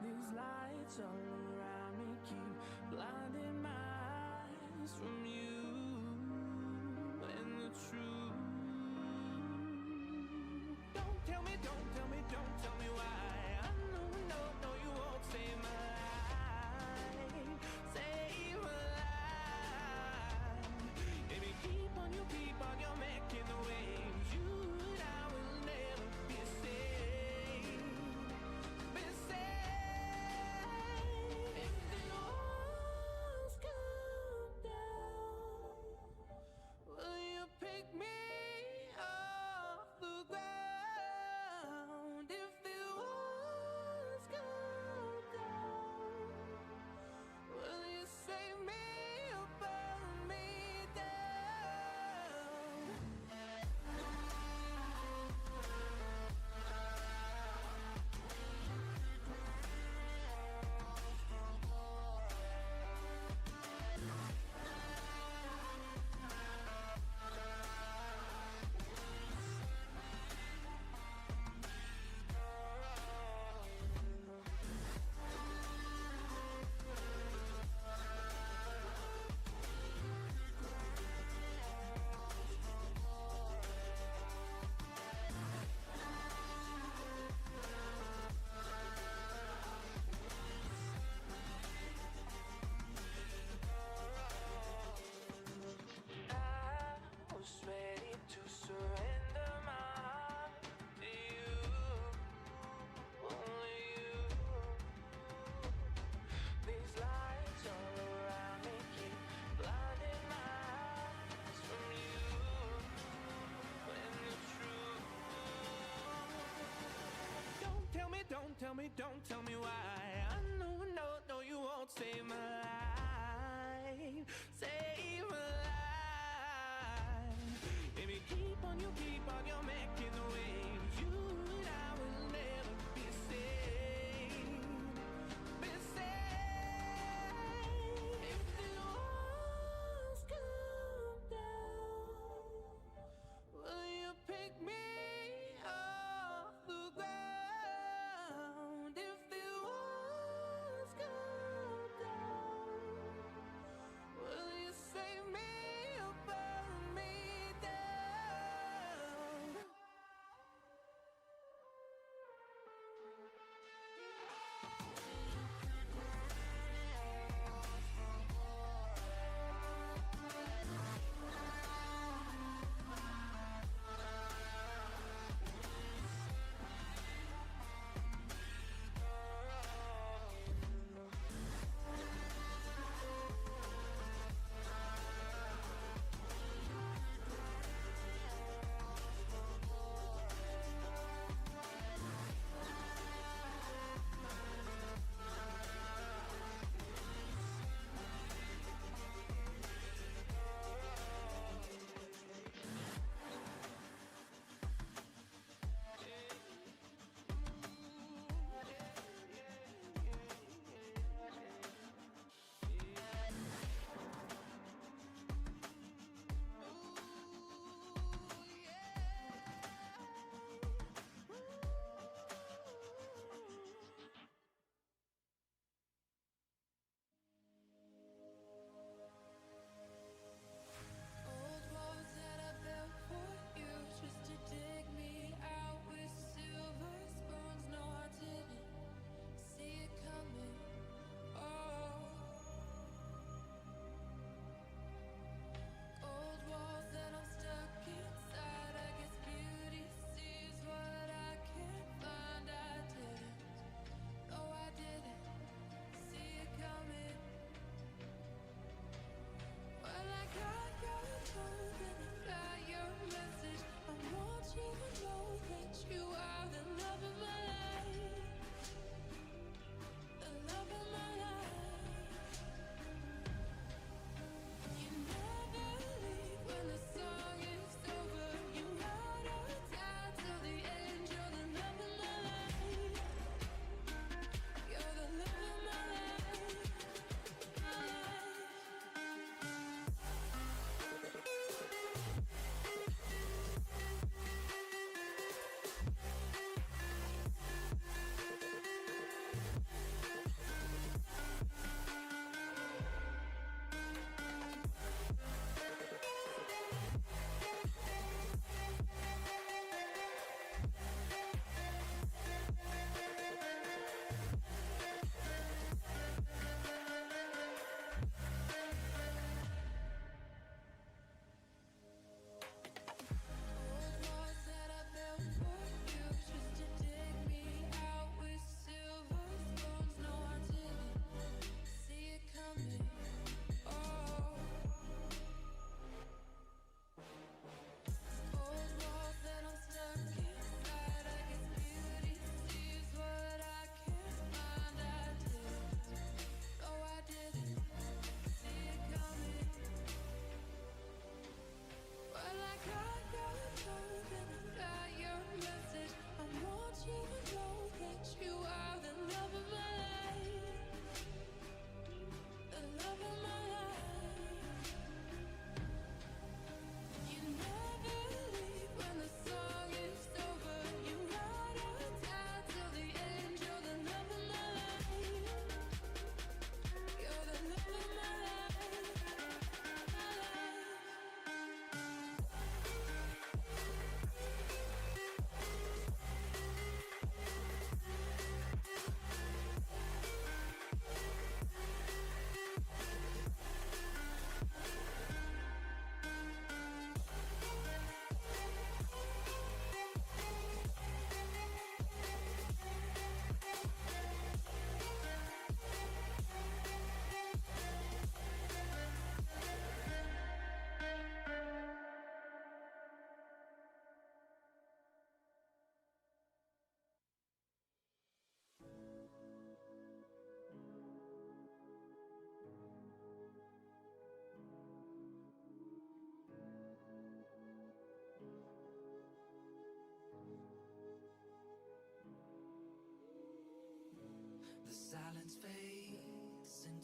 These lights all around me keep blinding my eyes from you and the truth. Don't tell me, don't tell me, don't tell me why. I know, no, no, you won't save my life, save my life. Baby, keep on, you're making the waves. You and I will never be safe, be safe. If the walls come down, will you pick me off the ground? If the walls come down, will you save me or burn me down? I was ready to surrender my heart to you, only you. These lights all around me keep blinding my eyes from you and the truth. Don't tell me, don't tell me, don't tell me why. I know, no, no, you won't save my life, save my life. Baby, keep on, you're making the waves. You and I will never be safe, be safe. If the walls come down, will you pick me off the ground? If the walls come down, will you save me or burn me down?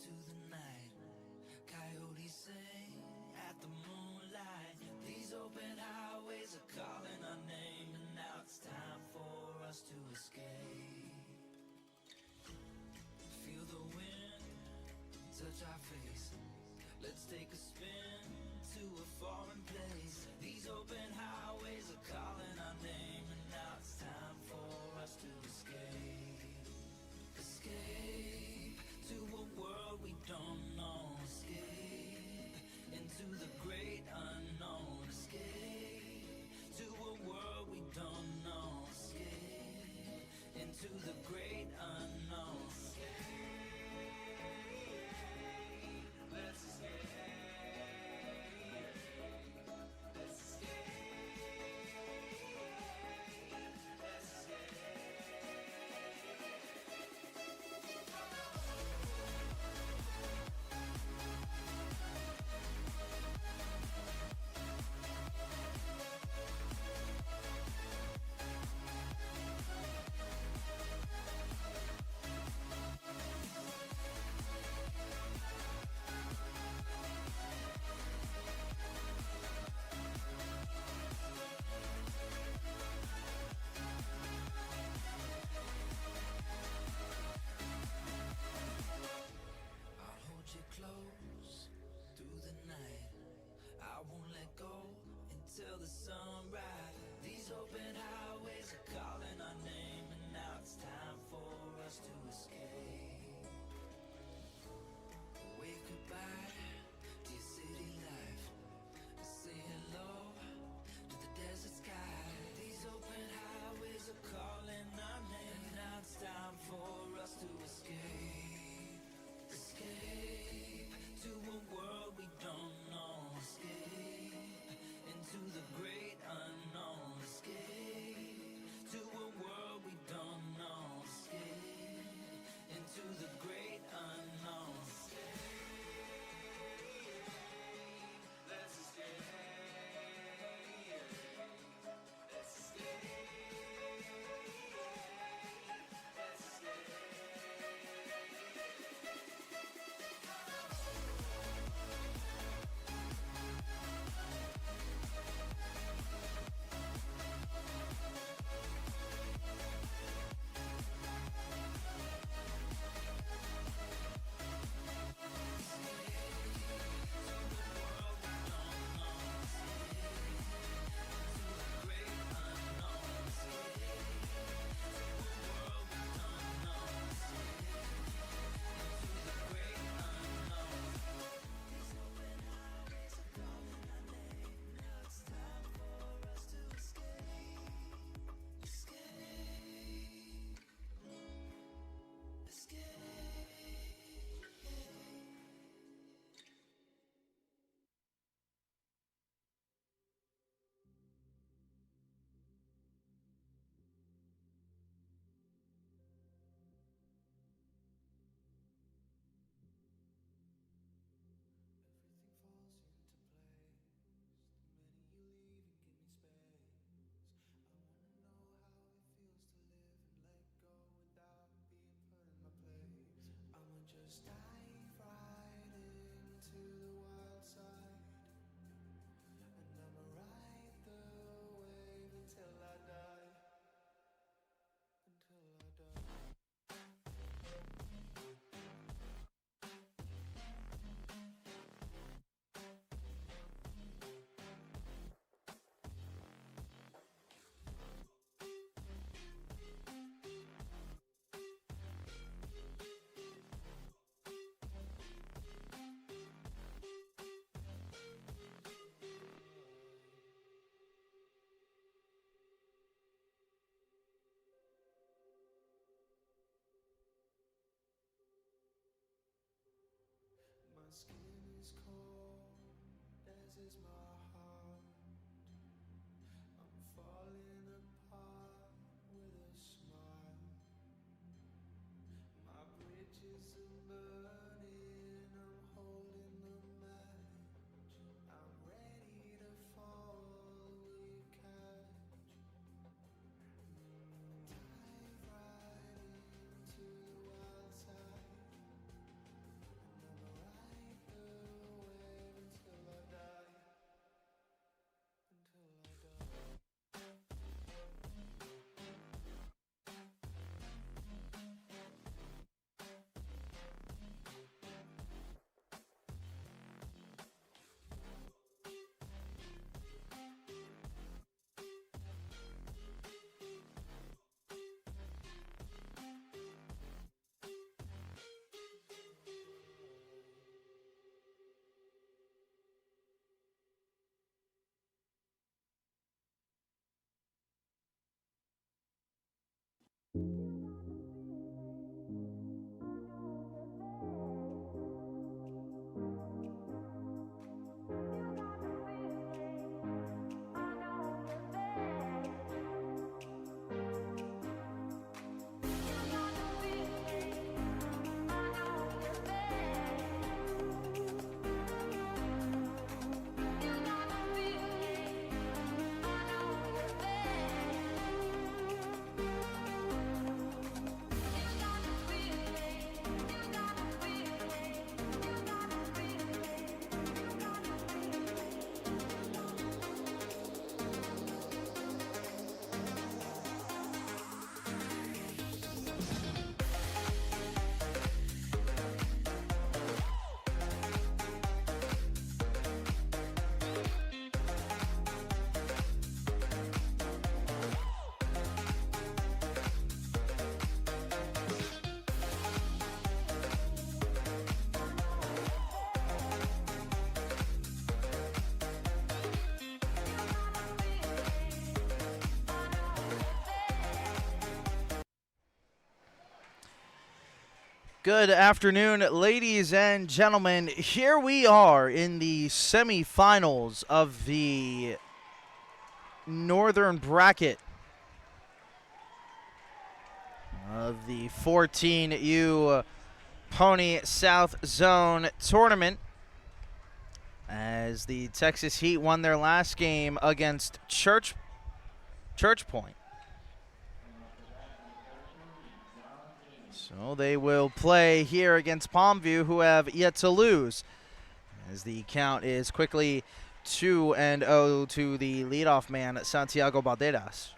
into the night. Coyotes sing at the moonlight. These open highways are calling our name, and now it's time for us to escape. Feel the wind touch our face. Let's take a spin to a foreign place. These open highways are calling our name, and now it's time for us to escape. Escape to a world we don't know. Escape into the great unknown. Escape to a world we don't know. Escape into the great unknown. Let's escape. Let's escape. Let's escape. I'll hold you close through the night. I won't let go until the sunrise. These open highways are calling our name, and now it's time for us to escape. Wave goodbye to your city life. Say hello to the desert sky. These open highways are calling our name, and now it's time for us to escape. Escape to a world we don't know. Escape into the great unknown. Escape to a world we don't know. Escape into the great unknown. Let's escape. Let's escape. Let's escape. Everything falls into place. The minute you leave, you give me space. I wanna know how it feels to live and let go without being put in my place. I'ma just dive right into the wild side, and I'ma ride the wave until I die. Until I die. My skin is cold, as is my heart. I'm falling apart with a smile. My bridges are burning, I'm holding the match. I'm ready to fall, we catch. Dive right into the wild side, and Good afternoon, ladies and gentlemen. Here we are in the semifinals of the northern bracket of the 14U Pony South Zone tournament, as the Texas Heat won their last game against Church Point. So they will play here against Palmview, who have yet to lose, as the count is quickly 2-0 to the leadoff man, Santiago Balderas,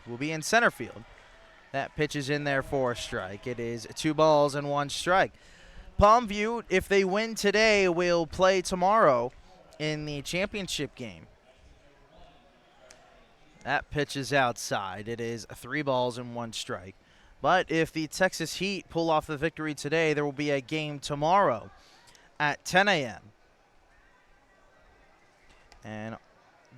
who will be in center field. That pitch is in there for a strike. It is 2 balls and 1 strike. Palmview, if they win today, will play tomorrow in the championship game. That pitch is outside. It is 3 balls and 1 strike. But if the Texas Heat pull off the victory today, there will be a game tomorrow at 10 a.m. And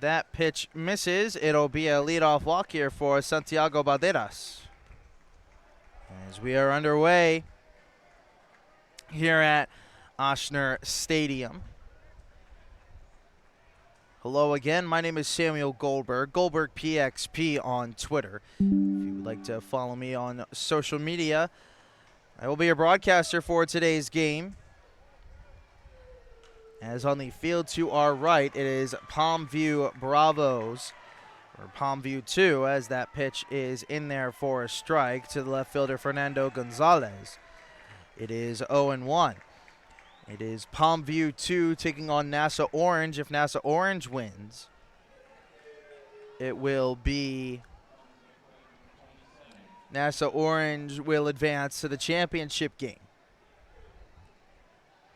that pitch misses. It'll be a leadoff walk here for Santiago Balderas, as we are underway here at Ochsner Stadium. Hello again, my name is Samuel Goldberg, Goldberg PXP on Twitter. If you would like to follow me on social media, I will be your broadcaster for today's game. As on the field to our right, it is Palmview Bravos, or Palmview 2, as that pitch is in there for a strike to the left fielder Fernando Gonzalez. It is 0-1. It is Palmview 2 taking on NASA Orange. If NASA Orange wins, it will be NASA Orange will advance to the championship game.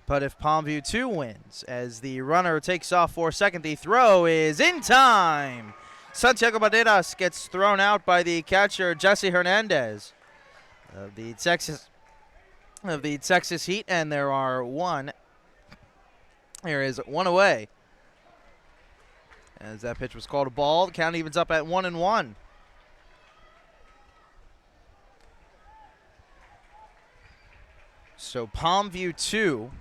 But if Palmview 2 wins, as the runner takes off for second, the throw is in time. Santiago Balderas gets thrown out by the catcher, Jesse Hernandez of the Texas Heat, and there is one away. As that pitch was called a ball, the count evens up at 1-1. So Palmview 2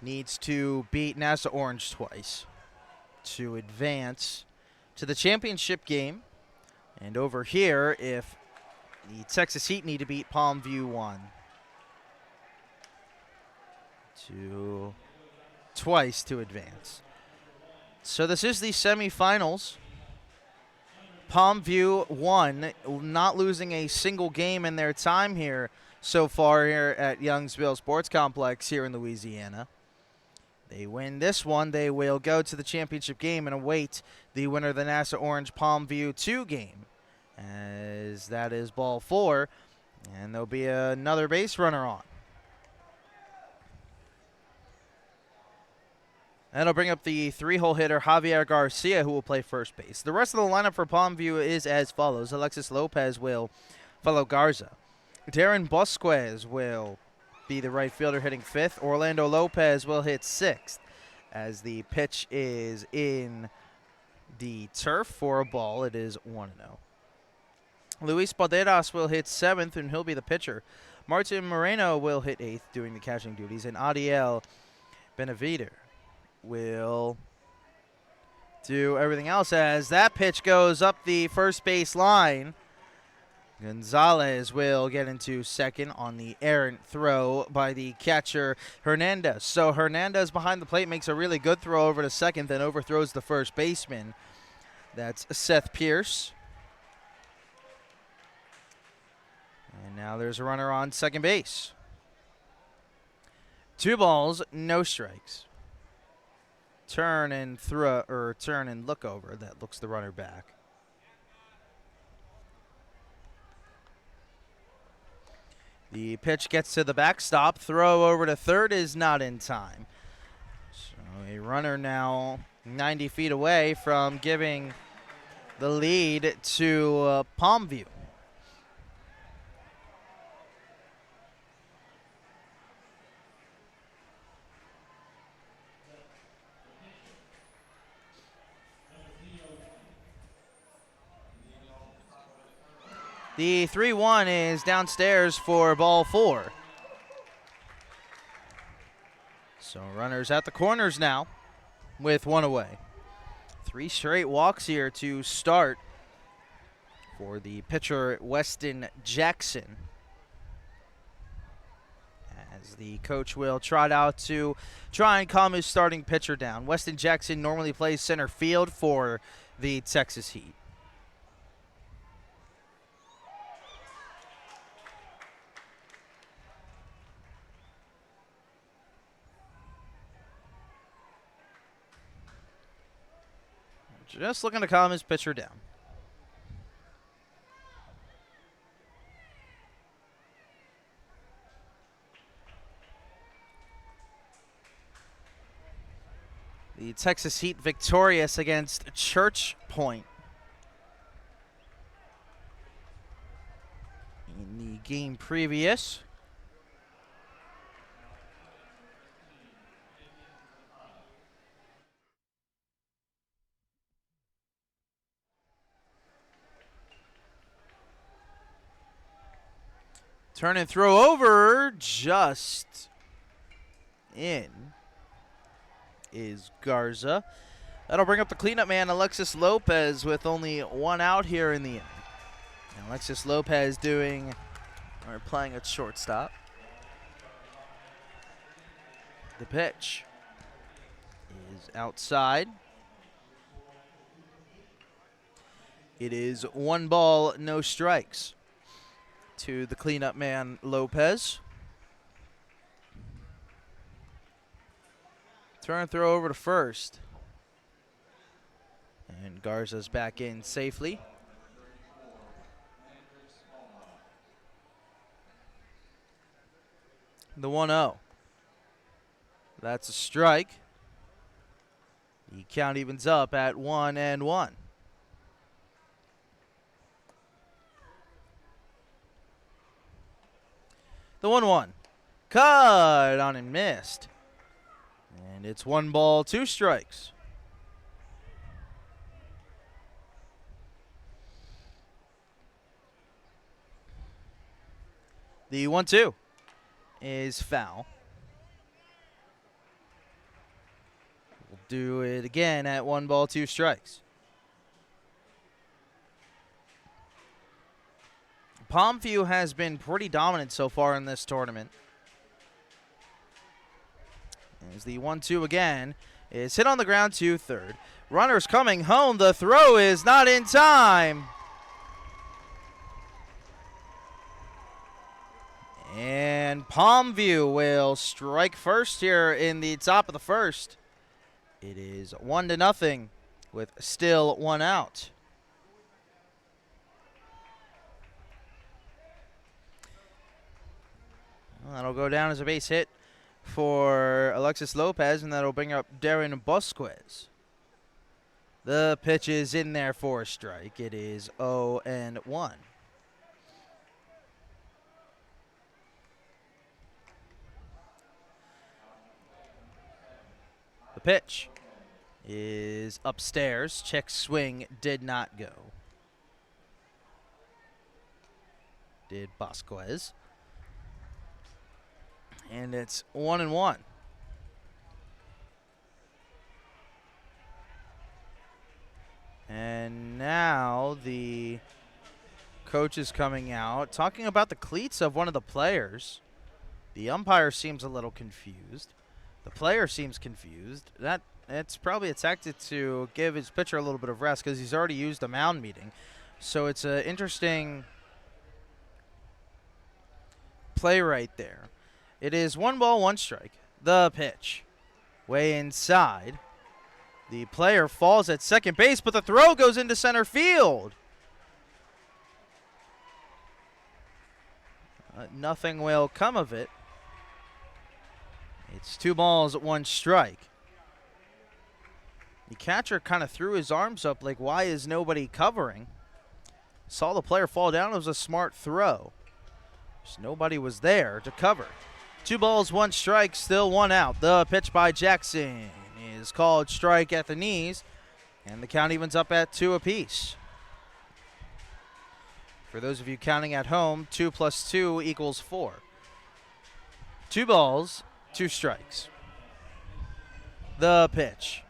needs to beat NASA Orange twice to advance to the championship game. And over here, if the Texas Heat need to beat Palmview 1 twice to advance. So this is the semifinals. Palmview 1, not losing a single game in their time here so far here at Youngsville Sports Complex here in Louisiana. They win this one, they will go to the championship game and await the winner of the NASA Orange Palmview 2 game, as that is ball 4, and there'll be another base runner on. That'll bring up the 3-hole hitter, Javier Garcia, who will play first base. The rest of the lineup for Palmview is as follows. Alexis Lopez will follow Garza. Darren Bosquez will be the right fielder hitting 5th. Orlando Lopez will hit 6th, as the pitch is in the turf for a ball. It is 1-0. Luis Balderas will hit 7th, and he'll be the pitcher. Martin Moreno will hit 8th, doing the catching duties, and Adiel Benavider will do everything else, as that pitch goes up the first base line. Gonzalez will get into second on the errant throw by the catcher Hernandez. So Hernandez behind the plate makes a really good throw over to second, then overthrows the first baseman. That's Seth Pierce. And now there's a runner on second base. 2 balls, no strikes. Turn and look over. That looks the runner back. The pitch gets to the backstop. Throw over to third is not in time. So a runner now 90 feet away from giving the lead to Palmview. The 3-1 is downstairs for ball 4. So runners at the corners now with one away. 3 straight walks here to start for the pitcher, Weston Jackson. As the coach will trot out to try and calm his starting pitcher down. Weston Jackson normally plays center field for the Texas Heat. Just looking to calm his pitcher down. The Texas Heat victorious against Church Point in the game previous. Turn and throw over, just in is Garza. That'll bring up the cleanup man, Alexis Lopez, with only 1 out here in the inning. And Alexis Lopez playing at shortstop. The pitch is outside. It is 1 ball, no strikes to the cleanup man, Lopez. Turn and throw over to first. And Garza's back in safely. The 1-0. That's a strike. The count evens up at 1-1. The 1-1. Cut on and missed. And it's 1 ball, 2 strikes. The 1-2 is foul. We'll do it again at 1 ball, 2 strikes. Palmview has been pretty dominant so far in this tournament. As the 1-2 again is hit on the ground to third. Runners coming home. The throw is not in time. And Palmview will strike first here in the top of the first. It is 1-0 with still 1 out. Well, that'll go down as a base hit for Alexis Lopez, and that'll bring up Darren Bosquez. The pitch is in there for a strike. It is 0-1. The pitch is upstairs. Check swing did not go. Did Bosquez. And it's 1-1. And now the coach is coming out, talking about the cleats of one of the players. The umpire seems a little confused. The player seems confused. It's probably a tactic to give his pitcher a little bit of rest because he's already used a mound meeting. So it's an interesting play right there. It is 1 ball, 1 strike. The pitch. Way inside. The player falls at second base, but the throw goes into center field. Nothing will come of it. It's 2 balls, 1 strike. The catcher kind of threw his arms up like, why is nobody covering? Saw the player fall down. It was a smart throw. Just nobody was there to cover. 2 balls, 1 strike, still 1 out. The pitch by Jackson is called strike at the knees, and the count evens up at 2 apiece. For those of you counting at home, 2 + 2 = 4. 2 balls, 2 strikes. The pitch.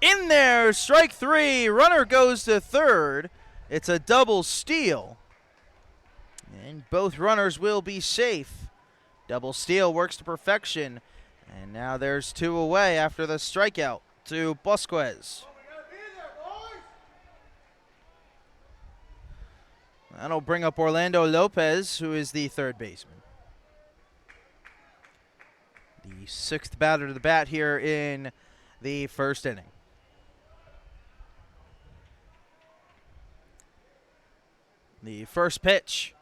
In there, strike three. Runner goes to third. It's a double steal. And both runners will be safe. Double steal works to perfection. And now there's two away after the strikeout to Bosquez. That'll bring up Orlando Lopez, who is the third baseman. The sixth batter to the bat here in the first inning. The first pitch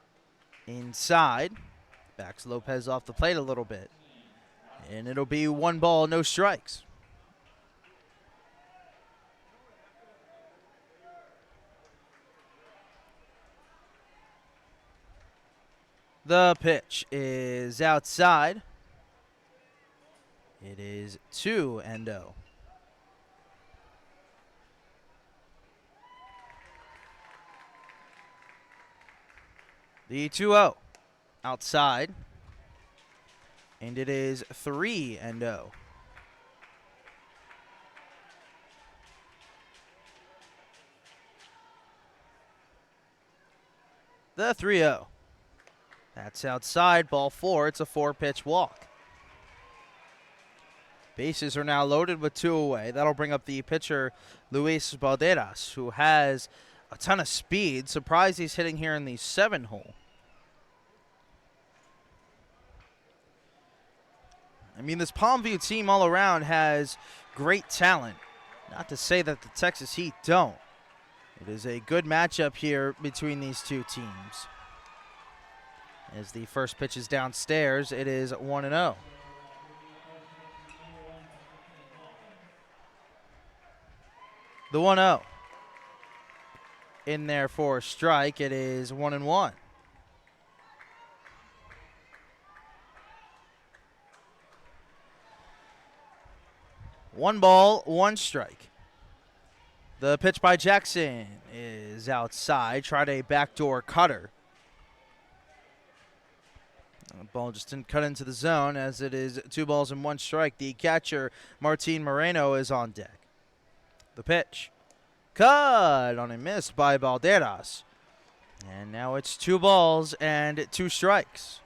inside. Backs Lopez off the plate a little bit. And it'll be 1 ball, no strikes. The pitch is outside. It is 2-0. The 2-0 outside. And it is 3-0. The 3-0. That's outside, ball 4. It's a 4-pitch walk. Bases are now loaded with 2 away. That'll bring up the pitcher, Luis Balderas, who has a ton of speed. Surprised he's hitting here in the 7-hole. I mean, this Palmview team all around has great talent. Not to say that the Texas Heat don't. It is a good matchup here between these two teams. As the first pitch is downstairs, it is 1-0. The 1-0. In there for a strike, it is 1-1. One ball, one strike. The pitch by Jackson is outside. Tried a backdoor cutter. The ball just didn't cut into the zone as it is 2 balls and 1 strike. The catcher, Martin Moreno, is on deck. The pitch. Cut on a miss by Balderas. And now it's 2 balls and 2 strikes.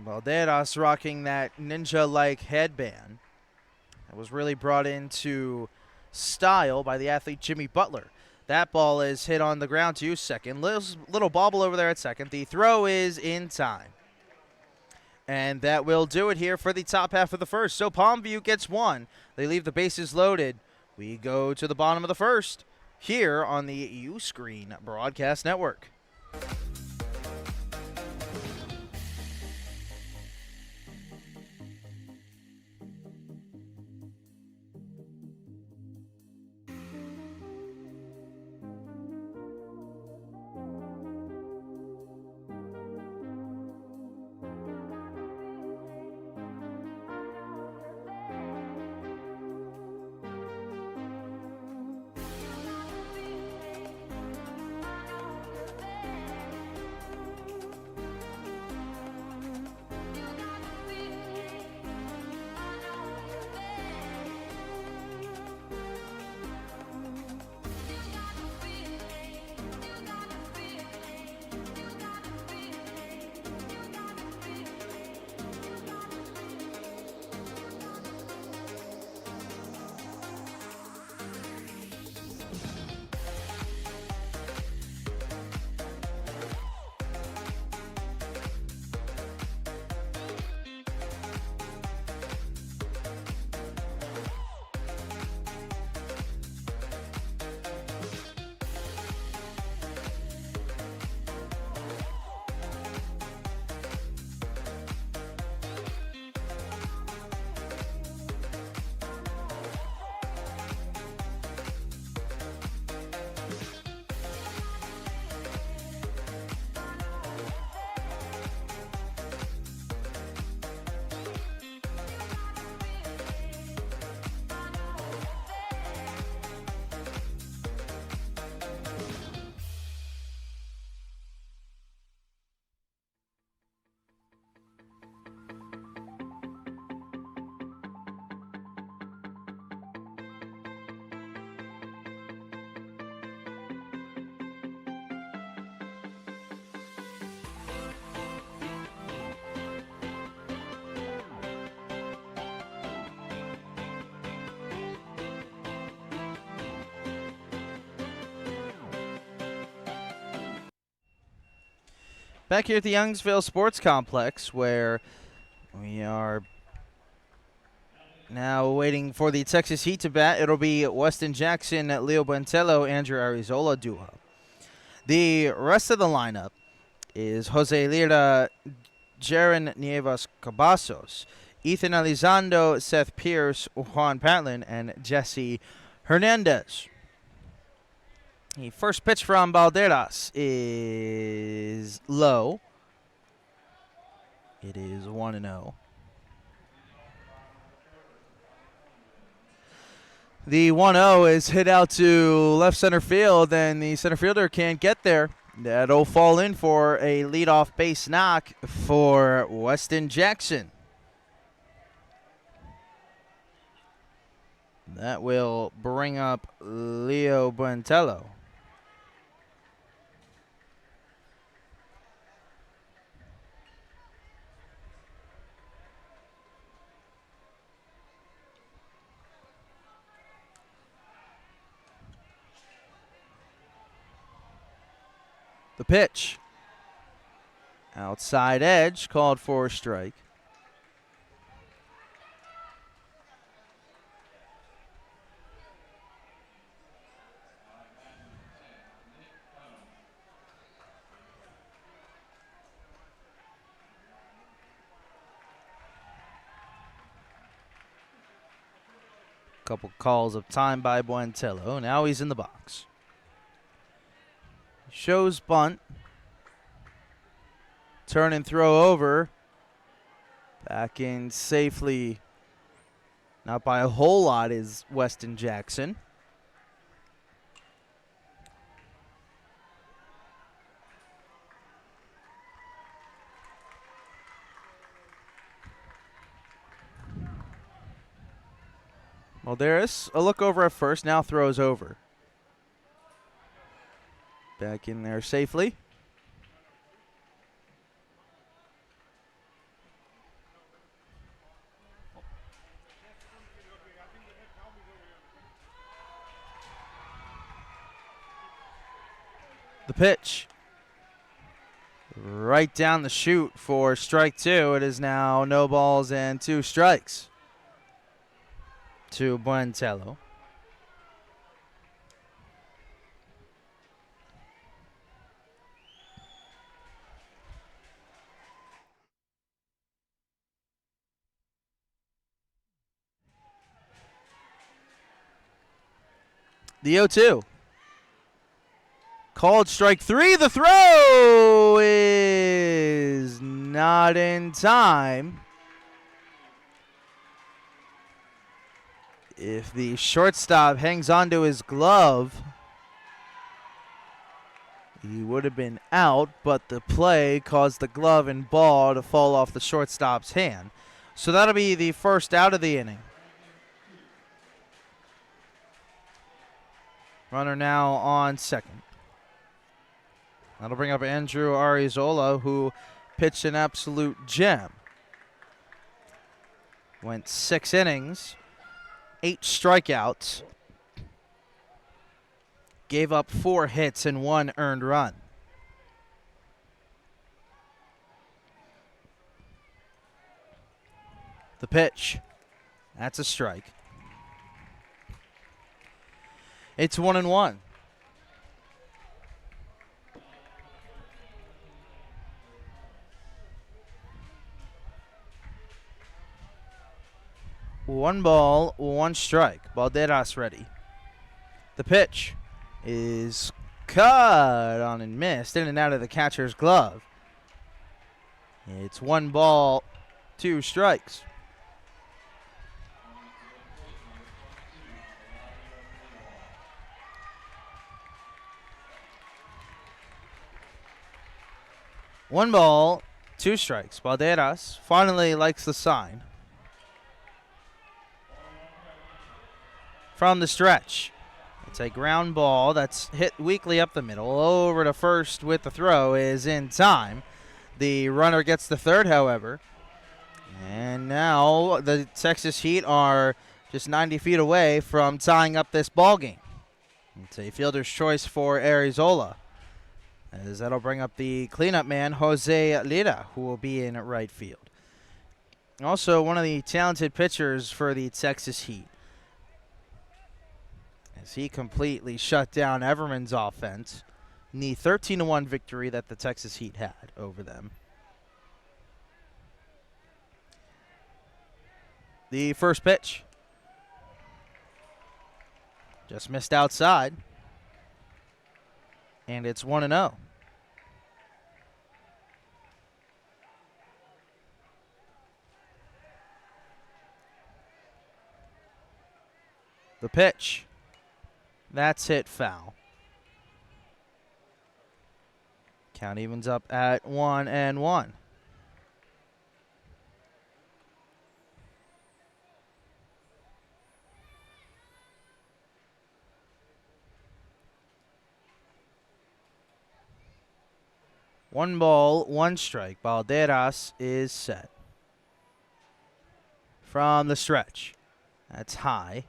Balderas rocking that ninja-like headband that was really brought into style by the athlete Jimmy Butler. That ball is hit on the ground to second. Little bobble over there at second. The throw is in time. And that will do it here for the top half of the first. So Palmview gets 1. They leave the bases loaded. We go to the bottom of the first here on the U-Screen Broadcast Network. Back here at the Youngsville Sports Complex, where we are now waiting for the Texas Heat to bat. It'll be Weston Jackson, Leo Buentello, Andrew Arizola duo. The rest of the lineup is Jose Lira, Jaron Nievas Cabazos, Ethan Elizondo, Seth Pierce, Juan Patlin, and Jesse Hernandez. The first pitch from Balderas is low. It is 1-0. The 1-0 is hit out to left center field, and the center fielder can't get there. That'll fall in for a leadoff base knock for Weston Jackson. That will bring up Leo Buentello. The pitch. Outside edge, called for a strike. Couple calls of time by Buentello. Now he's in the box. Shows bunt. Turn and throw over. Back in safely. Not by a whole lot is Weston Jackson. Balderas, a look over at first, now throws over. Back in there safely. The pitch. Right down the chute for strike two. It is now no balls and 2 strikes to Buentello. The 0-2. Called strike 3. The throw is not in time. If the shortstop hangs onto his glove, he would have been out, but the play caused the glove and ball to fall off the shortstop's hand. So that'll be the first out of the inning. Runner now on second. That'll bring up Andrew Arizola, who pitched an absolute gem. Went 6 innings, 8 strikeouts, gave up 4 hits and 1 earned run. The pitch. That's a strike. It's 1-1. One ball, 1 strike. Balderas ready. The pitch is cut on and missed, in and out of the catcher's glove. It's 1 ball, 2 strikes. One ball, 2 strikes. Balderas finally likes the sign. From the stretch. It's a ground ball that's hit weakly up the middle. Over to first with the throw is in time. The runner gets the third, however. And now the Texas Heat are just 90 feet away from tying up this ball game. It's a fielder's choice for Arizola. as that'll bring up the cleanup man, Jose Lira, who will be in right field. Also, one of the talented pitchers for the Texas Heat, as he completely shut down Everman's offense in the 13-1 victory that the Texas Heat had over them. The first pitch just missed outside, and it's 1-0. The pitch, that's hit foul. Count evens up at 1-1. One ball, one strike. Balderas is set. From the stretch. That's high.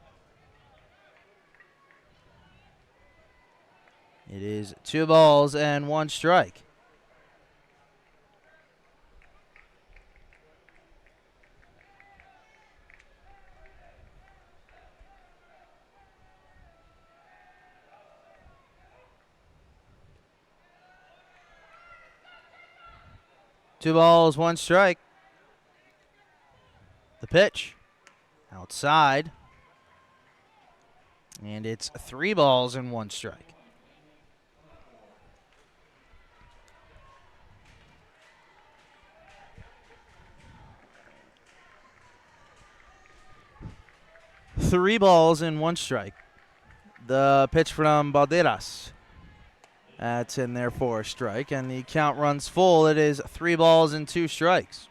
It is 2 balls and 1 strike. Two balls, 1 strike. The pitch. Outside. And it's 3 balls and 1 strike. Three balls and 1 strike. The pitch from Balderas. That's in there for a strike, and the count runs full. It is 3 balls and 2 strikes.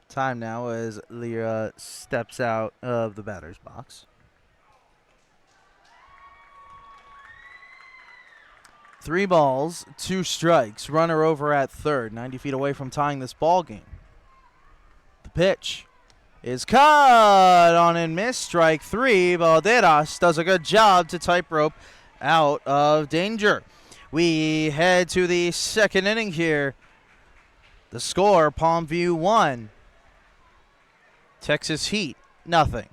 Time now as Lira steps out of the batter's box. 3 balls, 2 strikes. Runner over at third, 90 feet away from tying this ball game. The pitch is caught on and missed. Strike 3. Balderas does a good job to tightrope out of danger. We head to the second inning here. The score, Palmview 1. Texas Heat, nothing.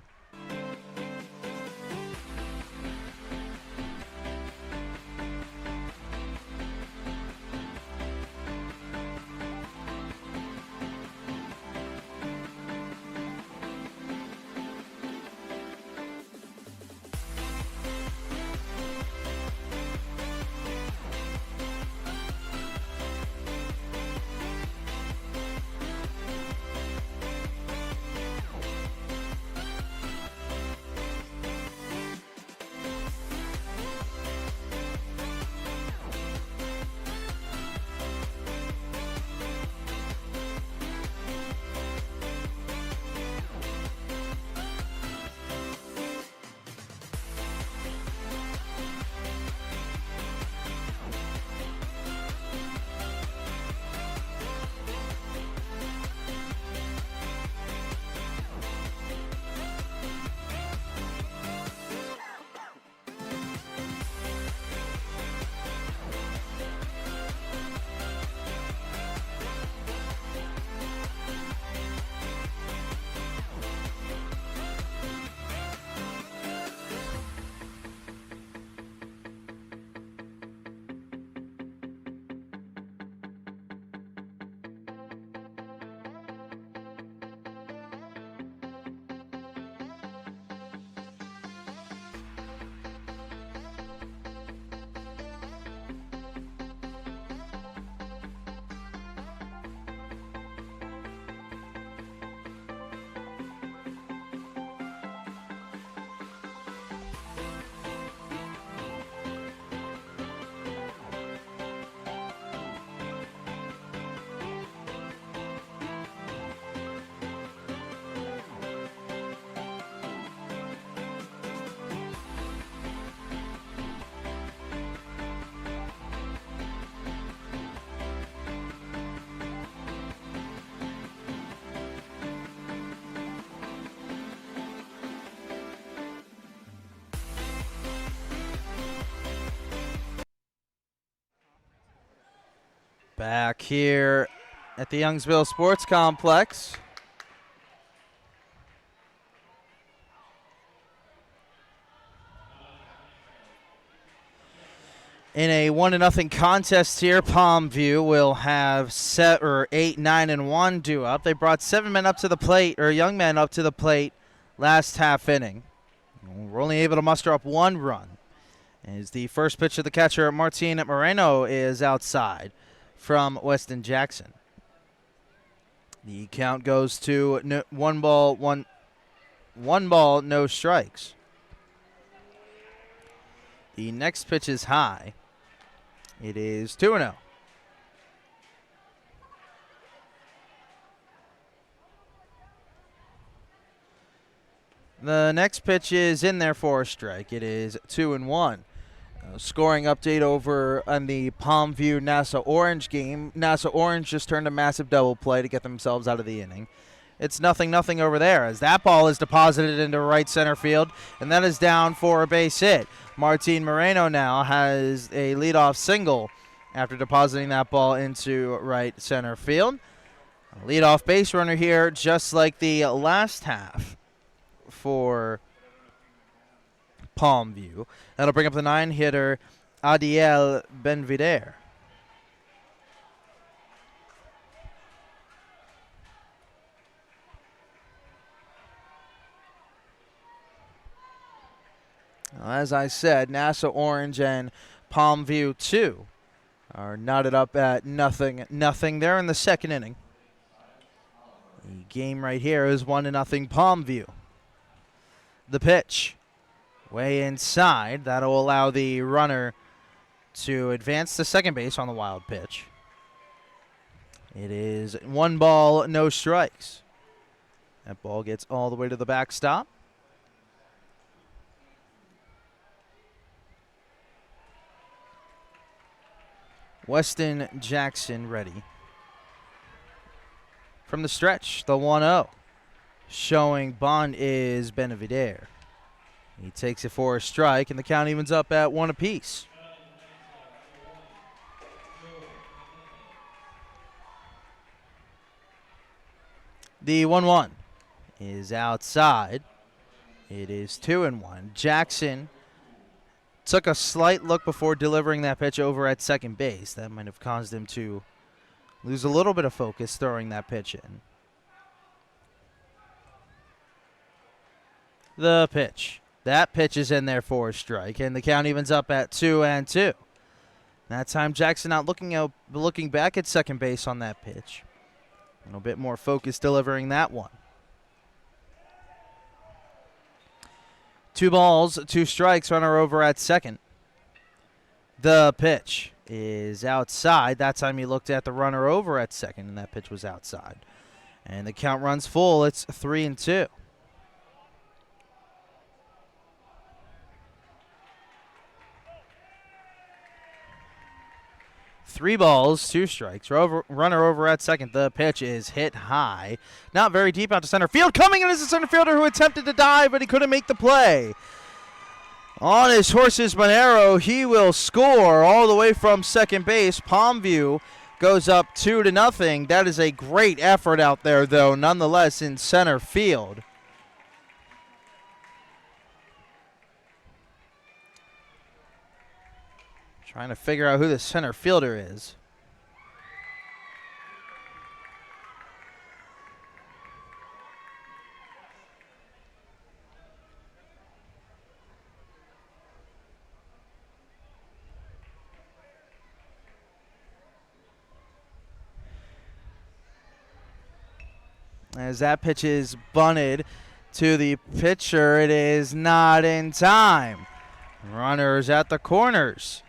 Back here at the Youngsville Sports Complex. In a 1-0 contest here, Palmview will have 8, 9, and 1 due up. They brought 7 men up to the plate, or young men up to the plate last half inning. We're only able to muster up 1 run. As the first pitch of the catcher, Martin Moreno, is outside from Weston Jackson. The count goes to 1 ball, no strikes. The next pitch is high. It is 2-0. The next pitch is in there for a strike. It is 2-1. Scoring update over on the Palmview NASA Orange game. NASA Orange just turned a massive double play to get themselves out of the inning. It's 0-0 over there as that ball is deposited into right center field, and that is down for a base hit. Martin Moreno now has a leadoff single after depositing that ball into right center field. A leadoff base runner here, just like the last half for Palmview. That'll bring up the 9-hitter Adiel Benvider. As I said, NASA Orange and Palmview 2 are knotted up at 0-0. They're in the second inning. The game right here is 1-0 Palmview. The pitch way inside. That'll allow the runner to advance to second base on the wild pitch. It is 1 ball, no strikes. That ball gets all the way to the backstop. Weston Jackson ready. From the stretch, the 1-0. Showing Bond is Benavider. He takes it for a strike, and the count evens up at 1 apiece. The 1-1 is outside. It is 2-1. Jackson took a slight look before delivering that pitch over at second base. That might have caused him to lose a little bit of focus throwing that pitch in. The pitch. That pitch is in there for a strike, and the count evens up at 2-2. That time Jackson not looking back at second base on that pitch. A little bit more focus delivering that one. 2 balls, 2 strikes, runner over at second. The pitch is outside. That time he looked at the runner over at second, and that pitch was outside. And the count runs full. It's 3-2. 3 balls, 2 strikes. Runner over at second. The pitch is hit high. Not very deep out to center field. Coming in is the center fielder who attempted to dive, but he couldn't make the play. On his horse's Monero, he will score all the way from second base. Palmview goes up 2-0. That is a great effort out there, though, nonetheless, in center field. Trying to figure out who the center fielder is. As that pitch is bunted to the pitcher, it is not in time. Runners at the corners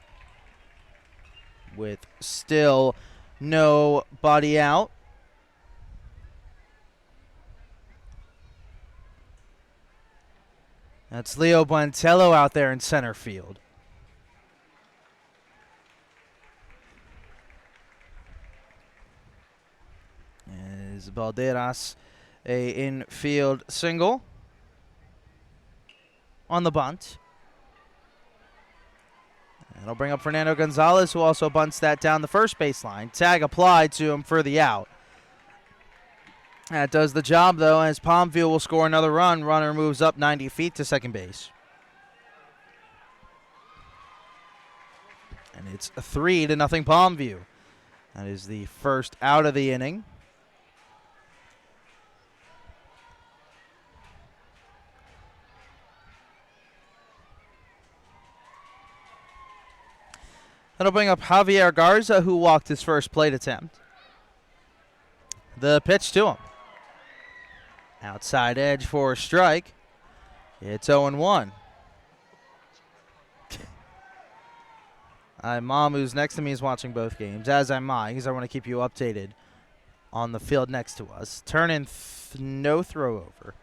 with still nobody out. That's Leo Buentello out there in center field. As Balderas, a infield single on the bunt. That'll bring up Fernando Gonzalez, who also bunts that down the first baseline. Tag applied to him for the out. That does the job, though, as Palmview will score another run. Runner moves up 90 feet to second base. And it's a 3-0 Palmview. That is the first out of the inning. That'll bring up Javier Garza, who walked his first plate attempt. The pitch to him. Outside edge for a strike. It's 0-1. Mom, who's next to me, is watching both games, as am I, because I want to keep you updated on the field next to us. Turn in no throw over.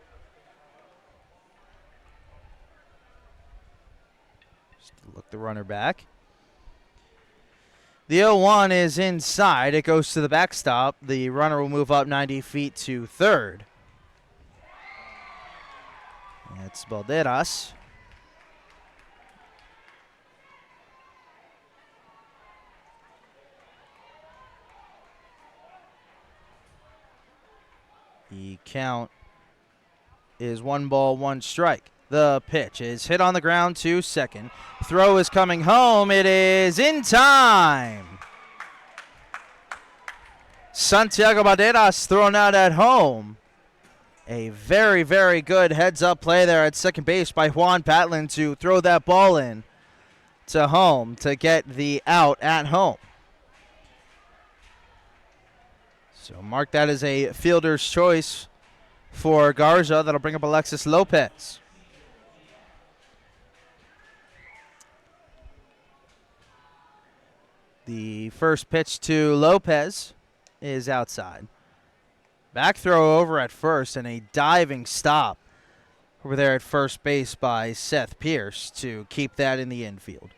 Just look the runner back. The 0-1 is inside. It goes to the backstop. The runner will move up 90 feet to third. It's Balderas. The count is 1 ball, 1 strike. The pitch is hit on the ground to second. Throw is coming home. It is in time. Santiago Balderas thrown out at home. A very, very good heads-up play there at second base by Juan Patlin to throw that ball in to home to get the out at home. So mark that as a fielder's choice for Garza. That'll bring up Alexis Lopez. The first pitch to Lopez is outside. Back throw over at first and a diving stop over there at first base by Seth Pierce to keep that in the infield.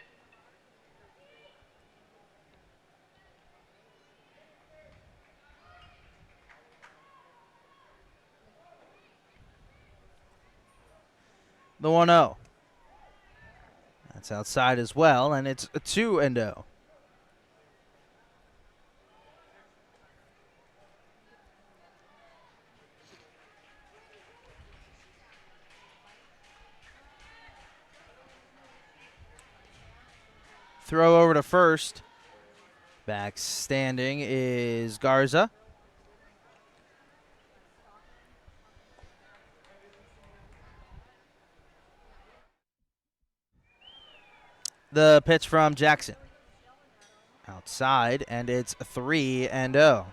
The 1-0. That's outside as well, and it's a 2-0. Throw over to first. Back standing is Garza. The pitch from Jackson. Outside, and it's 3-0.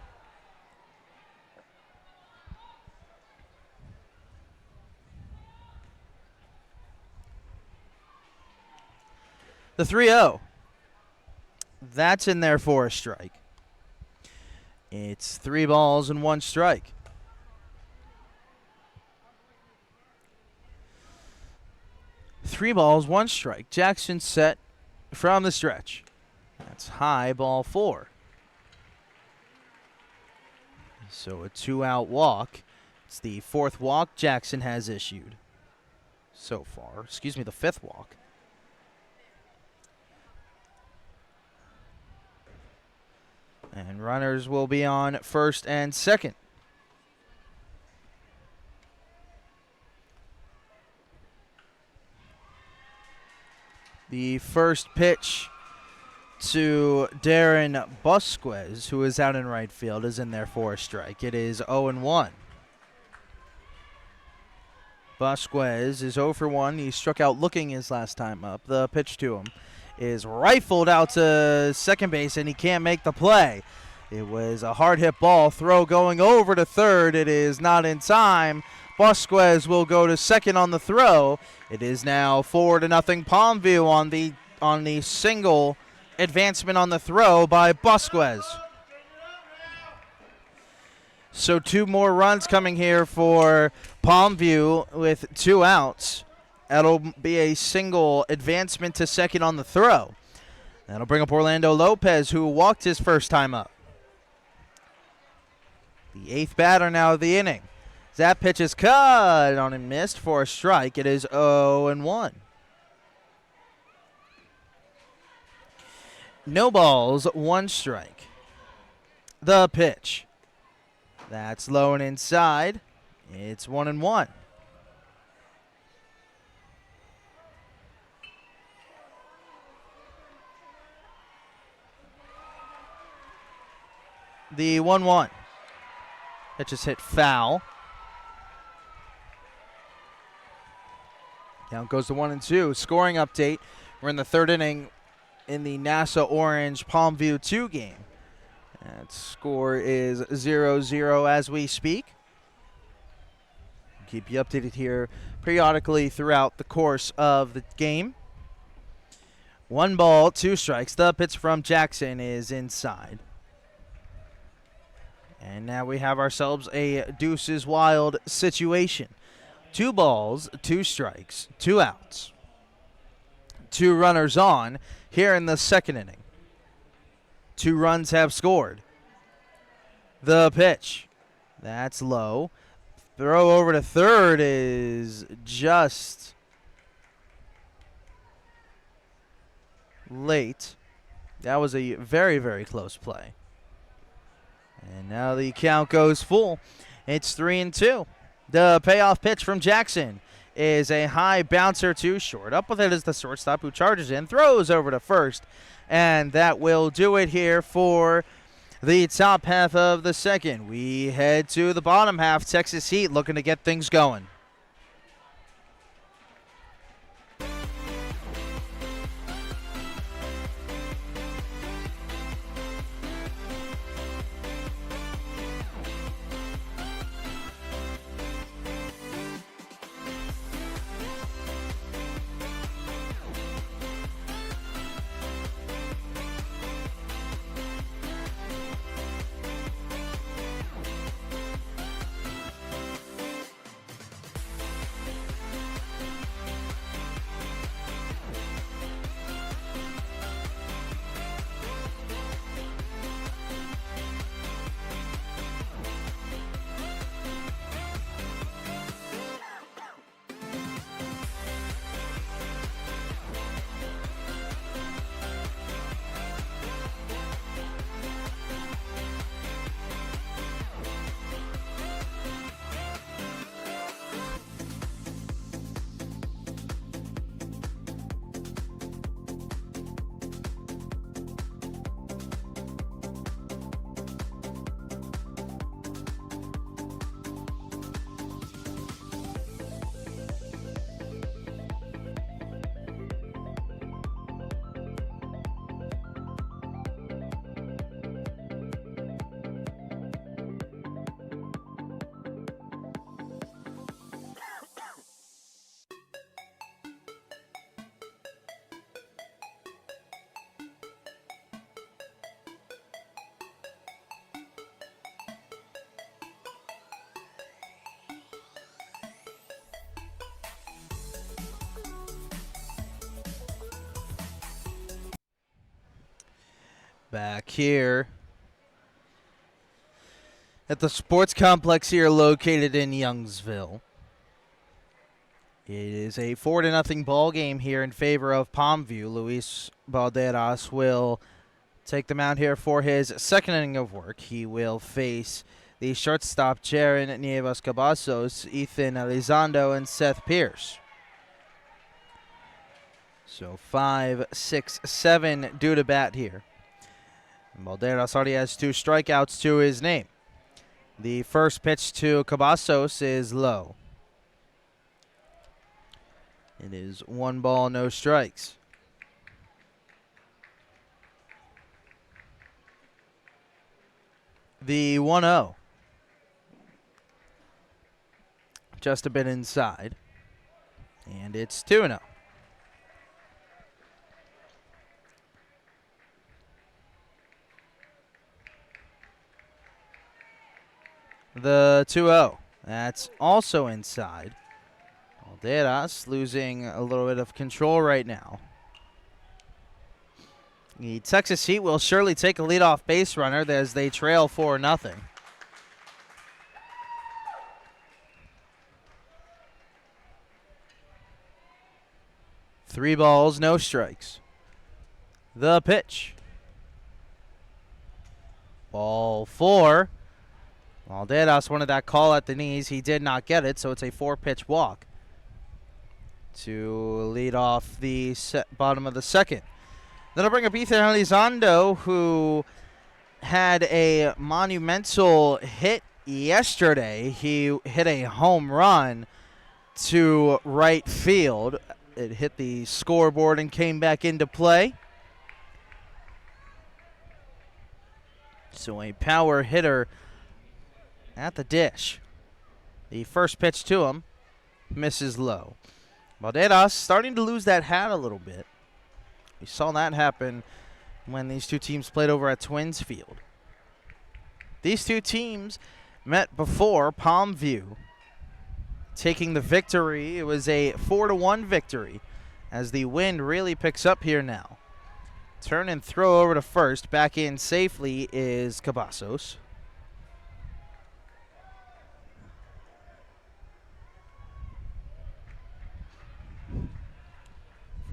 The 3-0. That's in there for a strike. It's 3 balls and 1 strike. Three balls, 1 strike. Jackson set from the stretch. That's high, ball 4. So a 2-out walk. It's the 4th walk Jackson has issued so far. Excuse me, the 5th walk. And runners will be on first and second. The first pitch to Darren Busquez, who is out in right field, is in there for a strike. It is 0-1. Busquez is 0 for 1. He struck out looking his last time up. The pitch to him is rifled out to second base, and he can't make the play. It was a hard-hit ball. Throw going over to third. It is not in time. Busquez will go to second on the throw. It is now 4-0 Palmview on the single advancement on the throw by Busquez. So 2 more runs coming here for Palmview with 2 outs. That'll be a single advancement to second on the throw. That'll bring up Orlando Lopez, who walked his first time up. The 8th batter now of the inning. That pitch is cut on and missed for a strike. It is 0-1. No balls, 1 strike. The pitch. That's low and inside. It's 1-1. The 1-1. That just hit foul. Count goes to 1-2. Scoring update. We're in the 3rd inning in the NASA Orange Palmview 2 game. That score is 0-0 as we speak. Keep you updated here periodically throughout the course of the game. 1 ball, 2 strikes. The pitch from Jackson is inside. And now we have ourselves a deuces wild situation. 2 balls, 2 strikes, 2 outs. 2 runners on here in the 2nd inning. 2 runs have scored. The pitch. That's low. Throw over to third is just late. That was a very, very close play. And now the count goes full. It's 3-2. The payoff pitch from Jackson is a high bouncer to short. Up with it is the shortstop who charges in, throws over to first. And that will do it here for the top half of the 2nd. We head to the bottom half. Texas Heat looking to get things going. Back here at the sports complex here located in Youngsville. It is a 4-0 ball game here in favor of Palmview. Luis Balderas will take the mound here for his 2nd inning of work. He will face the shortstop Jaron Nieves Cavazos, Ethan Elizondo, and Seth Pierce. So 5, 6, 7 due to bat here. Balderas already has 2 strikeouts to his name. The first pitch to Cavazos is low. It is 1 ball, no strikes. The 1-0. Just a bit inside. And it's 2-0. The 2-0. That's also inside. Balderas losing a little bit of control right now. The Texas Heat will surely take a leadoff base runner as they trail 4-0. Three balls, no strikes. The pitch. Ball 4. Valderas wanted that call at the knees. He did not get it, so it's a 4-pitch walk to lead off the bottom of the second. Then I'll bring up Ethan Elizondo, who had a monumental hit yesterday. He hit a home run to right field. It hit the scoreboard and came back into play. So a power hitter at the dish. The first pitch to him misses low. Valderas starting to lose that hat a little bit. We saw that happen when these two teams played over at Twins Field. These two teams met before Palmview, taking the victory. It was a 4-1 victory as the wind really picks up here now. Turn and throw over to first. Back in safely is Cavazos.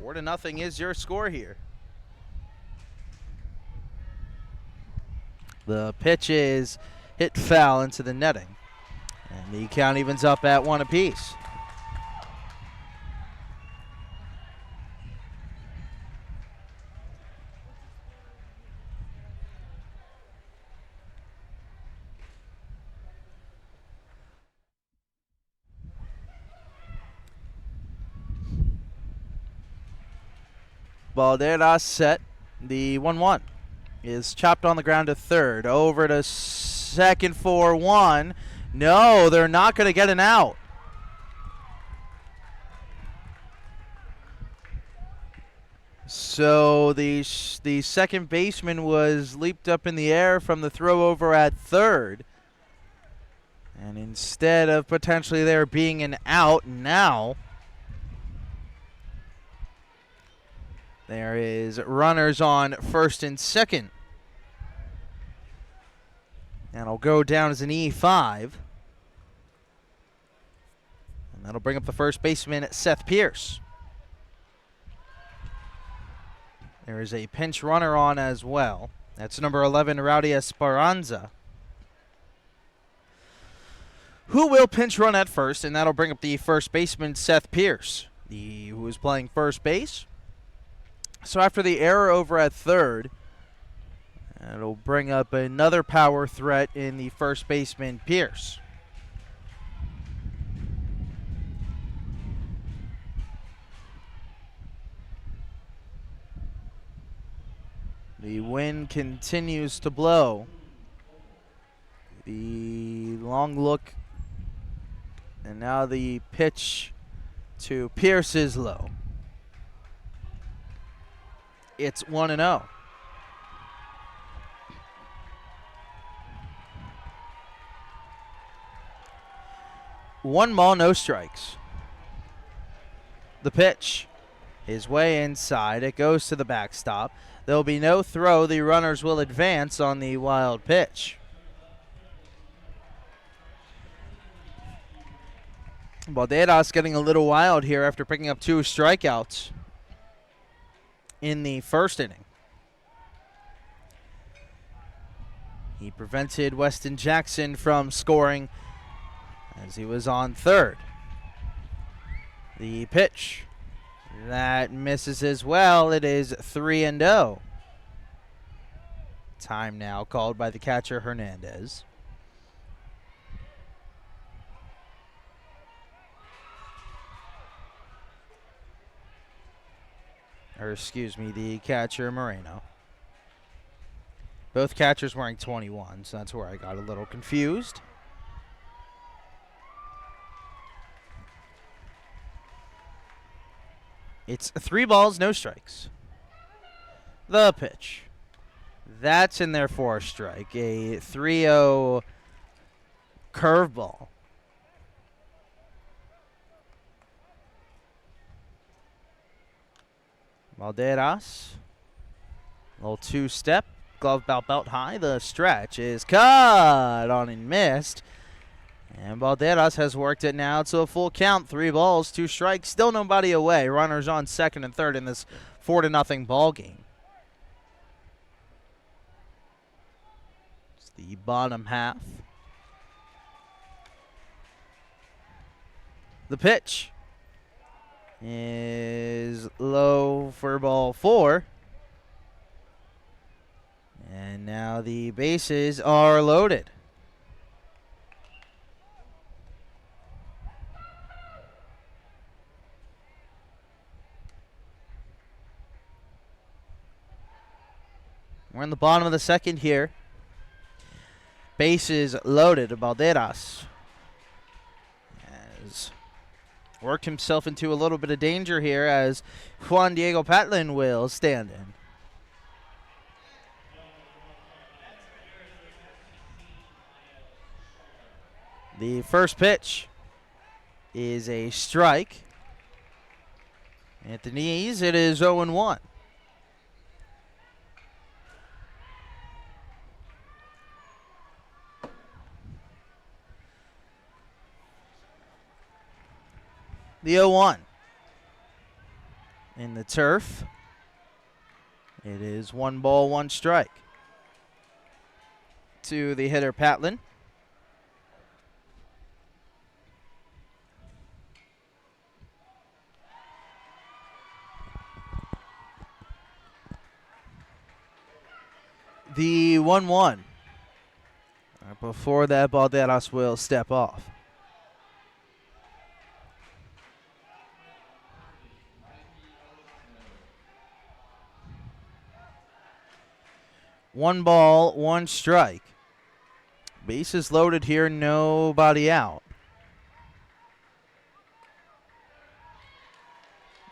4-0 is your score here. The pitch is hit foul into the netting. And the count evens up at 1 apiece. Valderas set. The 1-1 is chopped on the ground to third. Over to second for 1. No, they're not going to get an out. So the second baseman was leaped up in the air from the throw over at third. And instead of potentially there being an out now, there is runners on first and second. And it'll go down as an E5. And that'll bring up the first baseman, Seth Pierce. There is a pinch runner on as well. That's number 11, Rowdy Esperanza, who will pinch run at first, and that'll bring up the first baseman, Seth Pierce, who is playing first base. So after the error over at third, it'll bring up another power threat in the first baseman, Pierce. The wind continues to blow. The long look, and now the pitch to Pierce is low. It's 1-0. One ball, no strikes. The pitch is way inside. It goes to the backstop. There'll be no throw. The runners will advance on the wild pitch. Valderas getting a little wild here after picking up 2 strikeouts in the first inning. He prevented Weston Jackson from scoring as he was on third. The pitch, that misses as well. It is 3-0. Time now called by the catcher, Hernandez. Or excuse me, the catcher, Moreno. Both catchers wearing 21, so that's where I got a little confused. It's 3 balls, no strikes. The pitch. That's in there for a strike. A 3-0 curveball. Valderas. Little 2-step. Glove belt high. The stretch is cut on and missed. And Valderas has worked it now to a full count. 3 balls, 2 strikes. Still nobody away. Runners on second and third in this 4-0 ball game. the bottom half. The pitch is low for ball 4. And now the bases are loaded. We're in the bottom of the second here. Bases loaded. Balderas has worked himself into a little bit of danger here as Juan Diego Patlin will stand in. The first pitch is a strike. At the knees, it is 0-1. The 0-1 in the turf. It is 1 ball, 1 strike to the hitter Patlin. The 1-1. Before that, Balderas will step off. One ball, 1 strike. Bases loaded here, nobody out.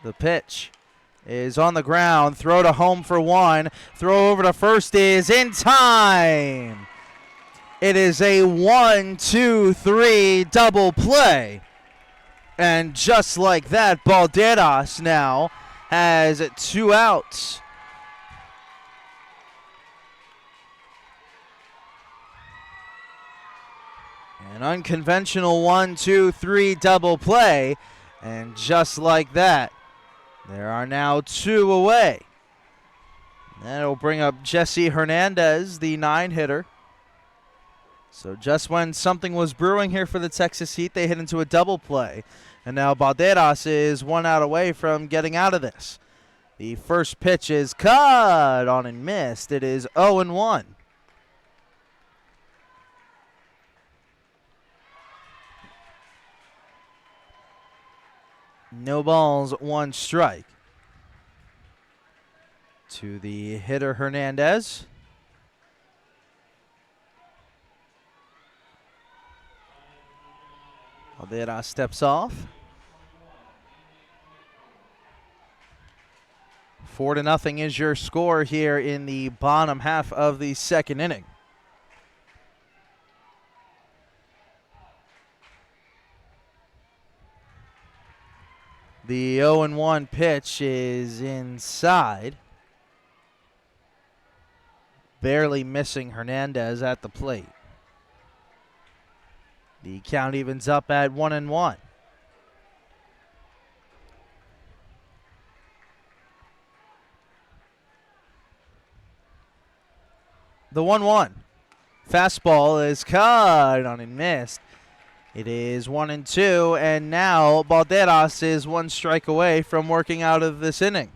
The pitch is on the ground. Throw to home for 1. Throw over to first is in time. It is a 1-2-3 double play. And just like that, Balderas now has 2 outs. An unconventional 1-2-3 double play. And just like that, there are now 2 away. That'll bring up Jesse Hernandez, the 9-hitter. So just when something was brewing here for the Texas Heat, they hit into a double play. And now Balderas is 1 out away from getting out of this. The first pitch is cut on and missed. It is 0-1. No balls, 1 strike to the hitter Hernandez. Balderas steps off. 4-0 is your score here in the bottom half of the second inning. The 0-1 pitch is inside. Barely missing Hernandez at the plate. The count evens up at 1-1. The 1-1. Fastball is cut on and missed. It is 1-2, and now Balderas is 1 strike away from working out of this inning.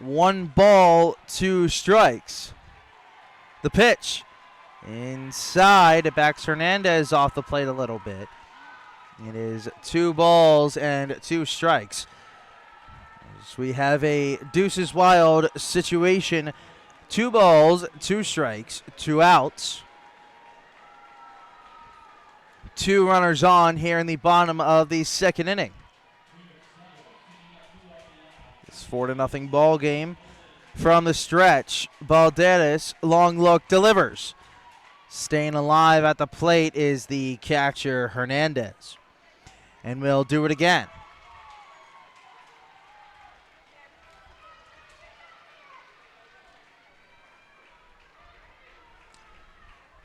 One ball, 2 strikes. The pitch inside. It backs Hernandez off the plate a little bit. It is 2 balls and 2 strikes. As we have a Deuces Wild situation. 2 balls, 2 strikes, 2 outs. 2 runners on here in the bottom of the second inning. It's 4-0 ball game from the stretch. Balderas, long look, delivers. Staying alive at the plate is the catcher Hernandez. And we'll do it again.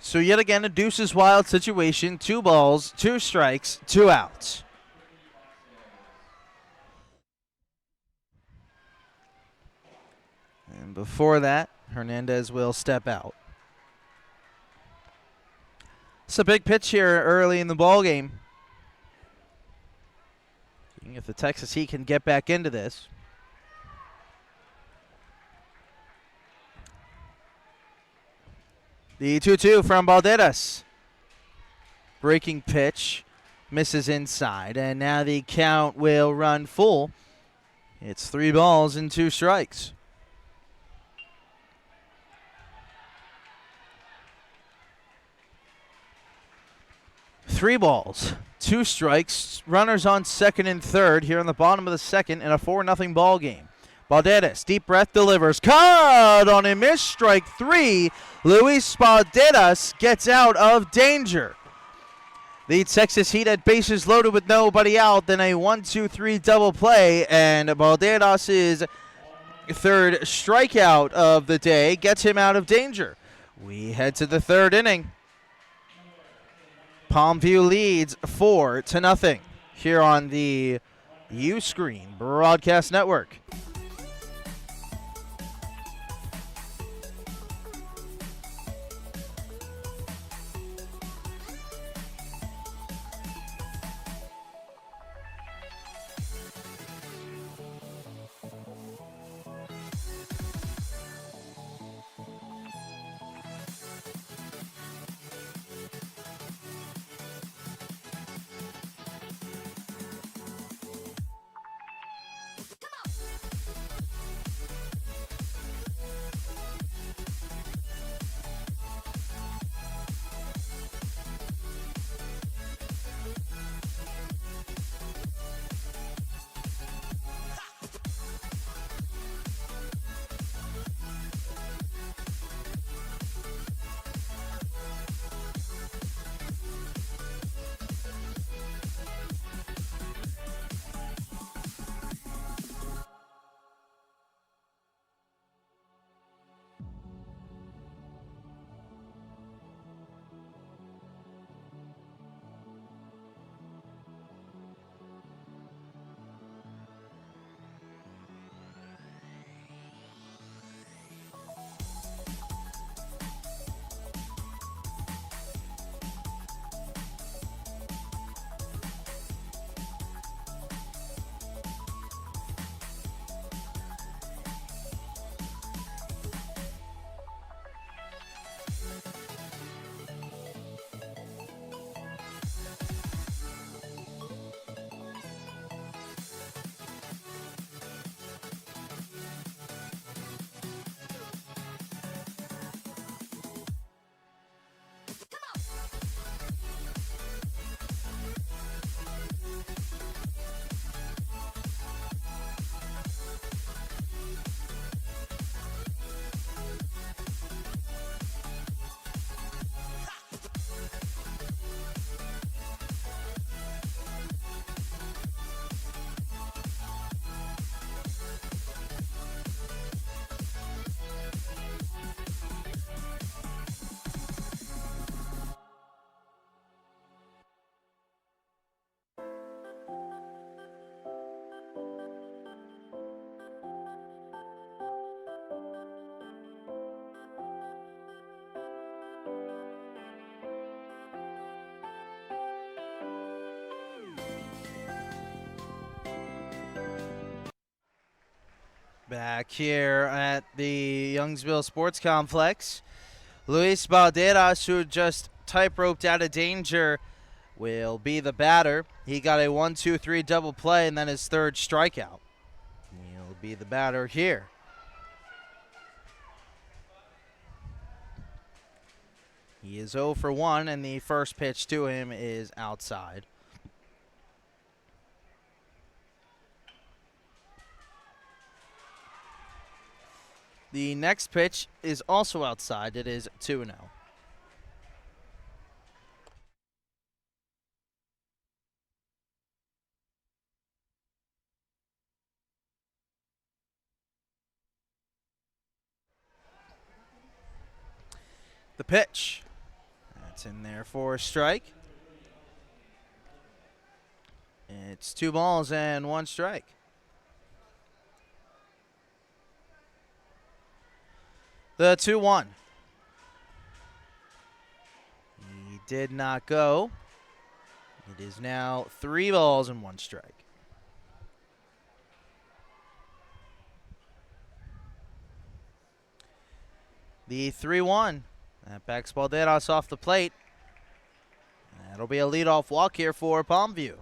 So yet again, a deuces wild situation. 2 balls, 2 strikes, 2 outs. And before that, Hernandez will step out. It's a big pitch here early in the ball game. Seeing if the Texas Heat can get back into this. The 2-2 from Balderas. Breaking pitch. Misses inside. And now the count will run full. It's 3 balls and 2 strikes. Three balls, 2 strikes. Runners on second and third here in the bottom of the second in a 4-0 ball game. Balderas, deep breath, delivers. Caught on a miss, strike 3. Luis Balderas gets out of danger. The Texas Heat had bases loaded with nobody out, then a 1-2-3 double play, and Balderas' third strikeout of the day gets him out of danger. We head to the 3rd inning. Palmview leads 4-0 here on the U-Screen Broadcast Network. Back here at the Youngsville Sports Complex, Luis Balderas, who just type roped out of danger, will be the batter. He got a 1-2-3 double play and then his 3rd strikeout. He'll be the batter here. He is 0 for 1, and the first pitch to him is outside. The next pitch is also outside. It is 2-0. The pitch. It's in there for a strike. It's 2 balls and 1 strike. The 2-1. He did not go. It is now 3 balls and 1 strike. The 3-1. That backs Balderas off the plate. That'll be a leadoff walk here for Palmview.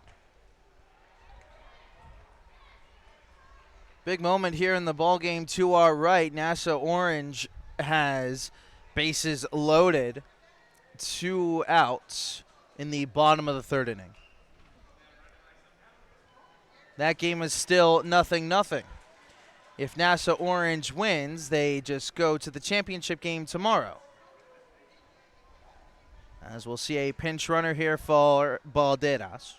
Big moment here in the ball game to our right. NASA Orange has bases loaded, 2 outs in the bottom of the 3rd inning. That game is still 0-0. If NASA Orange wins, they just go to the championship game tomorrow. As we'll see a pinch runner here for Balderas.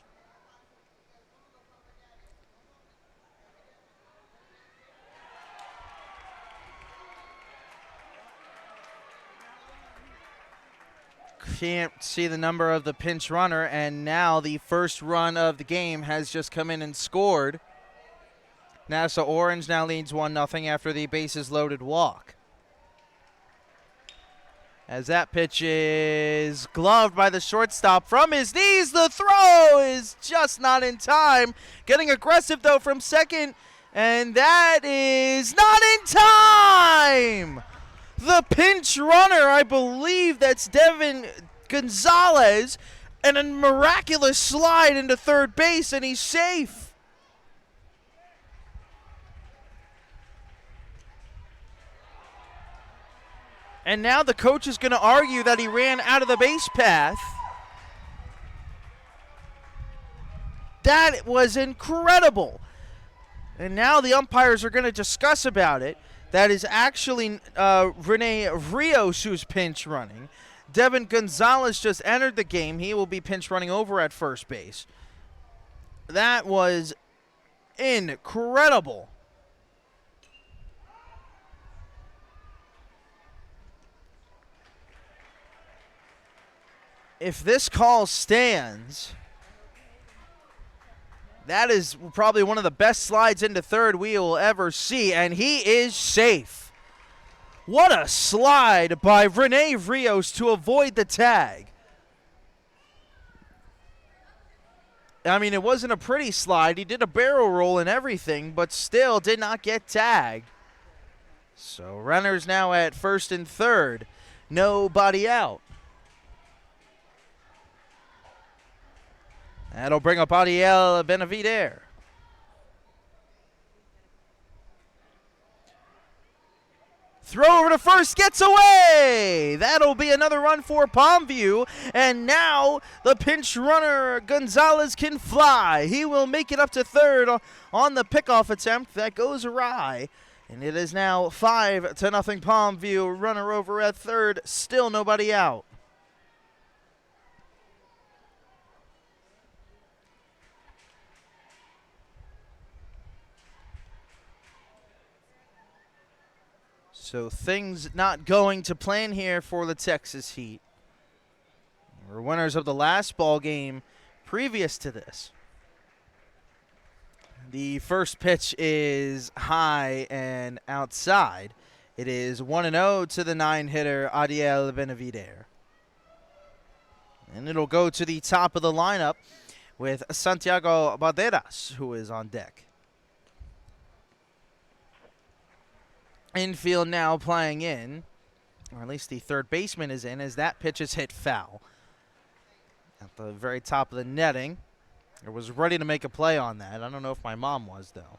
Can't see the number of the pinch runner, and now the first run of the game has just come in and scored. NASA Orange now leads 1-0 after the bases loaded walk. As that pitch is gloved by the shortstop from his knees, the throw is just not in time. Getting aggressive though from second, and that is not in time. The pinch runner, I believe that's Devin Gonzalez, and a miraculous slide into third base, and he's safe. And now the coach is going to argue that he ran out of the base path. That was incredible. And now the umpires are going to discuss about it. That is actually Rene Rios who's pinch running. Devin Gonzalez just entered the game. He will be pinch running over at first base. That was incredible. If this call stands, that is probably one of the best slides into third we will ever see, and he is safe. What a slide by Rene Rios to avoid the tag. I mean, it wasn't a pretty slide. He did a barrel roll and everything, but still did not get tagged. So runners now at first and third. Nobody out. That'll bring up Adiel Benavider. Throw over to first, gets away. That'll be another run for Palmview. And now the pinch runner, Gonzalez, can fly. He will make it up to third on the pickoff attempt. That goes awry. And it is now 5-0 Palmview. Runner over at third, still nobody out. So things not going to plan here for the Texas Heat. We're winners of the last ball game previous to this. The first pitch is high and outside. It is 1-0 to the 9-hitter Adiel Benavider. And it'll go to the top of the lineup with Santiago Balderas, who is on deck. Infield now playing in, or at least the third baseman is in, as that pitch is hit foul. At the very top of the netting. I was ready to make a play on that. I don't know if my mom was, though.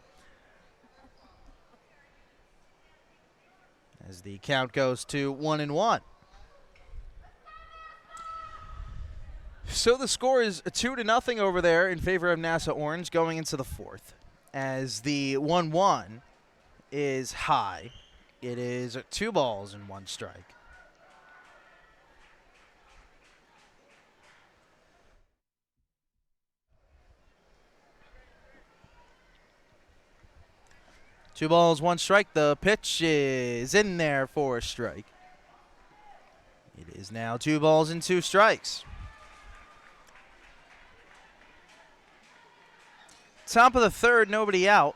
As the count goes to 1-1. So the score is 2-0 over there in favor of NASA Orange going into the fourth. As the 1-1 is high. It is 2 balls and 1 strike. Two balls, 1 strike. The pitch is in there for a strike. It is now 2 balls and 2 strikes. Top of the third, nobody out.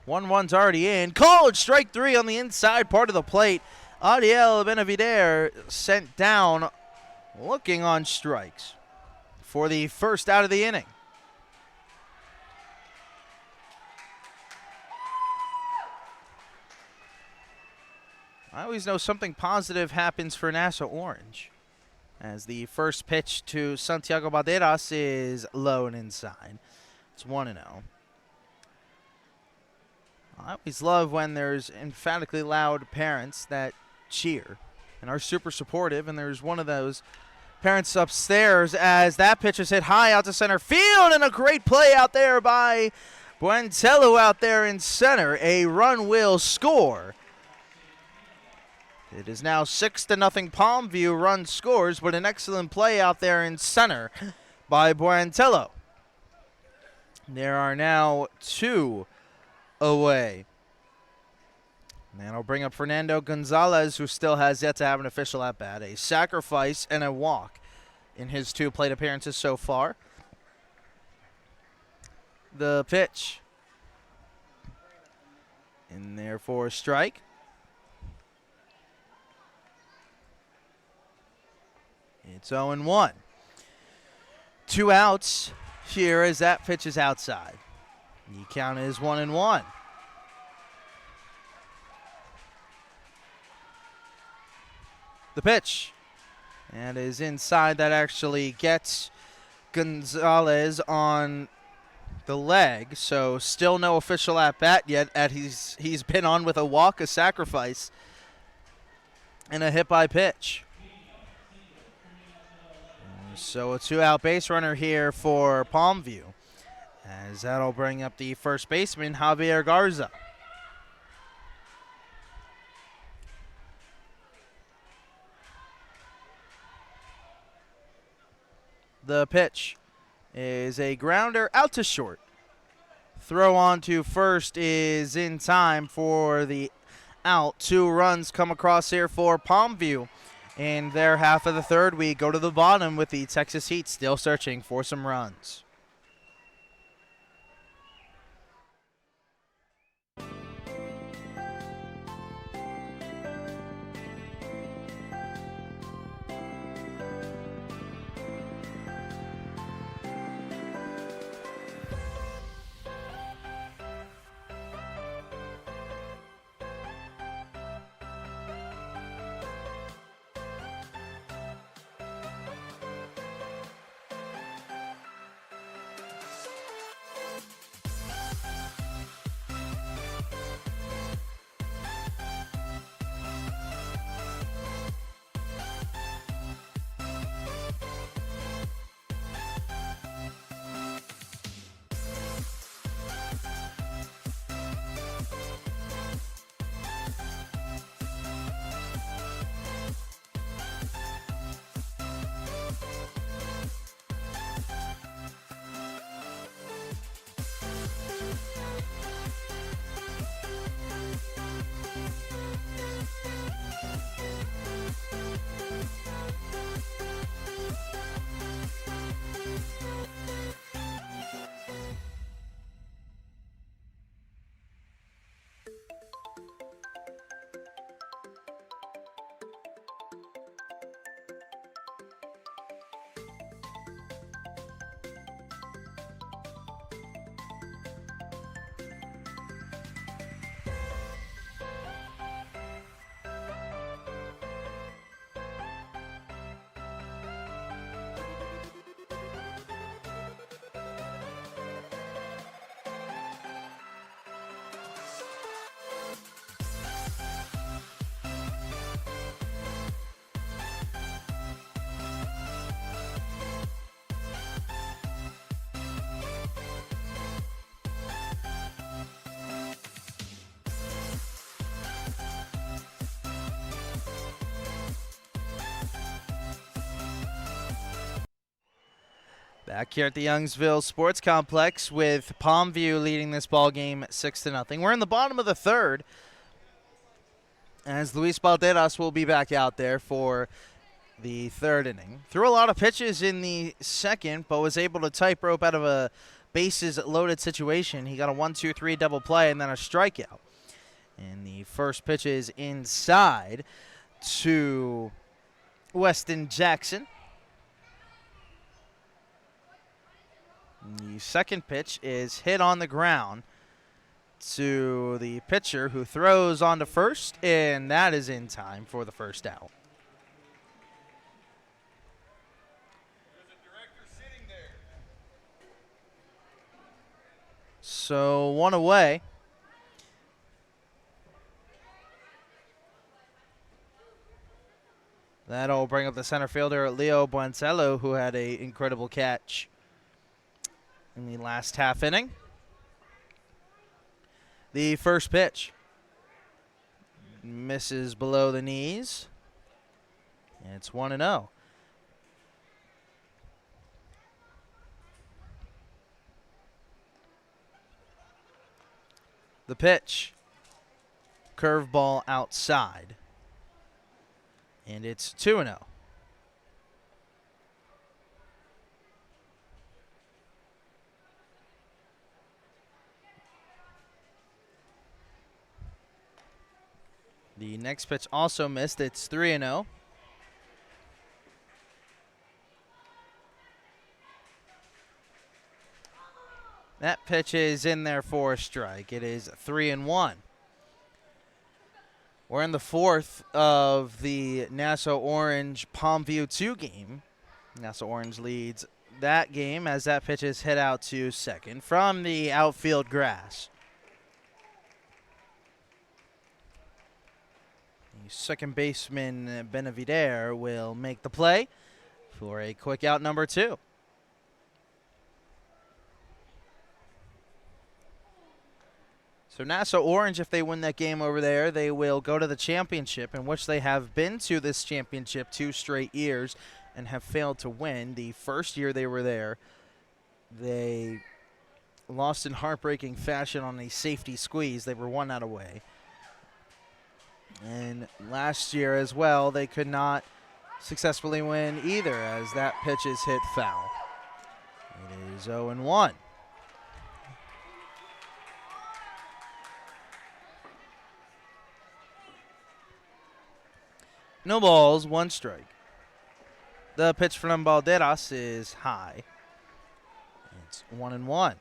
1-1's already in. Called strike 3 on the inside part of the plate. Adiel Benavider sent down, looking on strikes for the first out of the inning. I always know something positive happens for NASA Orange, as the first pitch to Santiago Balderas is low and inside. It's 1-0. I always love when there's emphatically loud parents that cheer and are super supportive, and there's one of those parents upstairs as that pitch is hit high out to center field, and a great play out there by Buentello out there in center. A run will score. It is now 6-0 Palmview. Run scores, but an excellent play out there in center by Buentello. There are now 2 away. And that'll bring up Fernando Gonzalez, who still has yet to have an official at-bat. A sacrifice and a walk in his 2 plate appearances so far. The pitch in there for a strike. It's 0-1. 2 outs here as that pitch is outside. The count is 1-1. The pitch, and is inside. That actually gets Gonzalez on the leg, so still no official at bat yet. He's been on with a walk, a sacrifice, and a hit by pitch. So a 2-out base runner here for Palmview, as that'll bring up the first baseman, Javier Garza. The pitch is a grounder out to short. Throw on to first is in time for the out. 2 runs come across here for Palmview. In their half of the third, we go to the bottom with the Texas Heat still searching for some runs. Back here at the Youngsville Sports Complex with Palmview leading this ball game 6-0. We're in the bottom of the third, as Luis Balderas will be back out there for the third inning. Threw a lot of pitches in the second, but was able to tightrope out of a bases-loaded situation. He got a 1-2-3 double play and then a strikeout. And the first pitch is inside to Weston Jackson. The second pitch is hit on the ground to the pitcher, who throws on to first, and that is in time for the first out. So one away. That'll bring up the center fielder, Leo Buentello, who had an incredible catch in the last half inning. The first pitch misses below the knees. And it's 1-0. The pitch, curveball outside. And it's 2-0. The next pitch also missed. It's 3-0. That pitch is in there for a strike. It is 3-1. We're in the fourth of the Nassau Orange Palmview 2 game. Nassau Orange leads that game as that pitch is hit out to second from the outfield grass. The second baseman, Benavider, will make the play for a quick out number 2. So Nassau Orange, if they win that game over there, they will go to the championship, in which they have been to this championship 2 straight years and have failed to win. The first year they were there, they lost in heartbreaking fashion on a safety squeeze. They were 1 out away. And last year as well, they could not successfully win either, as that pitch is hit foul. It is 0-1. No balls, 1 strike. The pitch from Balderas is high. It's 1-1.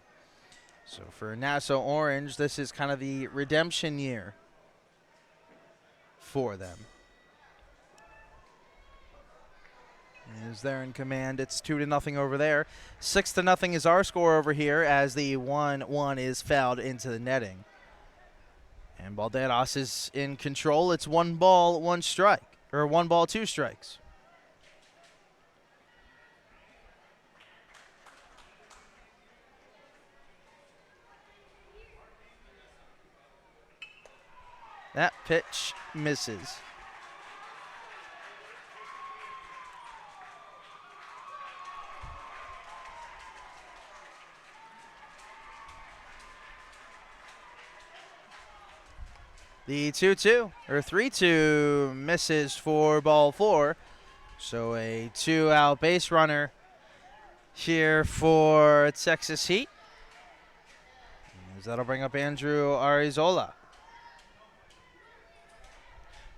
So for Nassau Orange, this is kind of the redemption year for them. Is there in command. It's 2-0 over there. 6-0 is our score over here, as the 1-1 is fouled into the netting. And Balderas is in control. It's 1 ball, 1 strike. Or 1 ball, 2 strikes. That pitch misses. The 2-2 or 3-2 misses for ball 4. So a 2-out base runner here for Texas Heat. That'll bring up Andrew Arizola.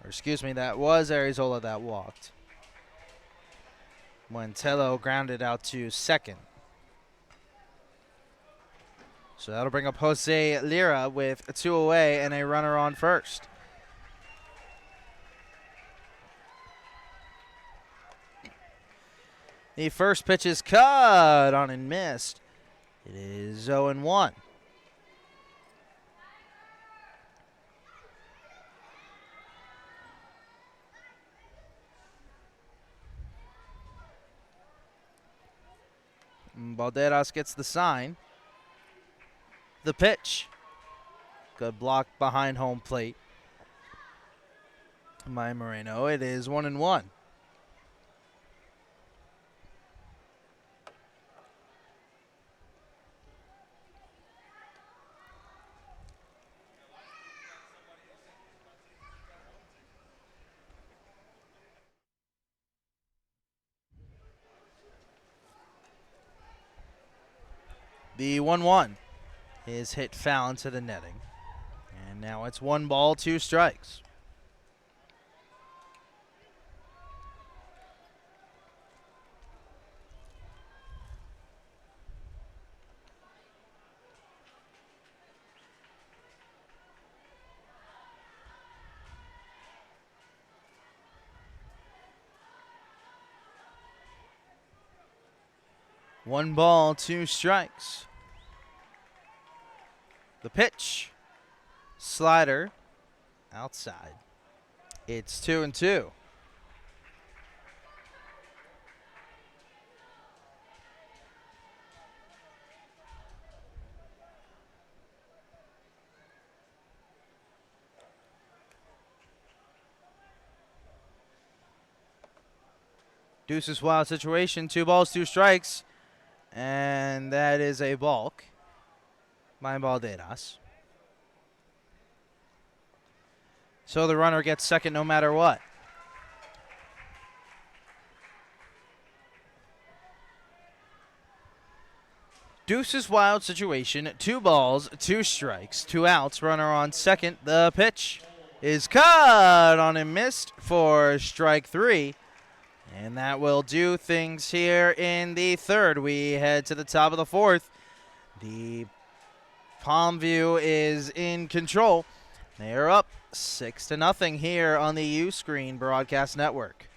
Or excuse me, that was Arizola that walked. Buentello grounded out to second. So that'll bring up Jose Lira with a 2 away and a runner on first. The first pitch is cut on and missed. It is 0-1. Balderas gets the sign. The pitch. Good block behind home plate by Moreno. It is 1-1. The 1-1 is hit foul into the netting. And now it's 1 ball, 2 strikes. One ball, 2 strikes. The pitch. Slider. Outside. It's 2-2. Deuces wild situation. 2 balls, 2 strikes. And that is a balk by Balderas. So the runner gets second no matter what. Deuces wild situation. 2 balls, 2 strikes, 2 outs. Runner on second. The pitch is cut on and missed for strike 3. And that will do things here in the third. We head to the top of the fourth. The Palmview is in control. They are up 6-0 here on the U-Screen Broadcast Network.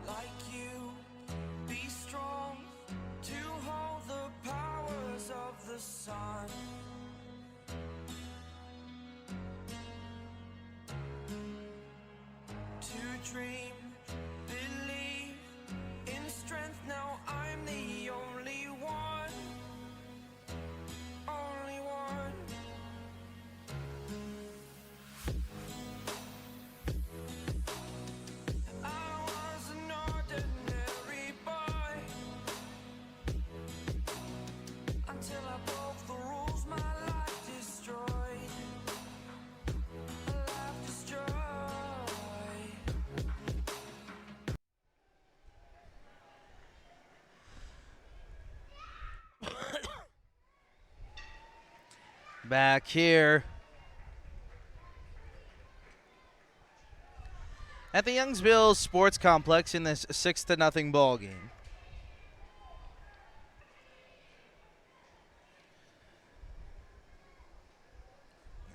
Like you, be strong to hold the powers of the sun. To dream, believe in strength. Now I'm the only one, only one. I was an ordinary boy until I broke the rules. My life destroyed, life destroyed. Back here at the Youngsville Sports Complex in this 6-0 ball game.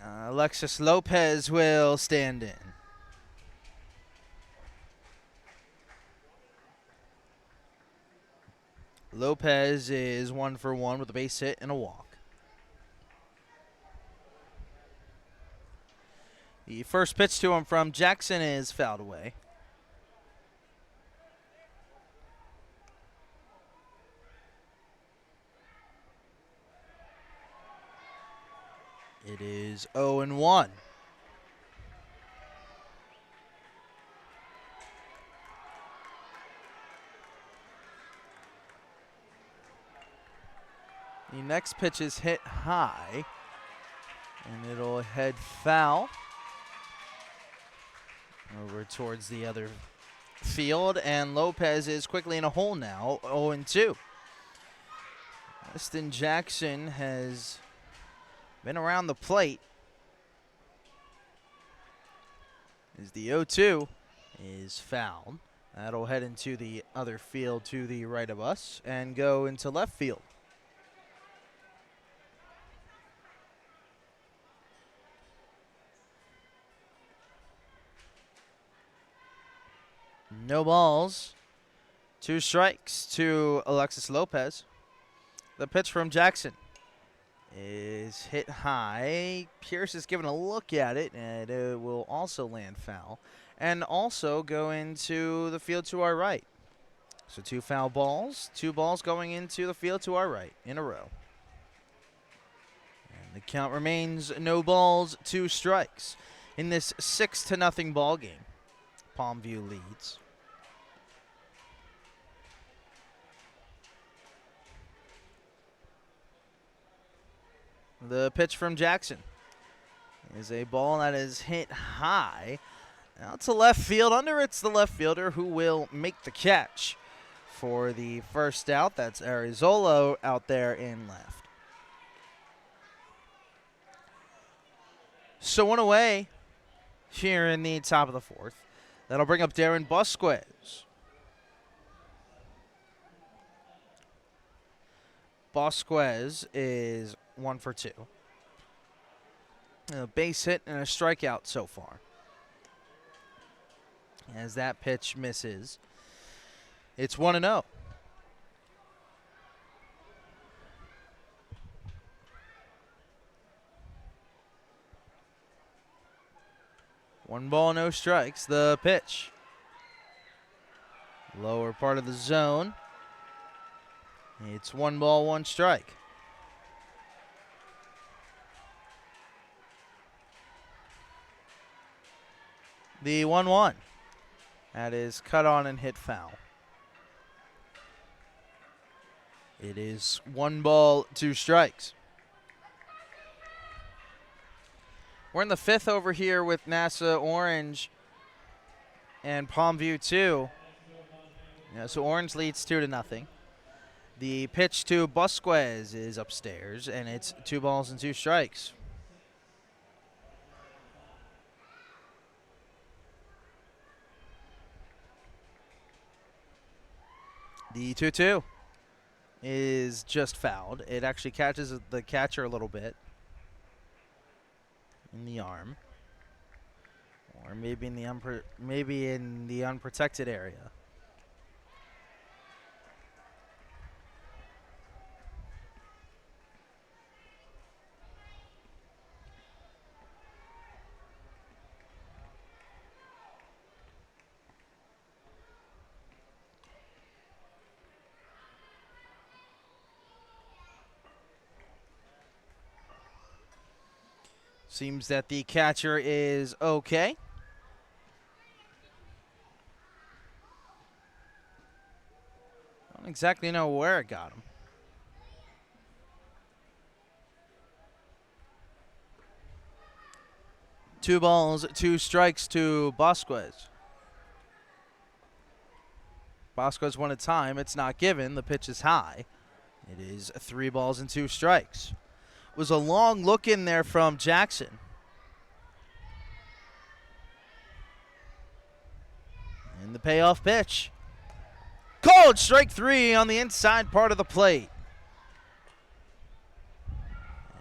Alexis Lopez will stand in. Lopez is 1 for 1 with a base hit and a walk. The first pitch to him from Jackson is fouled away. It is 0-1. The next pitch is hit high, and it'll head foul over towards the other field, and Lopez is quickly in a hole now, 0-2. Weston Jackson has been around the plate. As the 0-2 is fouled. That'll head into the other field to the right of us and go into left field. No balls. 2 strikes to Alexis Lopez. The pitch from Jackson is hit high. Pierce is given a look at it, and it will also land foul and also go into the field to our right. So 2 foul balls, 2 balls going into the field to our right in a row. And the count remains no balls, 2 strikes in this 6-0 ball game. Palmview leads. The pitch from Jackson is a ball that is hit high. Out to left field. Under it's the left fielder who will make the catch for the first out. That's Arizolo out there in left. So 1 away here in the top of the 4th. That'll bring up Darren Busquez. Busquez is 1 for 2. A base hit and a strikeout so far. As that pitch misses, it's 1-0. One ball, no strikes. The pitch. Lower part of the zone. It's 1 ball, 1 strike. The 1-1. That is cut on and hit foul. It is 1 ball, 2 strikes. We're in the 5th over here with NASA Orange and Palmview 2. Yeah, so Orange leads 2-0. The pitch to Busquez is upstairs, and it's 2 balls and 2 strikes. The 2-2 is just fouled. It actually catches the catcher a little bit in the arm, or maybe in the unprotected area. Seems that the catcher is okay. I don't exactly know where it got him. Two balls, 2 strikes to Busquez. Busquez wanted time. It's not given. The pitch is high. It is 3 balls and 2 strikes. Was a long look in there from Jackson. And the payoff pitch. Called strike 3 on the inside part of the plate.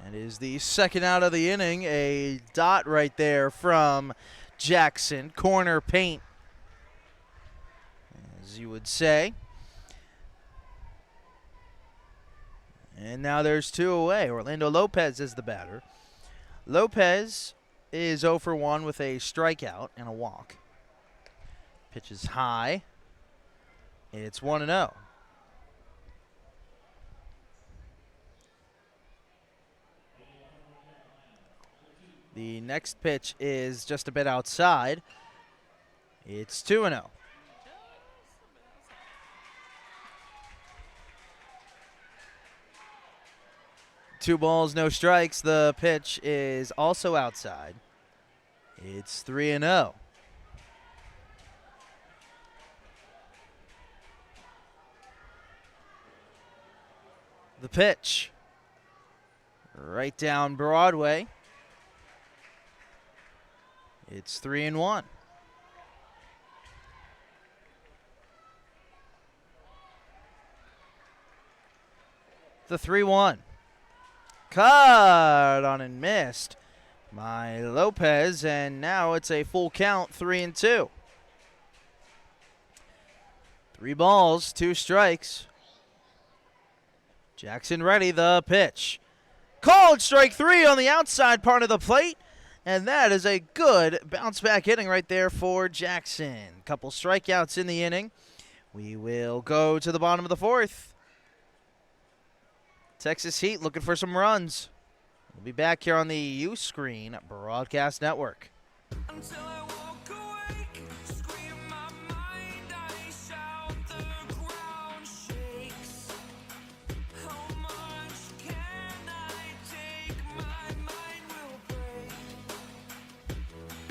That is the 2nd out of the inning. A dot right there from Jackson. Corner paint, as you would say. And now there's 2 away. Orlando Lopez is the batter. Lopez is 0 for 1 with a strikeout and a walk. Pitch is high. It's 1-0. The next pitch is just a bit outside. It's 2-0. Two balls, no strikes. The pitch is also outside. It's 3-0. The pitch. Right down Broadway. It's 3-1. The 3-1. Cut on and missed by Lopez, and now it's a full count, 3-2. 3 balls, 2 strikes. Jackson ready, the pitch. Called strike 3 on the outside part of the plate. And that is a good bounce back hitting right there for Jackson. Couple strikeouts in the inning. We will go to the bottom of the 4th. Texas Heat looking for some runs. We'll be back here on the U Screen Broadcast Network. Until I walk awake, scream my mind, I shout, the ground shakes. How much can I take? My mind will break.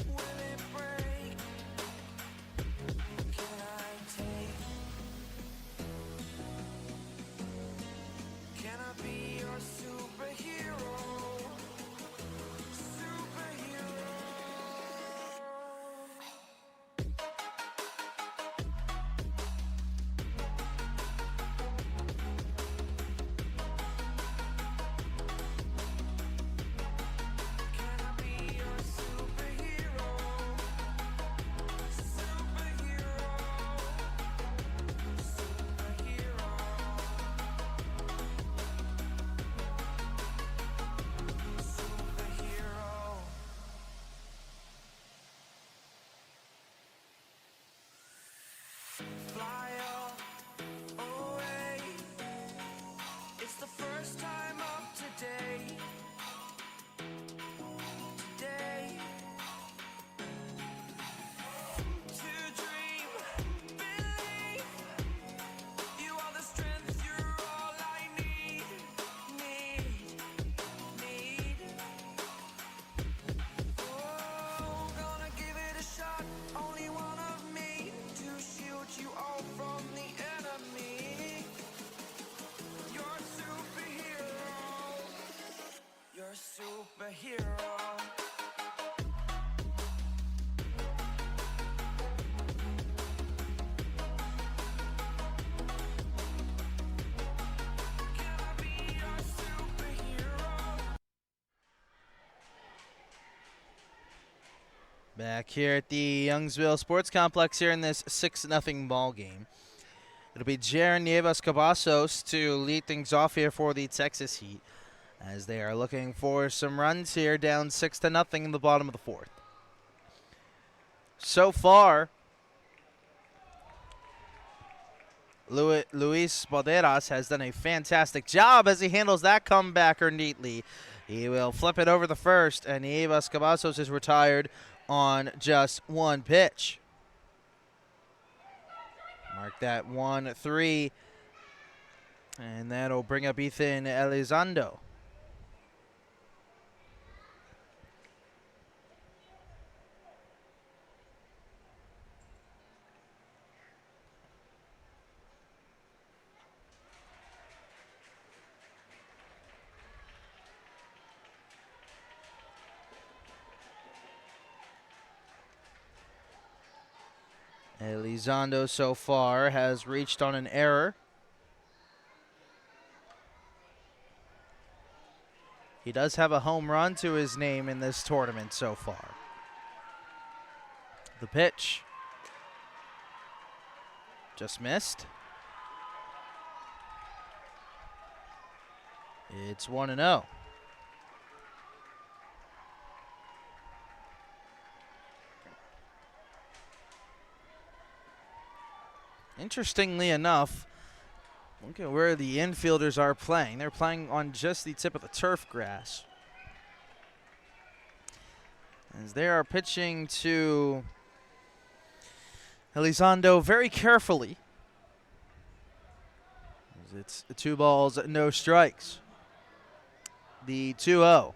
Will it break? Can I take? Can I be your superhero? Superhero. Can I be your superhero? Superhero. Superhero. Superhero. Fly away. It's the first time of today. Today. To dream, believe. You are the strength, you're all I need. Need. Oh, gonna give it a shot. Only one of me to shield you all from the enemy. You're a superhero. You're a superhero. Can I be your superhero? Back here at the Youngsville Sports Complex here in this 6-0 ball game. It'll be Jaron Nieves Cavazos to lead things off here for the Texas Heat as they are looking for some runs here, down 6-0 in the bottom of the 4th. So far, Luis Balderas has done a fantastic job as he handles that comebacker neatly. He will flip it over the first, and Nieves Cavazos is retired on just one pitch. Mark that 1-3, and that'll bring up Ethan Elizondo. Elizondo so far has reached on an error. He does have a home run to his name in this tournament so far. The pitch. Just missed. It's 1-0. Interestingly enough, look at where the infielders are playing. They're playing on just the tip of the turf grass, as they are pitching to Elizondo very carefully. It's 2 balls, no strikes. The 2-0.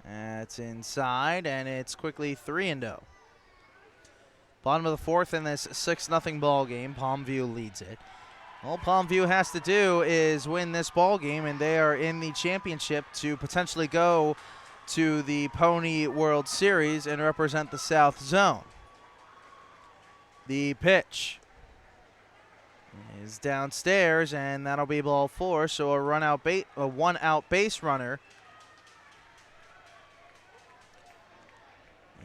That's inside, and it's quickly 3-0. Bottom of the 4th in this 6-0 ball game. Palmview leads it. All Palmview has to do is win this ball game, and they are in the championship to potentially go to the Pony World Series and represent the South Zone. The pitch is downstairs, and that'll be ball 4. So a one-out base runner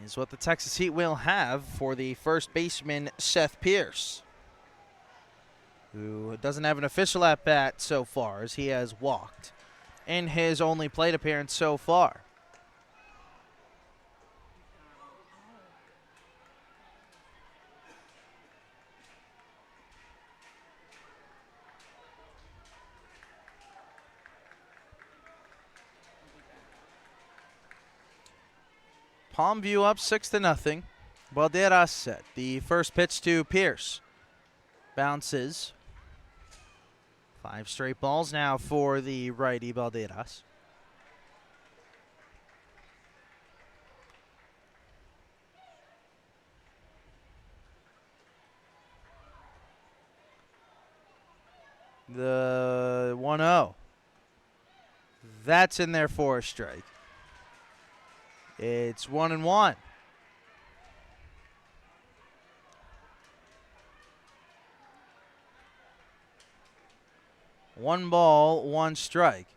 is what the Texas Heat will have for the first baseman, Seth Pierce, who doesn't have an official at-bat so far, as he has walked in his only plate appearance so far. Palmview up 6-0. Balderas set. The first pitch to Pierce. Bounces. 5 straight balls now for the righty Balderas. The 1-0. That's in there for a strike. It's 1-1. One ball, one strike.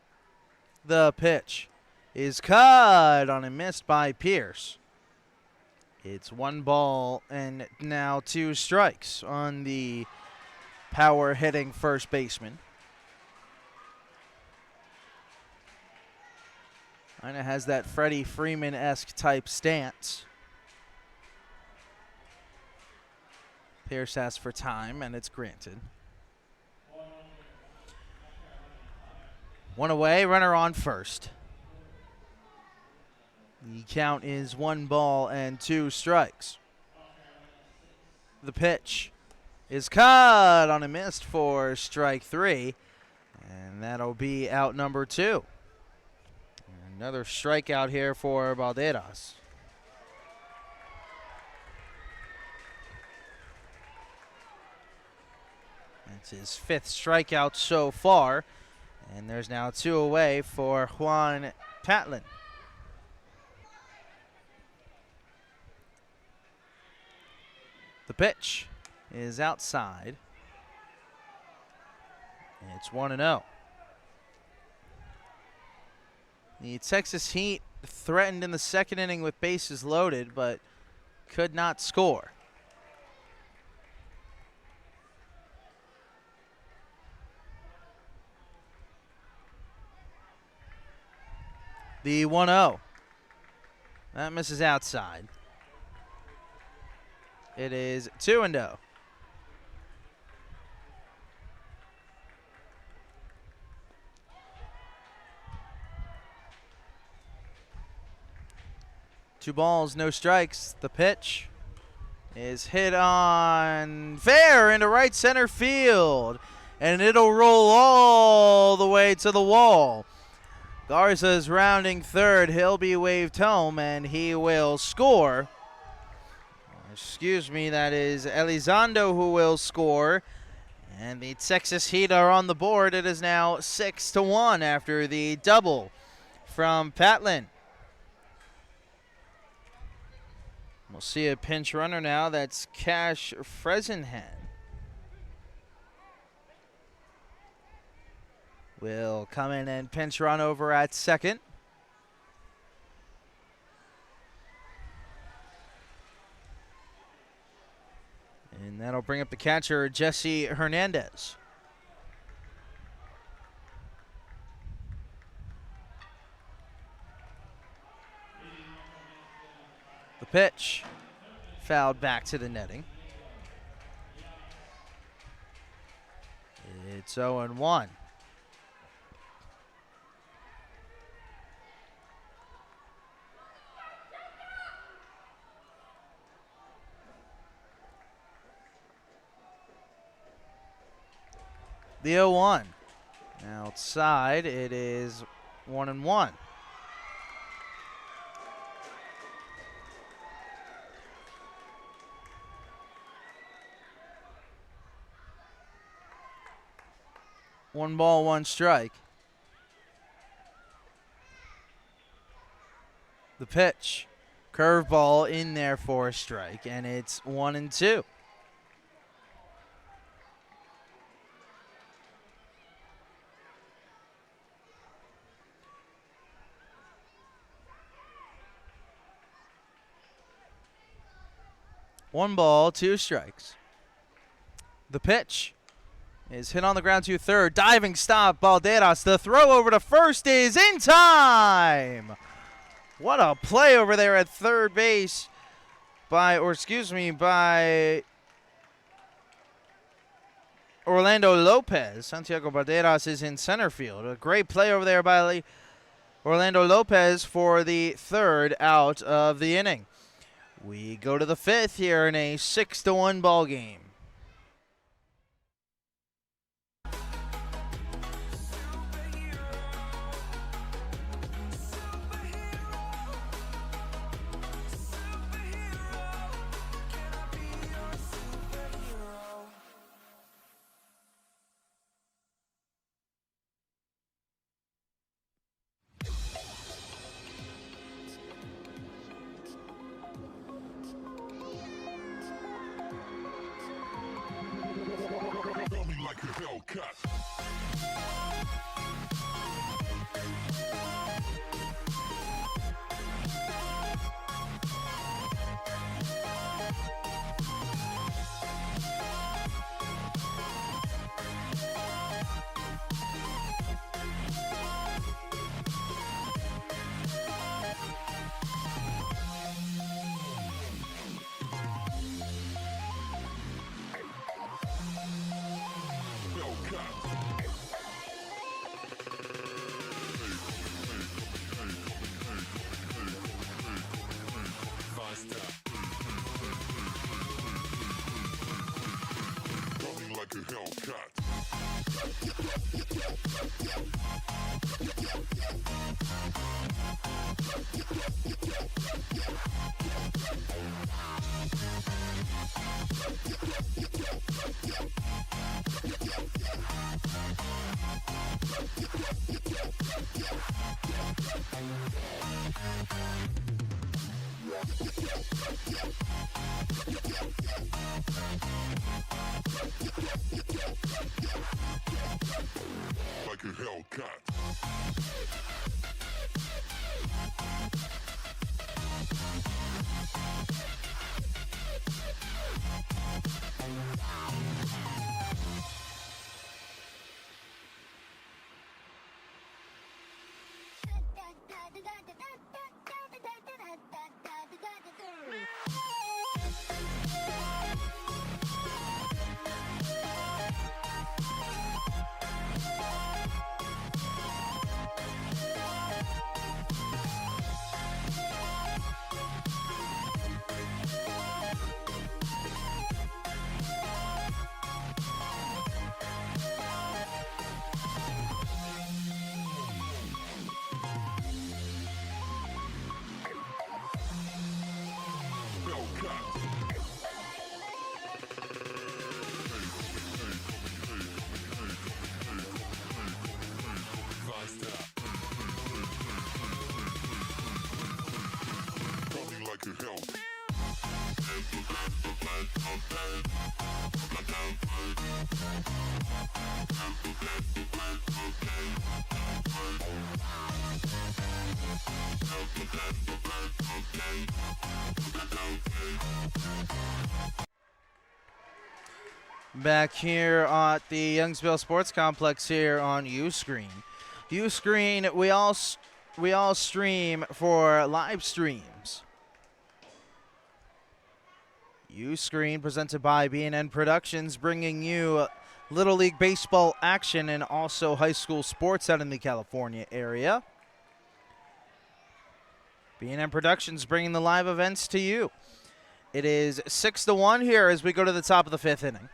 The pitch is cut on and missed by Pierce. It's 1 ball and now 2 strikes on the power hitting first baseman. Kind of has that Freddie Freeman-esque type stance. Pierce asks for time, and it's granted. 1 away, runner on first. The count is 1 ball and 2 strikes. The pitch is caught on a missed for strike 3, and that'll be out number 2. Another strikeout here for Balderas. That's his 5th strikeout so far. And there's now 2 away for Juan Patlin. The pitch is outside. It's 1-0. The Texas Heat threatened in the second inning with bases loaded, but could not score. The 1-0. That misses outside. It is 2-0. Two balls, no strikes. The pitch is hit on fair into right center field, and it'll roll all the way to the wall. Garza's rounding third. He'll be waved home, and he will score. Excuse me, that is Elizondo who will score. And the Texas Heat are on the board. It is now 6-1 after the double from Patlin. We'll see a pinch runner now. That's Cash Fresenhan. Will come in and pinch run over at second. And that'll bring up the catcher, Jesse Hernandez. The pitch fouled back to the netting. It's 0-1. The 0-1. Outside, it is 1-1. One ball, one strike. The pitch. Curveball in there for a strike, and it's 1-2. One ball, two strikes. The pitch is hit on the ground to third. Diving stop, Balderas. The throw over to first is in time. What a play over there at third base by Orlando Lopez. Santiago Balderas is in center field. A great play over there by Orlando Lopez for the third out of the inning. We go to the fifth here in a 6-1 ball game. Like a Hellcat. Back here at the Youngsville Sports Complex here on Uscreen. Uscreen, we all stream for live streams. Uscreen presented by B&N Productions, bringing you Little League Baseball action and also high school sports out in the California area. B&N Productions bringing the live events to you. It is 6-1 here as we go to the top of the fifth inning.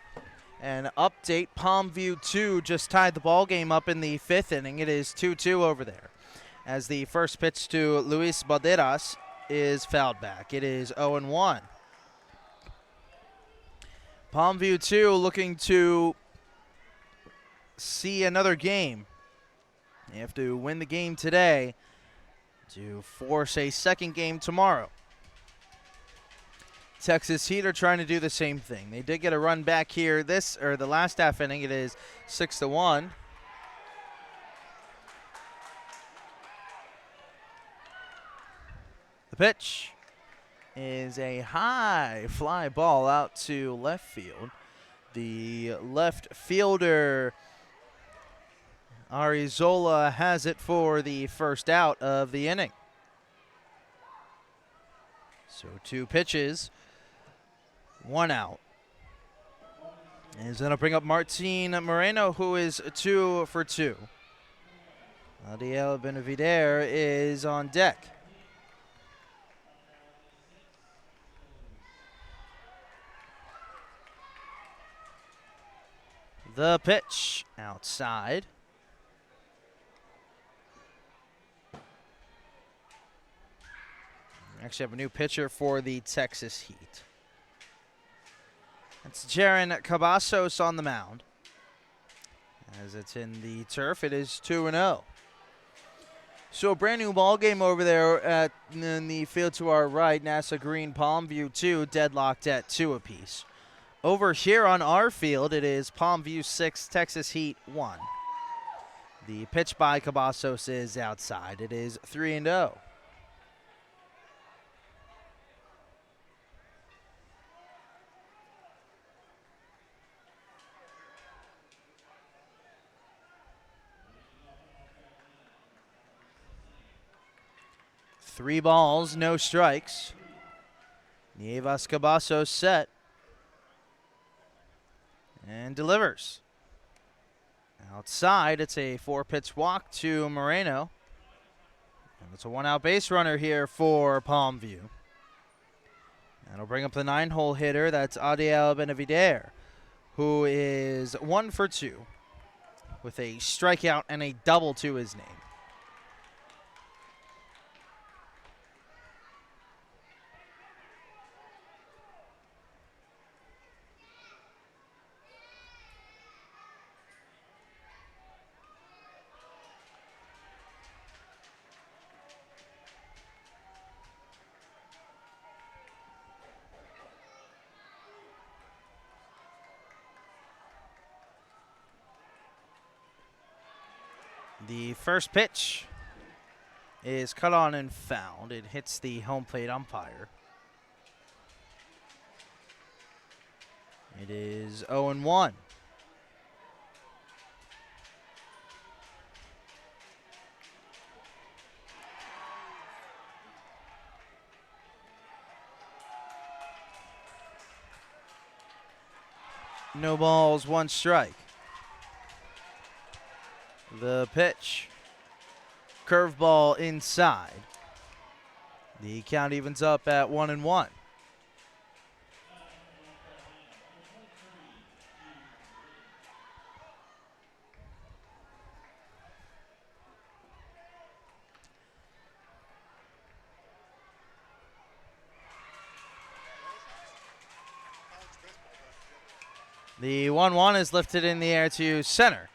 An update, Palmview 2 just tied the ball game up in the fifth inning. It is 2-2 over there as the first pitch to Luis Balderas is fouled back. It is 0-1. Palmview 2 looking to see another game. They have to win the game today to force a second game tomorrow. Texas Heat are trying to do the same thing. They did get a run back here the last half inning. It is 6-1. The pitch is a high fly ball out to left field. The left fielder, Arizola, has it for the first out of the inning. So 2 pitches, 1 out. And he's going to bring up Martin Moreno, who is 2 for 2. Adiel Benavider is on deck. The pitch outside. We actually have a new pitcher for the Texas Heat. It's Jaron Cavazos on the mound. As it's in the turf, it is 2-0. So a brand new ball game over there in the field to our right. NASA Green, Palmview 2, deadlocked at 2 apiece. Over here on our field, it is Palmview 6, Texas Heat 1. The pitch by Cavazos is outside. It is 3-0. Three balls, no strikes. Nievas Cavazos set. And delivers. Outside, it's a 4-pitch walk to Moreno. And it's a 1-out base runner here for Palmview. That'll bring up the 9-hole hitter. That's Adiel Benavider, who is 1 for 2 with a strikeout and a double to his name. The first pitch is cut on and fouled. It hits the home plate umpire. It is 0-1. No balls, 1 strike. The pitch. Curveball inside. The count evens up at 1-1. The 1-1 is lifted in the air to center.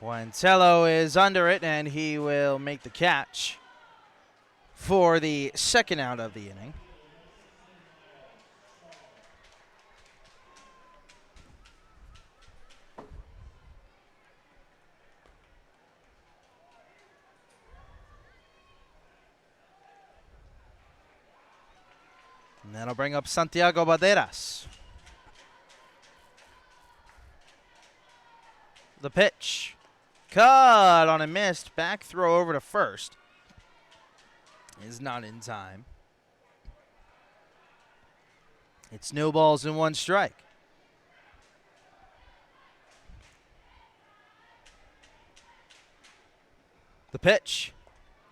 Buentello is under it, and he will make the catch for the second out of the inning. And that'll bring up Santiago Baderas. The pitch. Cut on a missed. Back throw over to first. Is not in time. It's no balls and 1 strike. The pitch.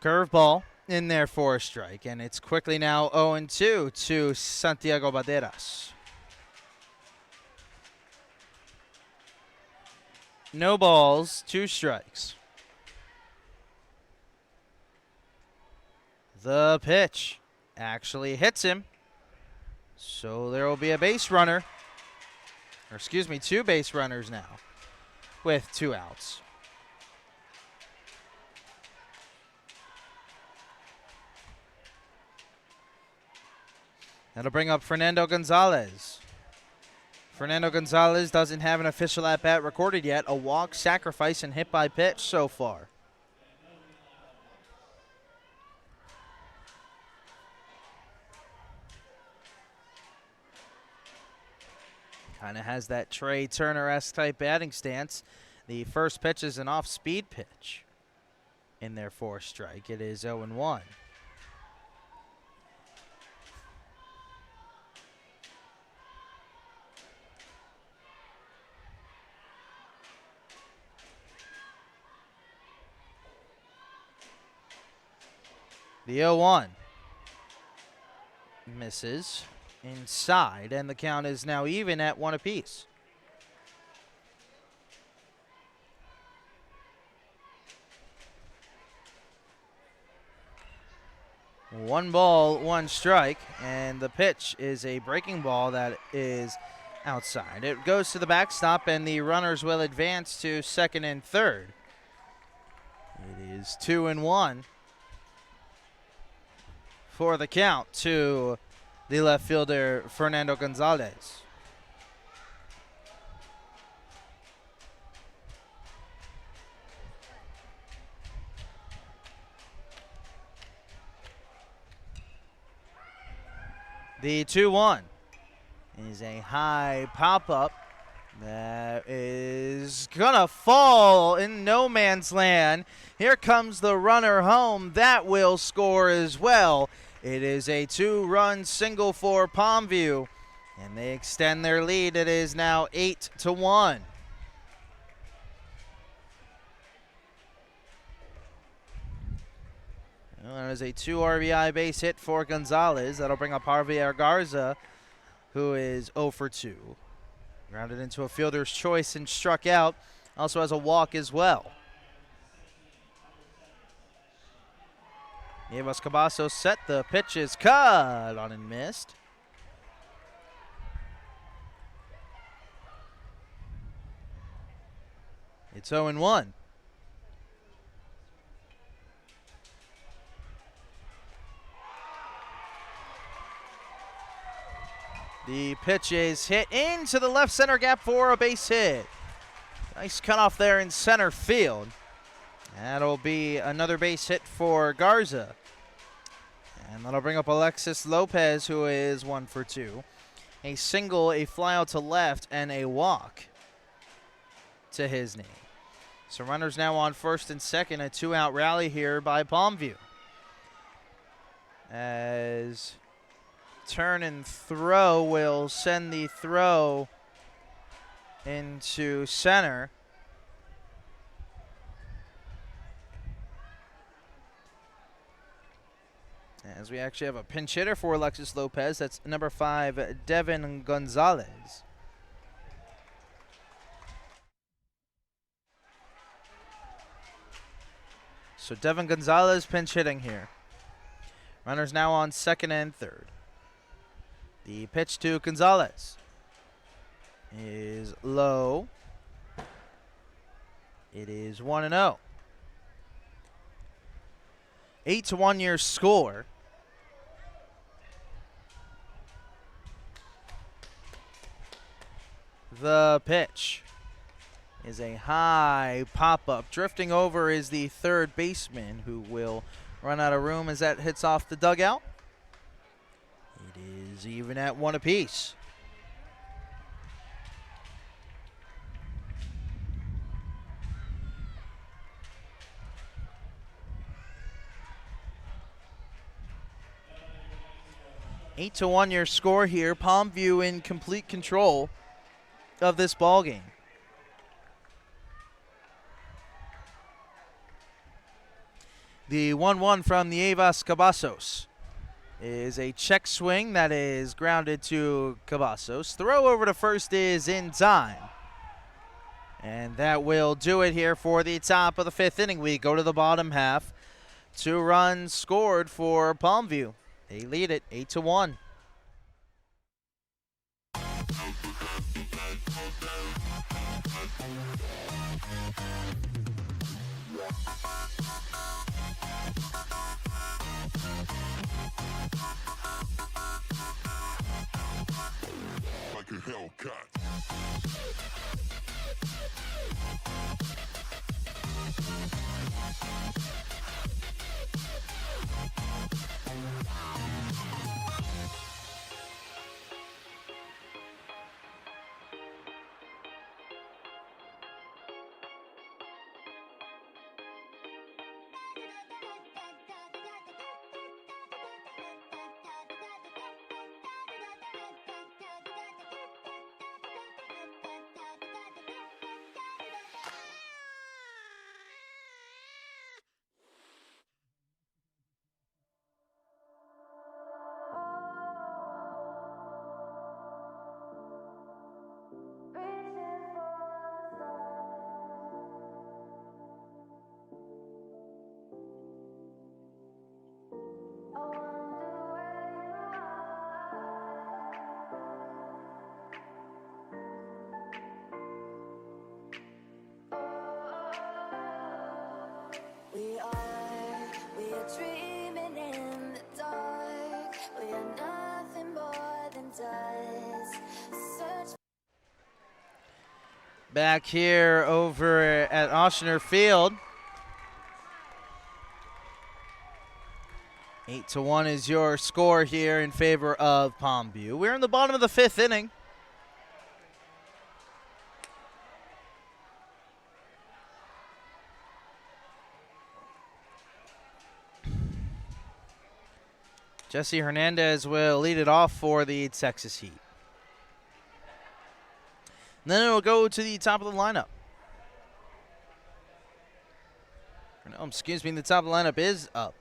Curveball in there for a strike. And it's quickly now 0-2 to Santiago Baderas. No balls, 2 strikes. The pitch actually hits him. So there will be a base runner. Or excuse me, 2 base runners now with 2 outs. That'll bring up Fernando Gonzalez. Fernando Gonzalez doesn't have an official at-bat recorded yet. A walk, sacrifice, and hit by pitch so far. Kind of has that Trey Turner-esque type batting stance. The first pitch is an off-speed pitch in their 4th strike. It is 0-1. The 0-1 misses inside, and the count is now even at 1 apiece. One ball, one strike, and the pitch is a breaking ball that is outside. It goes to the backstop, and the runners will advance to 2nd and 3rd. It is 2-1 for the count to the left fielder, Fernando Gonzalez. The 2-1 is a high pop-up that is gonna fall in no man's land. Here comes the runner home. That will score as well. It is a 2-run single for Palmview, and they extend their lead. It is now 8-1. Well, that is a 2 RBI base hit for Gonzalez. That'll bring up Javier Garza, who is 0 for 2. Grounded into a fielder's choice and struck out. Also has a walk as well. Nievas Cabasso set. The pitch is cut on and missed. It's 0-1. The pitch is hit into the left center gap for a base hit. Nice cutoff there in center field. That'll be another base hit for Garza. And that'll bring up Alexis Lopez, who is 1 for 2. A single, a fly out to left, and a walk to his name. So runners now on 1st and 2nd. A 2-out rally here by Palmview. As turn and throw will send the throw into center. As we actually have a pinch hitter for Alexis Lopez. That's number 5, Devin Gonzalez. So Devin Gonzalez pinch hitting here. Runners now on 2nd and 3rd. The pitch to Gonzalez is low. It is 1-0. 8-1 your score. The pitch is a high pop-up. Drifting over is the 3rd baseman, who will run out of room as that hits off the dugout. It is even at 1 apiece. Eight to 1 your score here. Palmview in complete control of this ball game. The 1-1 from Nievas Cavazos is a check swing that is grounded to Cavazos. Throw over to first is in time. And that will do it here for the top of the 5th inning. We go to the bottom half. 2 runs scored for Palmview. They lead it 8-1. Like a Hellcat. back here over at Oshner Field. 8-1 is your score here in favor of Palmview. We're in the bottom of the 5th inning. Jesse Hernandez will lead it off for the Texas Heat. And then it'll go to the top of the lineup. No, excuse me, the top of the lineup is up.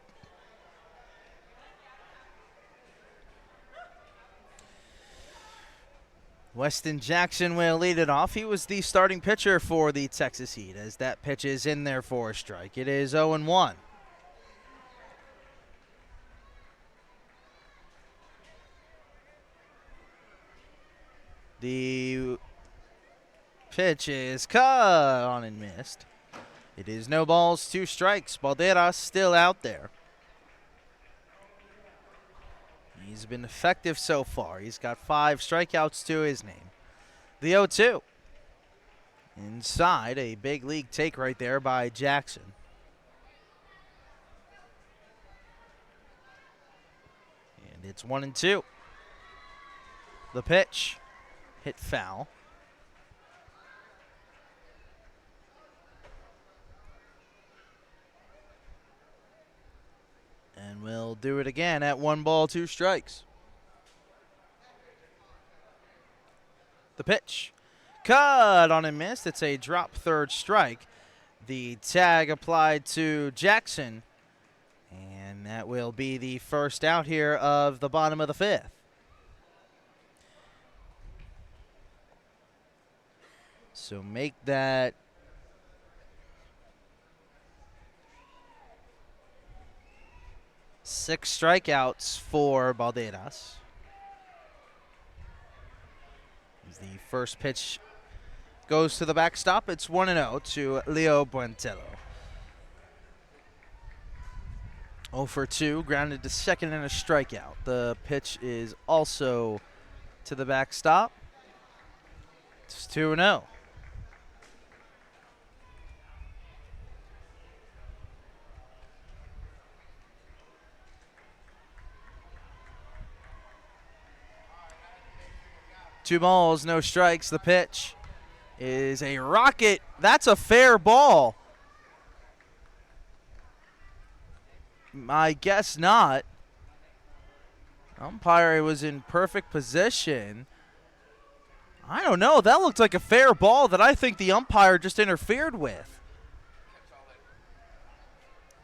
Weston Jackson will lead it off. He was the starting pitcher for the Texas Heat as that pitch is in there for a strike. It is 0-1. The pitch is cut on and missed. It is no balls, 2 strikes. Balderas still out there. He's been effective so far. He's got 5 strikeouts to his name. The 0-2. Inside, a big league take right there by Jackson. And it's 1-2. The pitch. Hit foul. And we'll do it again at 1 ball, 2 strikes. The pitch. Cut on and missed. It's a drop 3rd strike. The tag applied to Jackson. And that will be the first out here of the bottom of the 5th. So make that 6 strikeouts for Balderas. As the first pitch goes to the backstop, it's 1-0 to Leo Buentello. 0 for 2, grounded to second and a strikeout. The pitch is also to the backstop. It's 2-0. Two balls, no strikes. The pitch is a rocket. That's a fair ball. I guess not. Umpire was in perfect position. I don't know. That looked like a fair ball that I think the umpire just interfered with.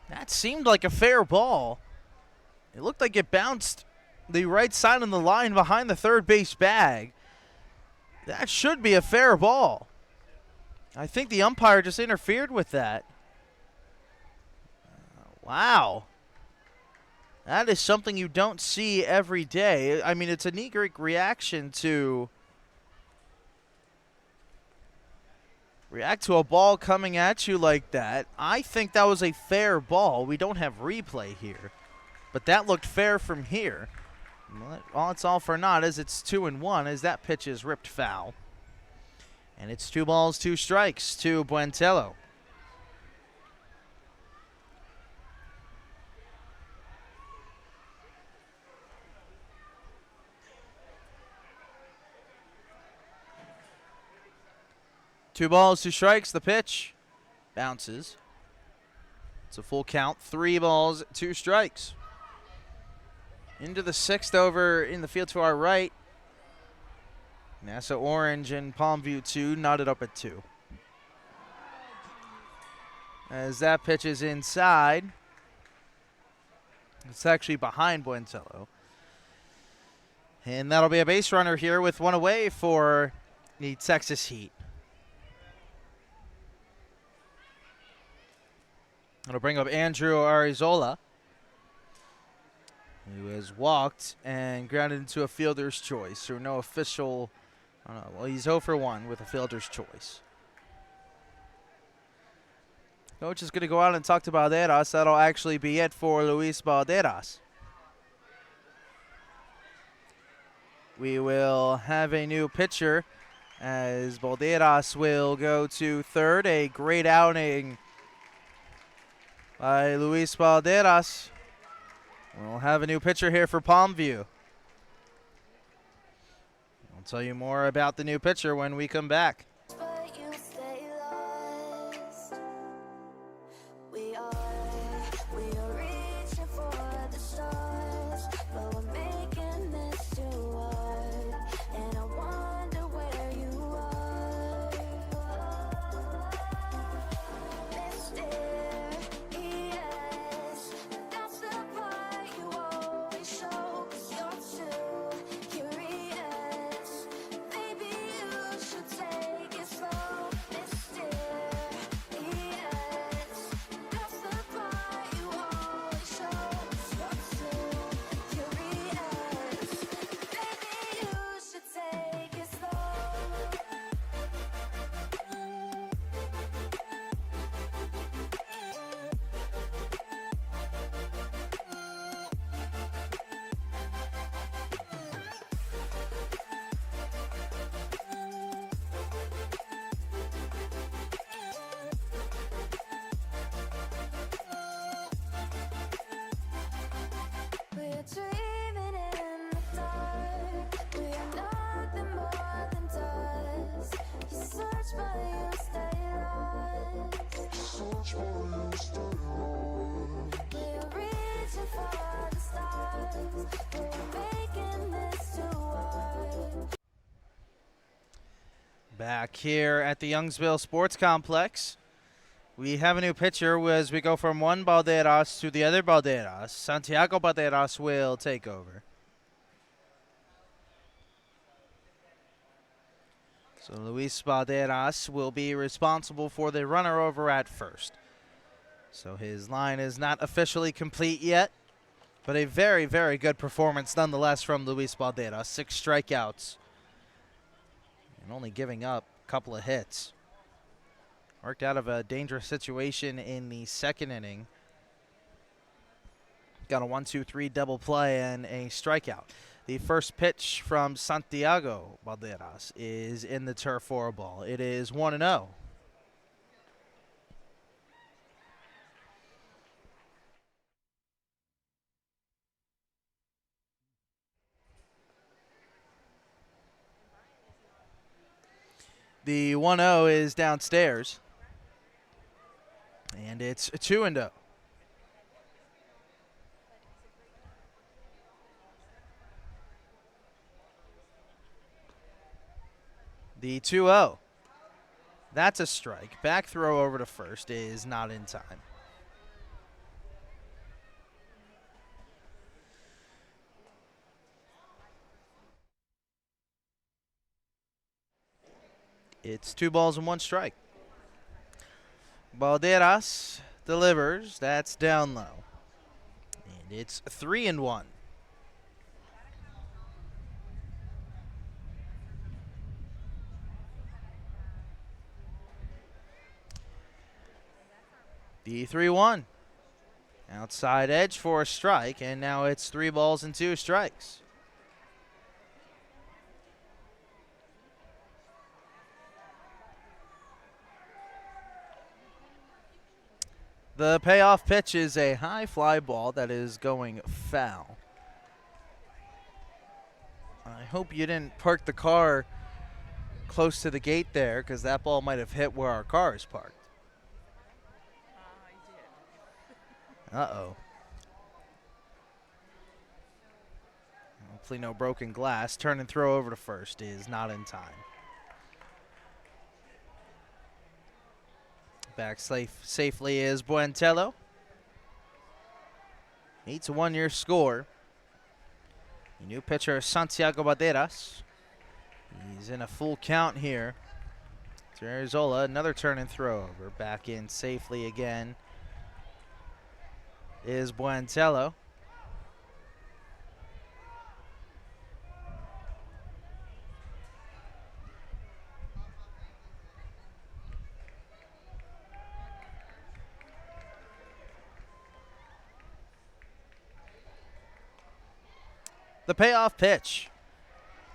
That seemed like a fair ball. It looked like it bounced the right side of the line behind the third base bag. That should be a fair ball. I think the umpire just interfered with that. Wow. That is something you don't see every day. I mean, it's a knee-jerk reaction to react to a ball coming at you like that. I think that was a fair ball. We don't have replay here, but that looked fair from here. All it's all for naught as it's 2-1 as that pitch is ripped foul. And it's 2 balls, 2 strikes to Buentello. Two balls, 2 strikes. The pitch bounces. It's a full count. 3 balls, 2 strikes. Into the 6th over in the field to our right. NASA Orange and Palmview 2 knotted up at 2. As that pitch is inside. It's actually behind Buentello. And that'll be a base runner here with 1 away for the Texas Heat. It'll bring up Andrew Arizola, who has walked and grounded into a fielder's choice. So no official, well, he's 0 for 1 with a fielder's choice. Coach is going to go out and talk to Balderas. That'll actually be it for Luis Balderas. We will have a new pitcher as Balderas will go to third. A great outing by Luis Balderas. We'll have a new pitcher here for Palmview. I'll tell you more about the new pitcher when we come back. But you stay lost. We are reaching for the stars, but we're making this too hard. And I wonder where you are. Mysterious, that's the part you always show, 'cause you're too curious. Maybe you should take it slow. Mysterious, that's the part you always show, 'cause you're too curious. Maybe you should take it slow. We're dreaming in the dark. We are nothing more than dust. You search but you stay lost. We're reaching for the stars, but we're making this too hard. Back here at the Youngsville Sports Complex, we have a new pitcher as we go from one Balderas to the other Balderas. Santiago Balderas will take over. So Luis Balderas will be responsible for the runner over at first. So his line is not officially complete yet, but a very, very good performance nonetheless from Luis Balderas. 6 strikeouts and only giving up a couple of hits. Worked out of a dangerous situation in the second inning. Got a 1-2-3 double play and a strikeout. The first pitch from Santiago Balderas is in the turf for a ball. It is 1-0. The 1-0 is downstairs. And it's 2-0. The 2-0. That's a strike. Back throw over to first is not in time. It's 2 balls and 1 strike. Balderas delivers. That's down low. And it's 3-1. The 3-1. Outside edge for a strike, and now it's 3 balls and 2 strikes. The payoff pitch is a high fly ball that is going foul. I hope you didn't park the car close to the gate there, because that ball might have hit where our car is parked. Uh-oh. Hopefully no broken glass. Turn and throw over to first is not in time. Back safely is Buentello. 8-1 your score. The new pitcher, Santiago Balderas. He's in a full count here. To Arizola, another turn and throw over. Back in safely again is Buentello. The payoff pitch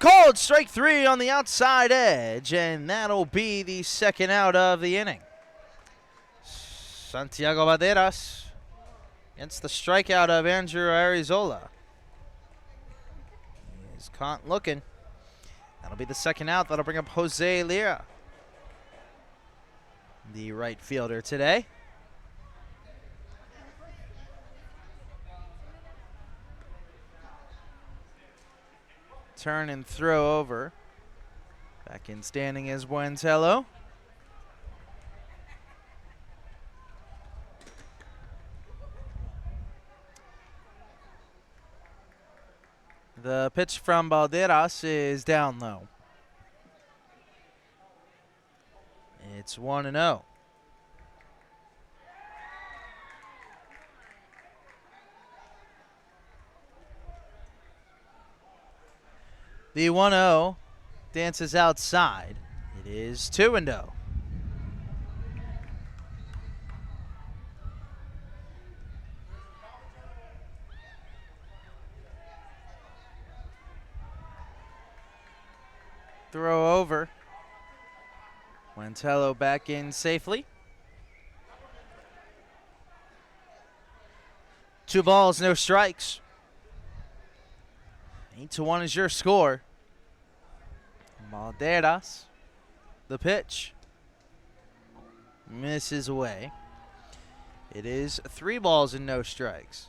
Called strike 3 on the outside edge, and that'll be the second out of the inning. Santiago Valderas against the strikeout of Andrew Arizola. He's caught looking. That'll be the second out. That'll bring up Jose Lira, the right fielder today. Turn and throw over. Back in standing is Buentello. The pitch from Valderas is down low. It's 1-0. The 1-0 dances outside. It is 2-0. Throw over. Buentello back in safely. 2 balls, no strikes. 8-1 is your score. Valderas, the pitch, misses away. It is 3 balls and no strikes.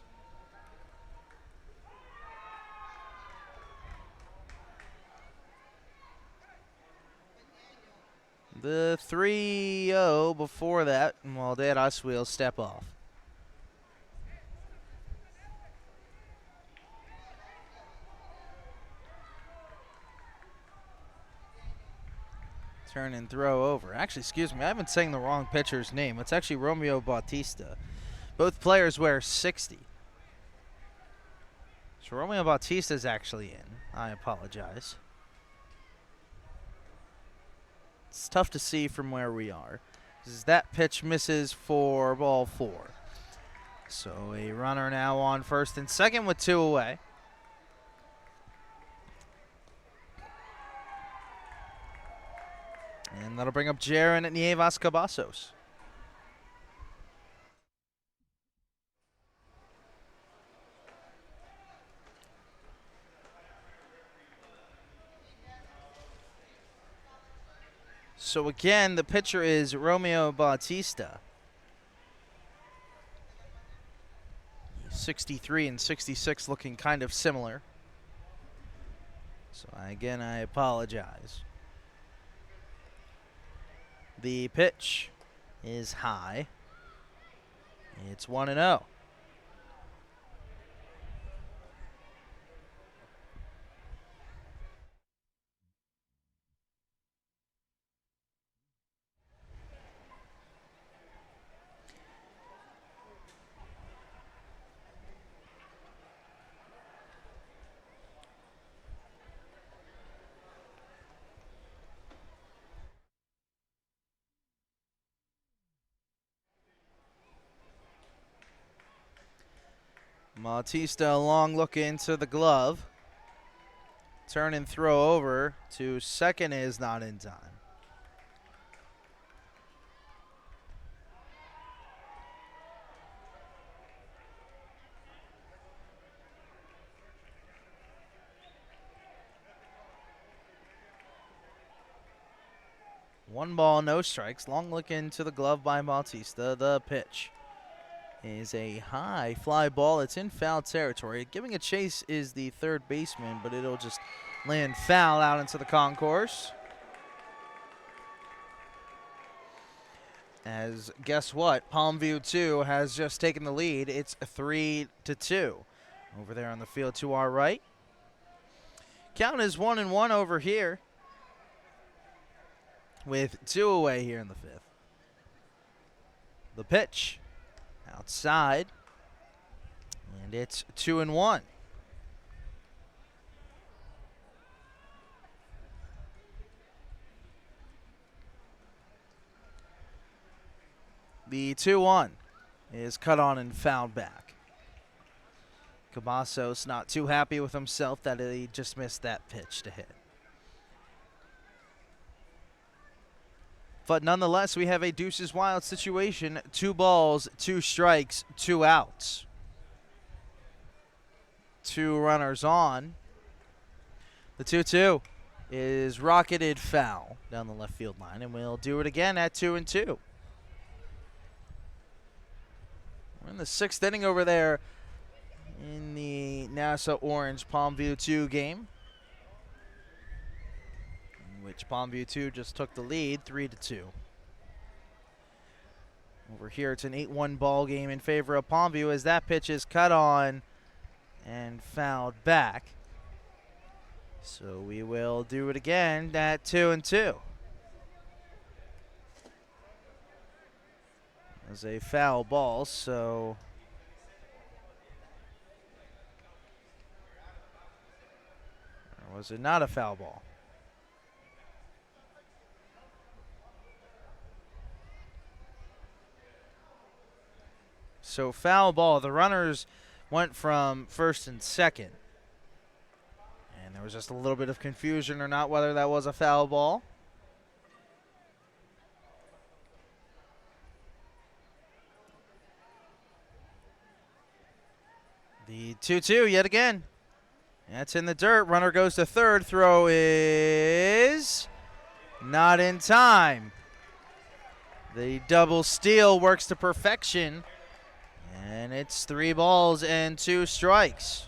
The 3-0 before that, Valderas will step off. Turn and throw over. Actually, excuse me, I've been saying the wrong pitcher's name. It's actually Romeo Bautista. Both players wear 60. So Romeo Bautista is actually in. I apologize. It's tough to see from where we are. That pitch misses for ball 4. So a runner now on first and second with 2 away. And that'll bring up Jaron Nievas Cavazos. So again, the pitcher is Romeo Bautista. 63 and 66 looking kind of similar. So again, I apologize. The pitch is high. It's 1-0. Bautista, a long look into the glove. Turn and throw over to second is not in time. One ball, no strikes. Long look into the glove by Bautista. The pitch is a high fly ball. It's in foul territory. Giving a chase is the third baseman, but it'll just land foul out into the concourse. As guess what? Palmview 2 has just taken the lead. It's 3-2 over there on the field to our right. Count is 1-1 over here with 2 away here in the 5th. The pitch outside, and it's 2-1. The 2-1 is cut on and fouled back. Cavazos not too happy with himself that he just missed that pitch to hit. But nonetheless, we have a deuces wild situation. 2 balls, 2 strikes, 2 outs. 2 runners on. The 2-2 is rocketed foul down the left field line, and we'll do it again at 2-2. We're in the 6th inning over there in the NASA Orange Palmview 2 game, in which Palmview 2 just took the lead 3-2. Over here, it's an 8-1 ball game in favor of Palmview as that pitch is cut on and fouled back. So we will do it again at 2-2. As a foul ball, so or was it not a foul ball? So foul ball. The runners went from first and second. And there was just a little bit of confusion or not whether that was a foul ball. The 2-2 yet again. That's in the dirt. Runner goes to third. Throw is not in time. The double steal works to perfection. And it's 3 balls and 2 strikes.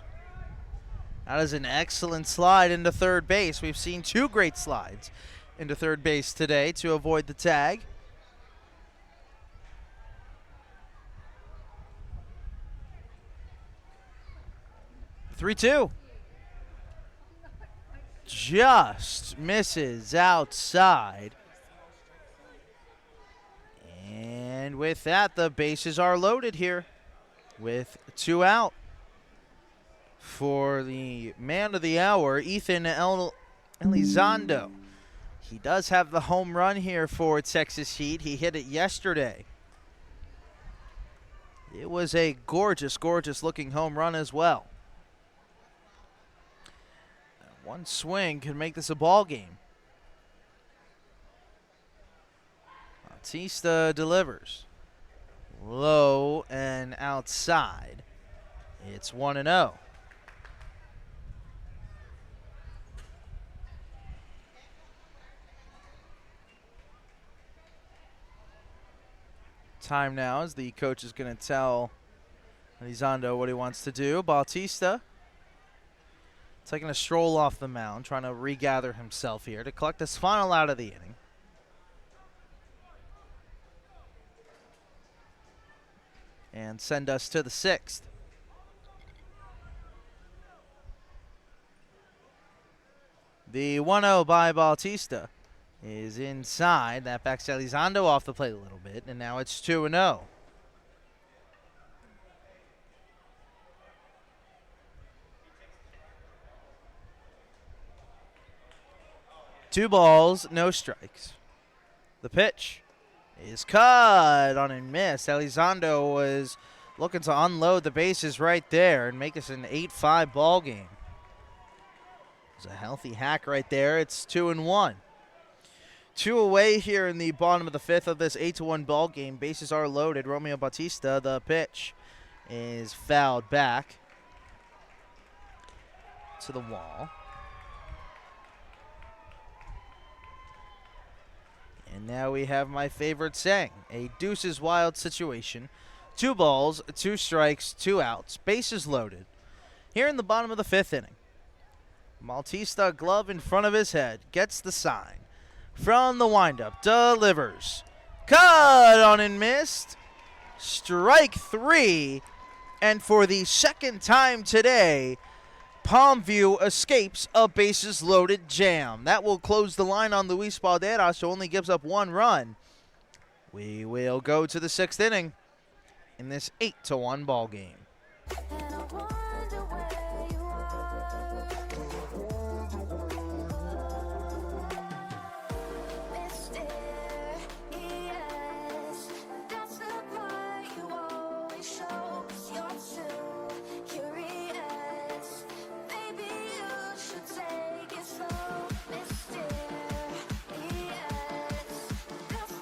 That is an excellent slide into third base. We've seen 2 great slides into third base today to avoid the tag. 3-2. Just misses outside. And with that, the bases are loaded here with 2 out. For the man of the hour, Ethan Elizondo. He does have the home run here for Texas Heat. He hit it yesterday. It was a gorgeous, gorgeous looking home run as well. One swing could make this a ball game. Bautista delivers. Low and outside. It's 1-0. Time now as the coach is going to tell Elizondo what he wants to do. Bautista taking a stroll off the mound, trying to regather himself here to collect his final out of the inning. And send us to the 6th. The 1-0 by Bautista is inside. That backs Elizondo off the plate a little bit, and now it's 2-0. Two balls, no strikes. The pitch is cut on and missed. Elizondo was looking to unload the bases right there and make this an 8-5 ball game. It's a healthy hack right there. It's 2-1. 2 away here in the bottom of the 5th of this 8-1 ball game. Bases are loaded. Romeo Bautista, the pitch is fouled back to the wall. And now we have my favorite saying, a deuces wild situation. 2 balls, 2 strikes, 2 outs, bases loaded. Here in the bottom of the 5th inning. Bautista, glove in front of his head, gets the sign. From the windup, delivers. Cut on and missed. Strike 3. And for the 2nd time today, Palmview escapes a bases-loaded jam. That will close the line on Luis Balderas, who only gives up 1 run. We will go to the 6th inning in this 8-1 ball game. And I wonder where you are, mysterious. That's the part you always show, 'cause you're too curious. Maybe you should take it slow, mysterious. That's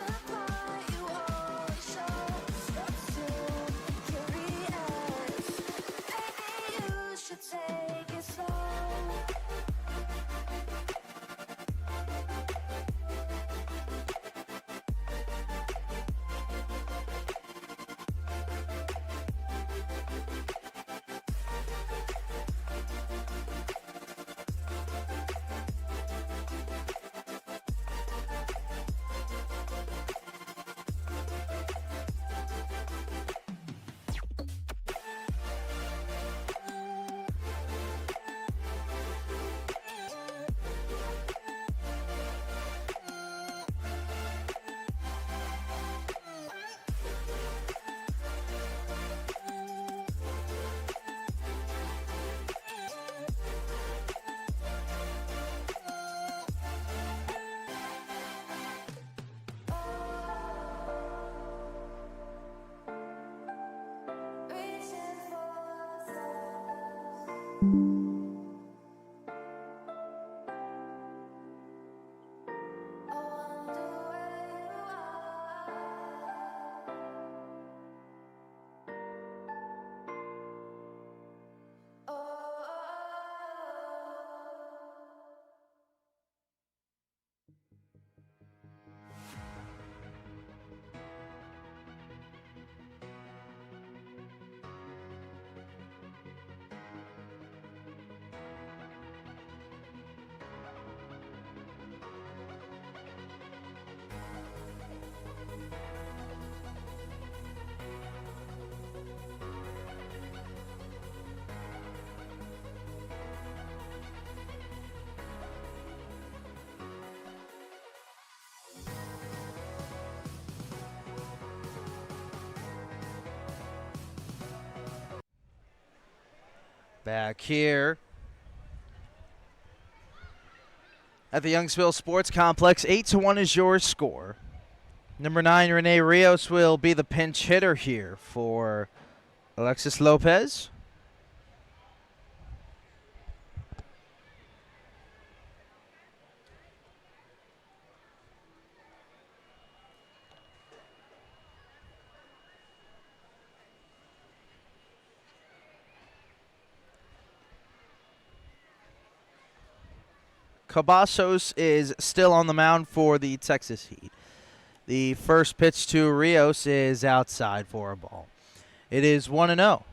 Back here at the Youngsville Sports Complex, 8-1 is your score. Number 9, Rene Rios will be the pinch hitter here for Alexis Lopez. Cavazos is still on the mound for the Texas Heat. The first pitch to Rios is outside for a ball. It is 1-0.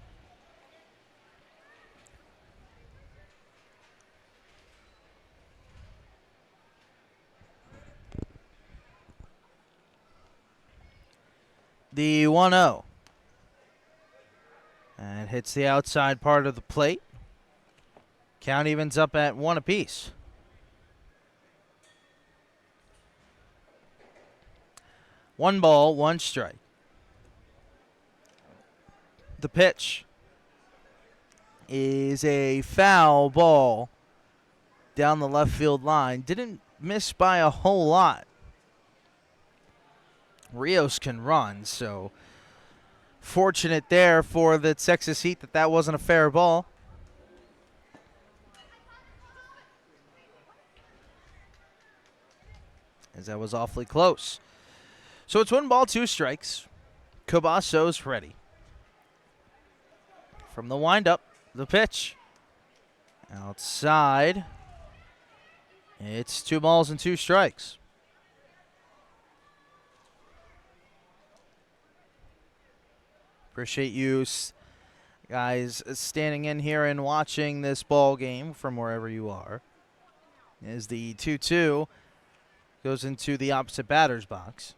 The 1-0. And hits the outside part of the plate. Count evens up at 1 apiece. 1 ball, 1 strike. The pitch is a foul ball down the left field line. Didn't miss by a whole lot. Rios can run, so fortunate there for the Texas Heat that wasn't a fair ball. As that was awfully close. So it's 1 ball, 2 strikes. Cavazos ready. From the windup, the pitch. Outside. It's 2 balls and 2 strikes. Appreciate you guys standing in here and watching this ball game from wherever you are. As the 2-2 goes into the opposite batter's box.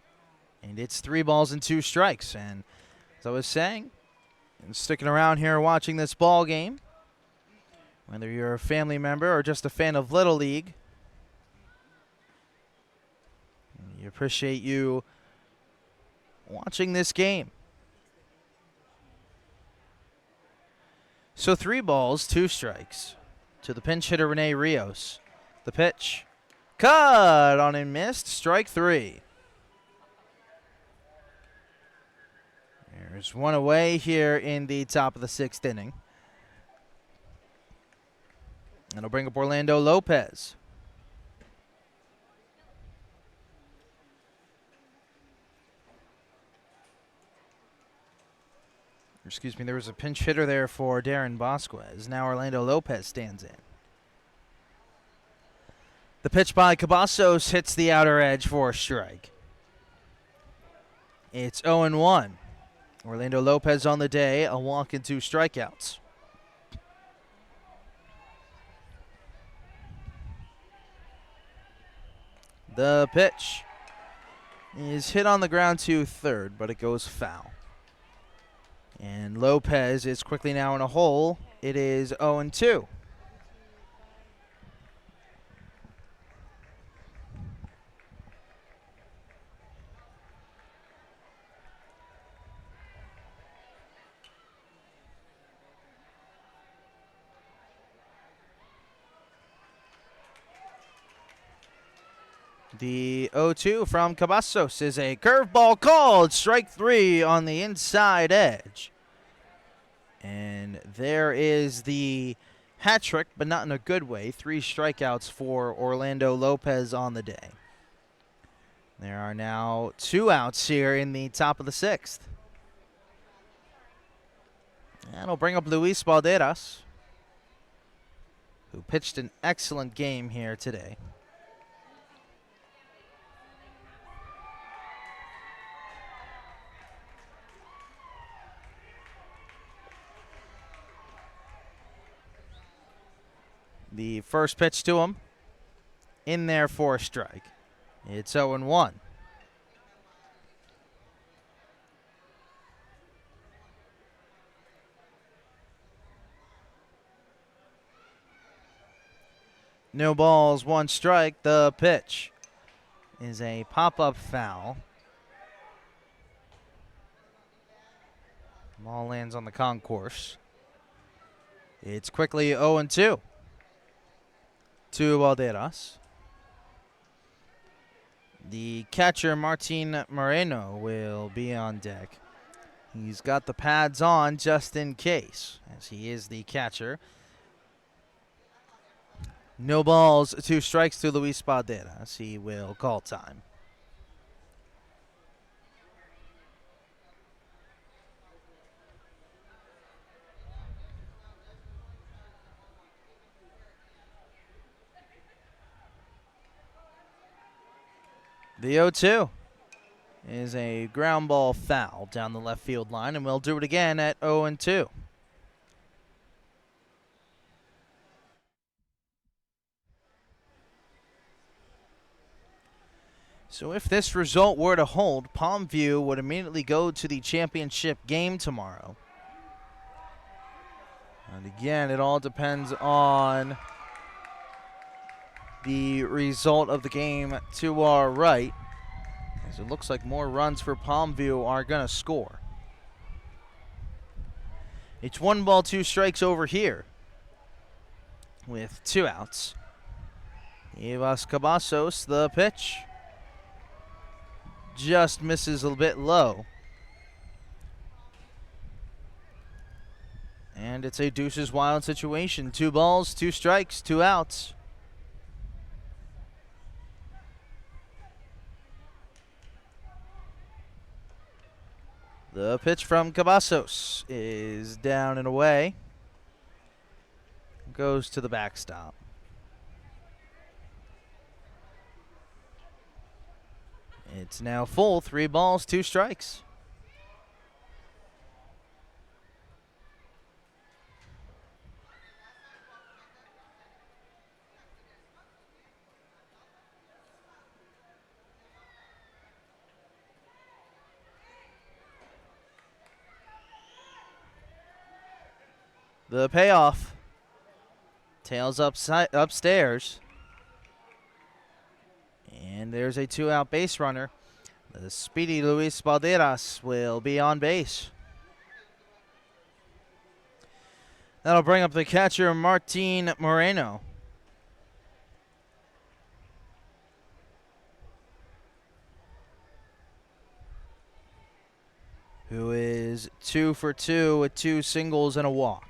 And it's 3 balls and 2 strikes. And as I was saying, sticking around here watching this ball game, whether you're a family member or just a fan of Little League, we appreciate you watching this game. So 3 balls, 2 strikes to the pinch hitter, Rene Rios. The pitch. Cut on and missed. Strike 3. There's 1 away here in the top of the 6th inning. That'll bring up Orlando Lopez. Excuse me, there was a pinch hitter there for Darren Bosquez. Now Orlando Lopez stands in. The pitch by Cavazos hits the outer edge for a strike. It's 0-1. Orlando Lopez on the day, a walk and 2 strikeouts. The pitch is hit on the ground to third, but it goes foul. And Lopez is quickly now in a hole. It is 0-2. The 0-2 from Cavazos is a curveball called. Strike 3 on the inside edge. And there is the hat trick, but not in a good way. 3 strikeouts for Orlando Lopez on the day. There are now 2 outs here in the top of the 6th. That'll bring up Luis Valderas, who pitched an excellent game here today. The first pitch to him, in there for a strike. It's 0-1. No balls, 1 strike. The pitch is a pop-up foul. Ball lands on the concourse. It's quickly 0-2 to Valderas. The catcher, Martin Moreno, will be on deck. He's got the pads on just in case, as he is the catcher. No balls, 2 strikes to Luis Valderas. He will call time. The 0-2 is a ground ball foul down the left field line, and we'll do it again at 0-2. So if this result were to hold, Palmview would immediately go to the championship game tomorrow. And again, it all depends on the result of the game to our right, as it looks like more runs for Palmview are going to score. It's 1 ball, 2 strikes over here with 2 outs. Ivas Cavazos, the pitch. Just misses a bit low. And it's a deuces wild situation. 2 balls, 2 strikes, 2 outs. The pitch from Cavazos is down and away. Goes to the backstop. It's now full, 3 balls, 2 strikes. The payoff. Tails upstairs. And there's a 2-out base runner. The speedy Luis Valderas will be on base. That'll bring up the catcher, Martin Moreno. Who is 2 for 2 with 2 singles and a walk.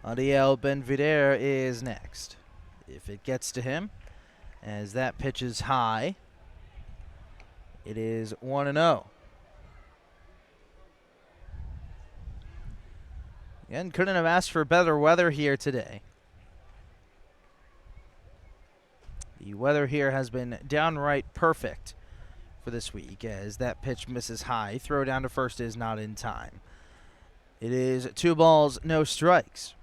Adiel Benvider is next. If it gets to him, as that pitch is high, it is 1-0. Again, couldn't have asked for better weather here today. The weather here has been downright perfect for this week, as that pitch misses high. Throw down to first is not in time. It is 2 balls, no strikes.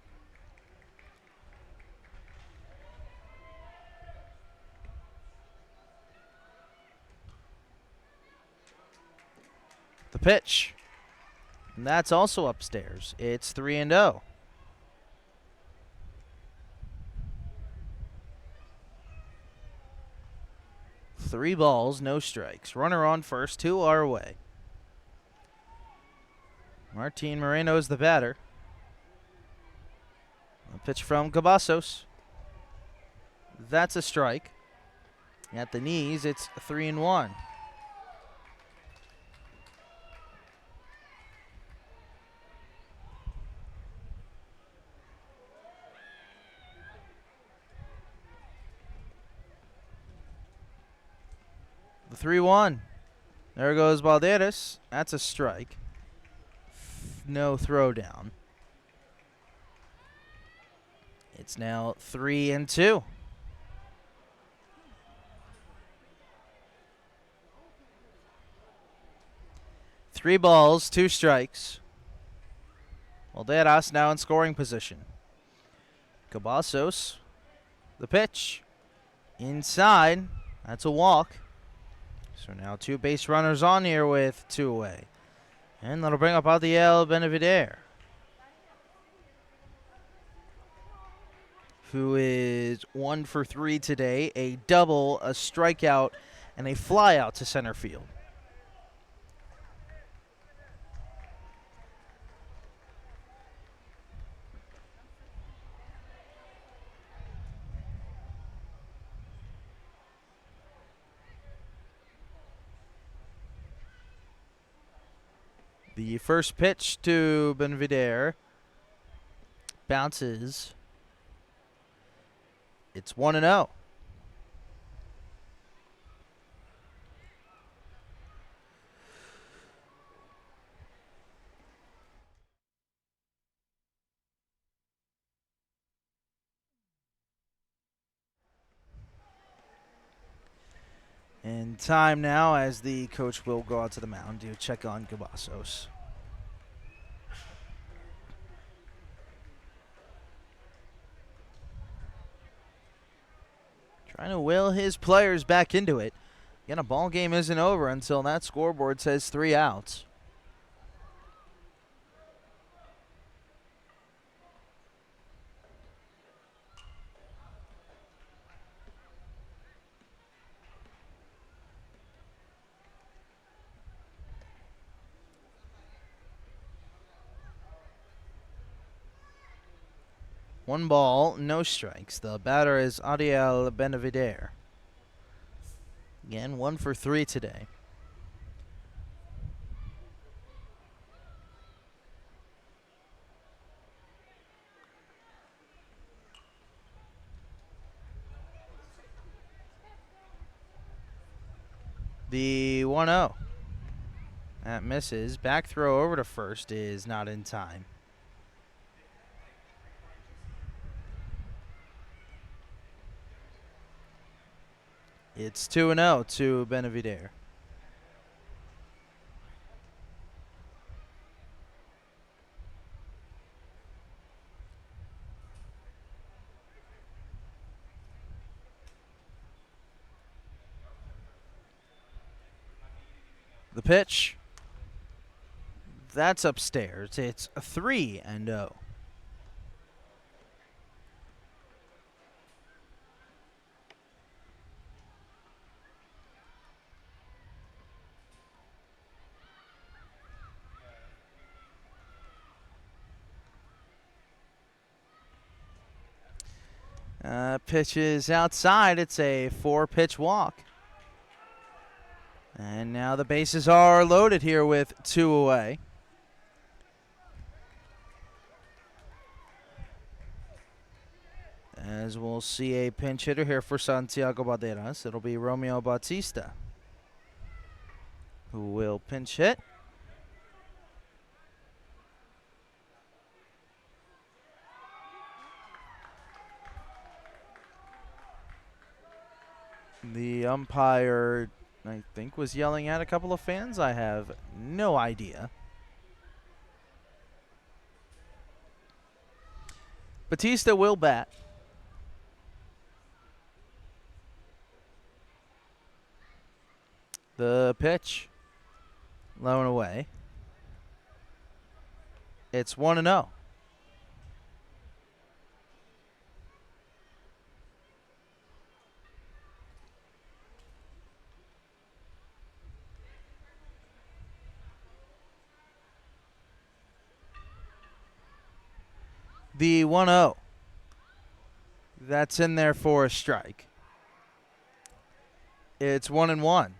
The pitch. And that's also upstairs. It's 3-0. Three balls, no strikes. Runner on first, 2 are away. Martin Moreno is the batter. A pitch from Cavazos. That's a strike. At the knees, it's 3-1. 3-1. There goes Balderas. That's a strike. No throw down. It's now 3-2. Three balls, 2 strikes. Balderas now in scoring position. Cavazos, the pitch. Inside. That's a walk. So now 2 base runners on here with 2 away. And that'll bring up Adiel Benavider, who is 1 for 3 today. A double, a strikeout, and a flyout to center field. The first pitch to Benavider bounces. It's 1-0. And time now as the coach will go out to the mound to check on Cavazos. Trying to will his players back into it. Again, a ball game isn't over until that scoreboard says 3 outs. One ball, no strikes. The batter is Adiel Benavider. Again, 1 for 3 today. The 1-0. That misses. Back throw over to first is not in time. It's 2-0 to Benavider. The pitch. That's upstairs. It's a 3-0. Pitch is outside. It's a 4-pitch walk. And now the bases are loaded here with 2 away. As we'll see a pinch hitter here for Santiago Balderas. It'll be Romeo Bautista, who will pinch hit. The umpire, I think, was yelling at a couple of fans. I have no idea. Batista will bat. The pitch, low and away. It's 1-0. The 1-0. That's in there for a strike. It's 1-1.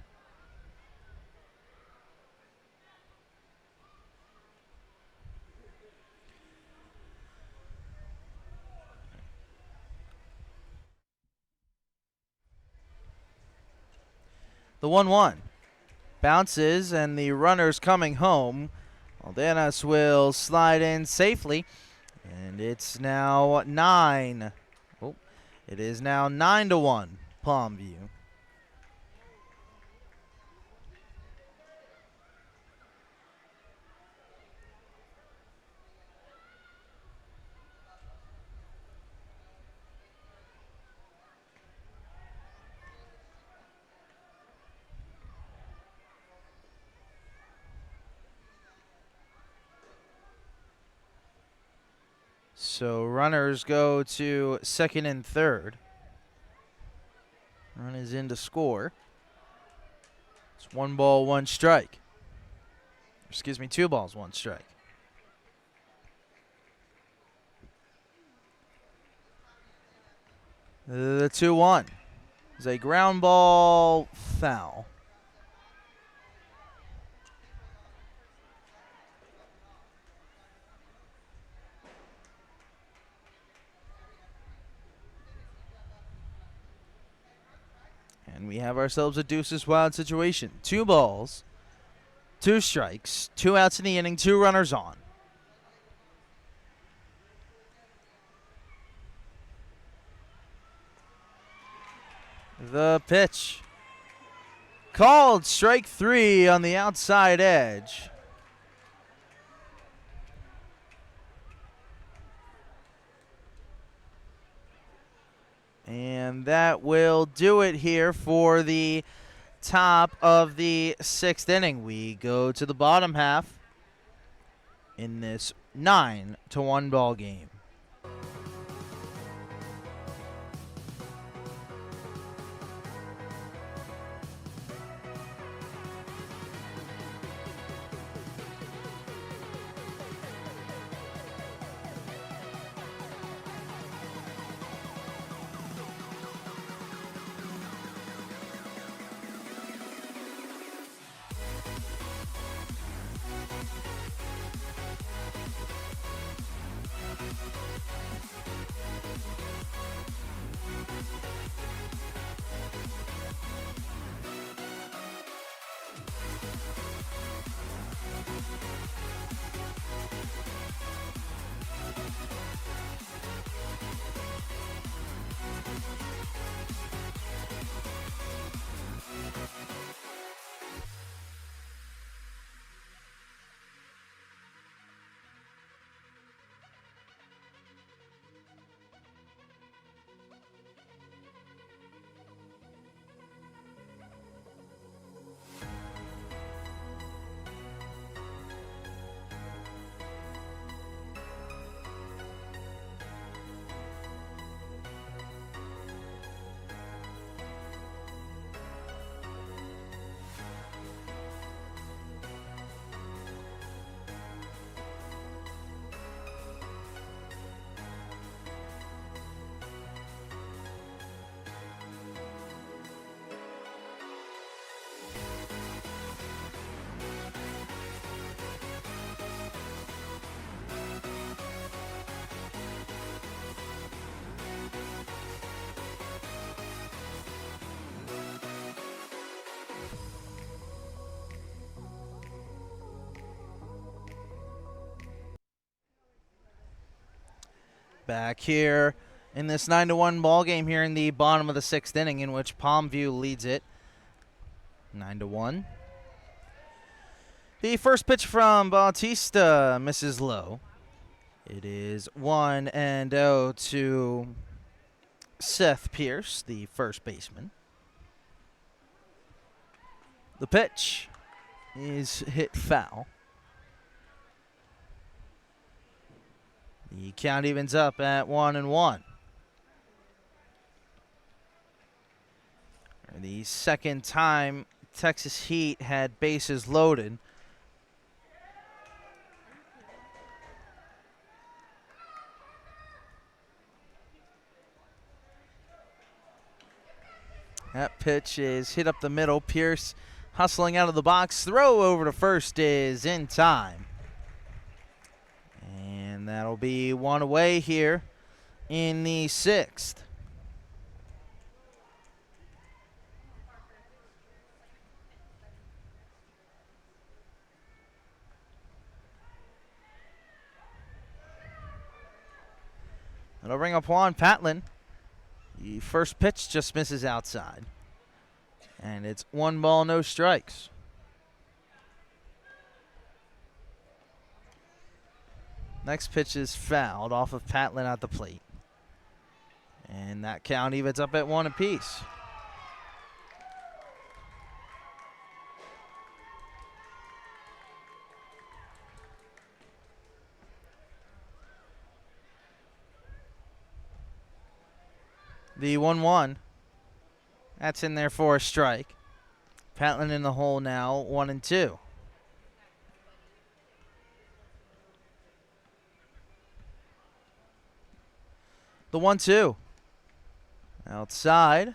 The 1-1 bounces, and the runner's coming home. Aldenas will slide in safely, and it's now 9. Oh, it is now 9-1, Palmview. So runners go to second and third. Run is in to score. It's 1 ball, 1 strike. Excuse me, 2 balls, 1 strike. The 2-1 is a ground ball foul. And we have ourselves a deuces wild situation. 2 balls, 2 strikes, 2 outs in the inning, 2 runners on. The pitch. Called strike 3 on the outside edge. And that will do it here for the top of the 6th inning. We go to the bottom half in this 9-1 ball game. Back here in this 9-1 ball game here in the bottom of the 6th inning, in which Palmview leads it 9-1. The first pitch from Bautista misses low. It is 1-0 to Seth Pierce, the first baseman. The pitch is hit foul. The count evens up at 1-1. The second time Texas Heat had bases loaded. That pitch is hit up the middle. Pierce hustling out of the box. Throw over to first is in time. And that'll be 1 away here in the 6th. It'll bring up Juan Patlin. The first pitch just misses outside. And it's 1 ball, no strikes. Next pitch is fouled off of Patlin at the plate. And that count evens up at 1 apiece. The 1-1. That's in there for a strike. Patlin in the hole now, 1-2. The 1-2. Outside.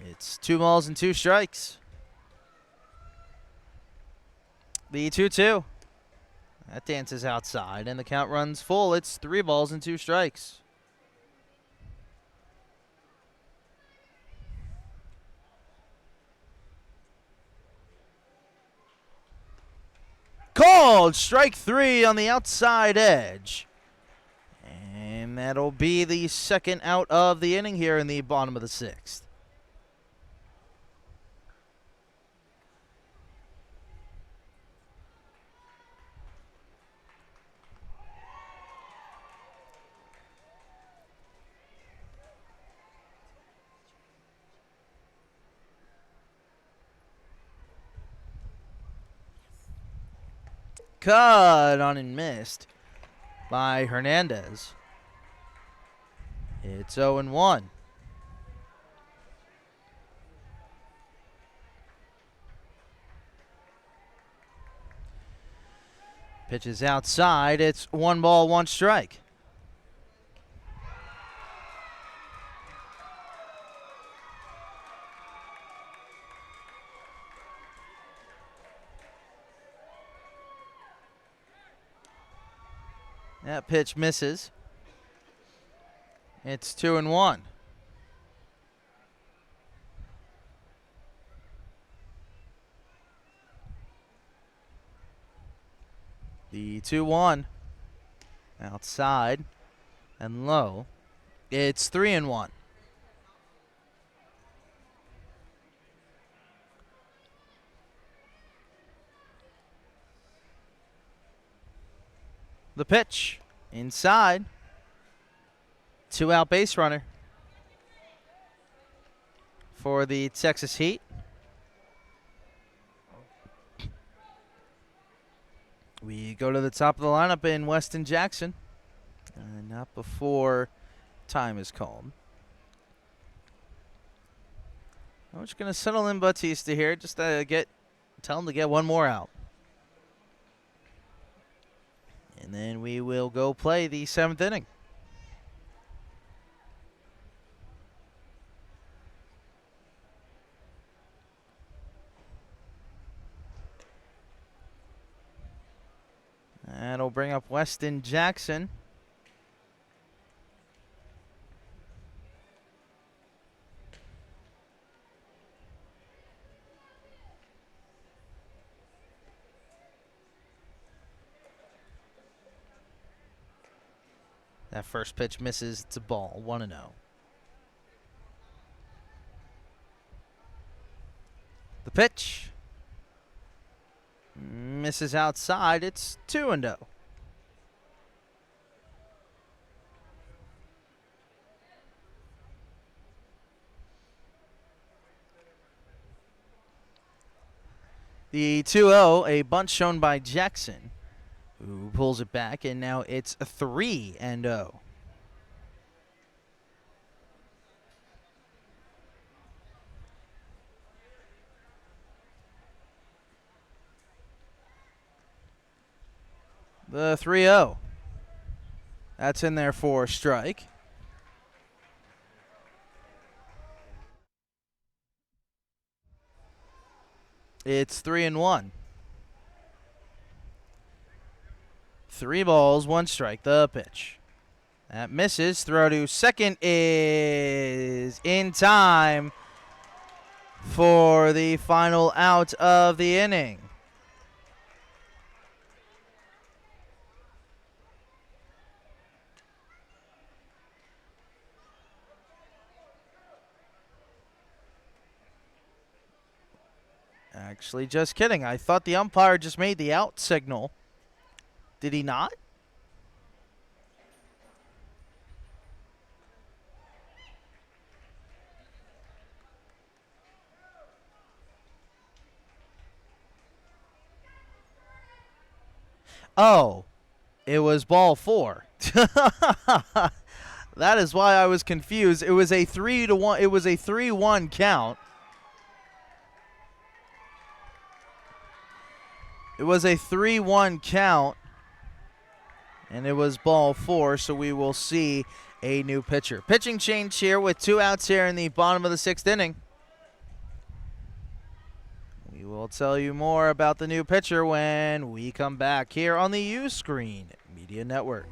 It's 2 balls and 2 strikes. The 2-2. That dances outside, and the count runs full. It's 3 balls and 2 strikes. Called strike 3 on the outside edge. And that'll be the second out of the inning here in the bottom of the 6th. Cut on and missed by Hernandez. It's 0-1. Pitches outside. It's 1 ball, 1 strike. That pitch misses. It's 2-1. The 2-1. Outside and low. It's 3-1. The pitch inside. 2 out base runner for the Texas Heat. We go to the top of the lineup in Weston Jackson. Not before time is called. I'm just going to settle in Bautista here. Just tell him to get 1 more out. And then we will go play the 7th inning. That'll bring up Weston Jackson. That first pitch misses. It's a ball. 1-0. The pitch misses outside. It's 2-0. The 2-0, a bunt shown by Jackson, who pulls it back, and now it's a 3-0. The 3-0. That's in there for a strike. It's 3-1. 3 balls, 1 strike. The pitch. That misses. Throw to second is in time for the final out of the inning. Actually, just kidding. I thought the umpire just made the out signal. Did he not? Oh, it was ball 4. That is why I was confused. It was a 3-1. It was a 3-1 count. It was a 3-1 count, and it was ball 4, so we will see a new pitcher. Pitching change here with 2 outs here in the bottom of the 6th inning. We will tell you more about the new pitcher when we come back here on the U Screen Media Network.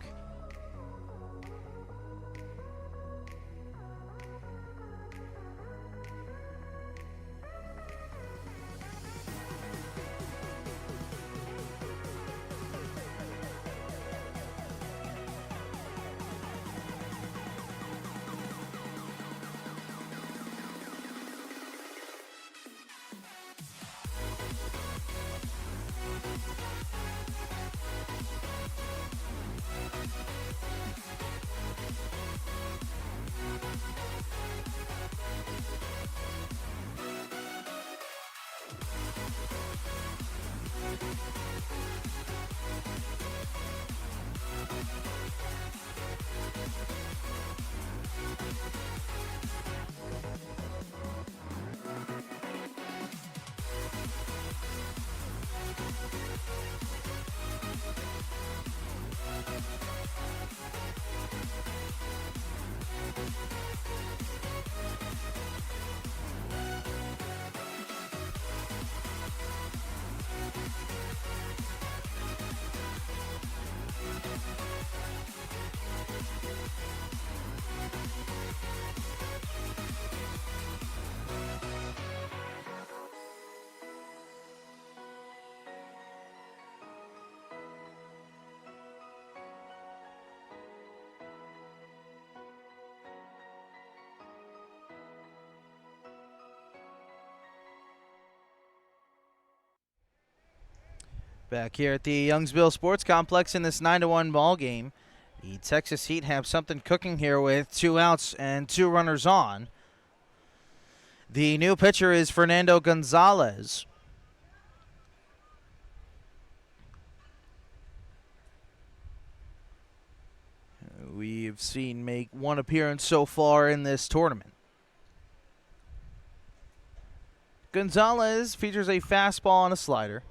Back here at the Youngsville Sports Complex in this 9-1 ball game, the Texas Heat have something cooking here with 2 outs and 2 runners on. The new pitcher is Fernando Gonzalez. We've seen make 1 appearance so far in this tournament. Gonzalez features a fastball and a slider.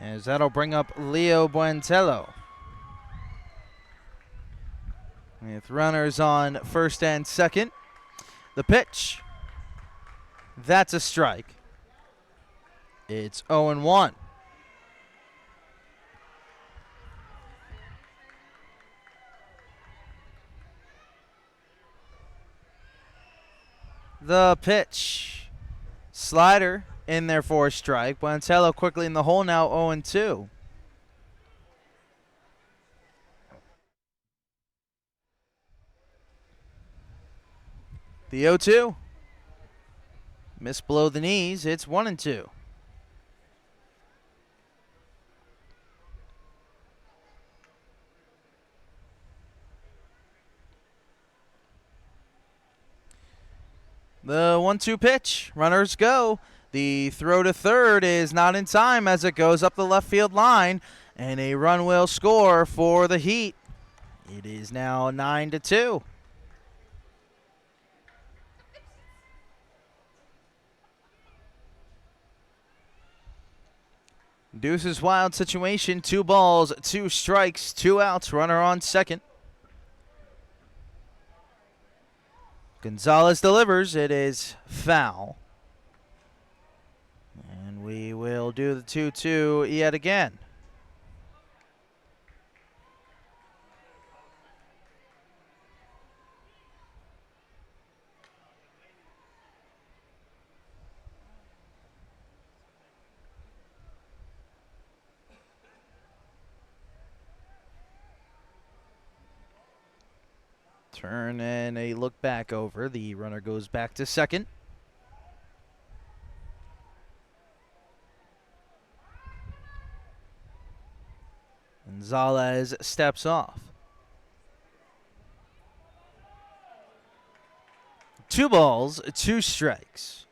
As that'll bring up Leo Buentello. With runners on first and second. The pitch. That's a strike. It's 0-1. The pitch. Slider in there for a strike. Buentello quickly in the hole now, 0-2. The 0-2. Missed below the knees. It's 1-2. The 1-2 pitch. Runners go. The throw to third is not in time as it goes up the left field line, and a run will score for the Heat. It is now 9-2. Deuce's wild situation. 2 balls, 2 strikes, 2 outs. Runner on second. Gonzalez delivers. It is foul. And we will do the 2-2 yet again. Turn and a look back over. The runner goes back to second. Gonzalez steps off. 2 balls, 2 strikes,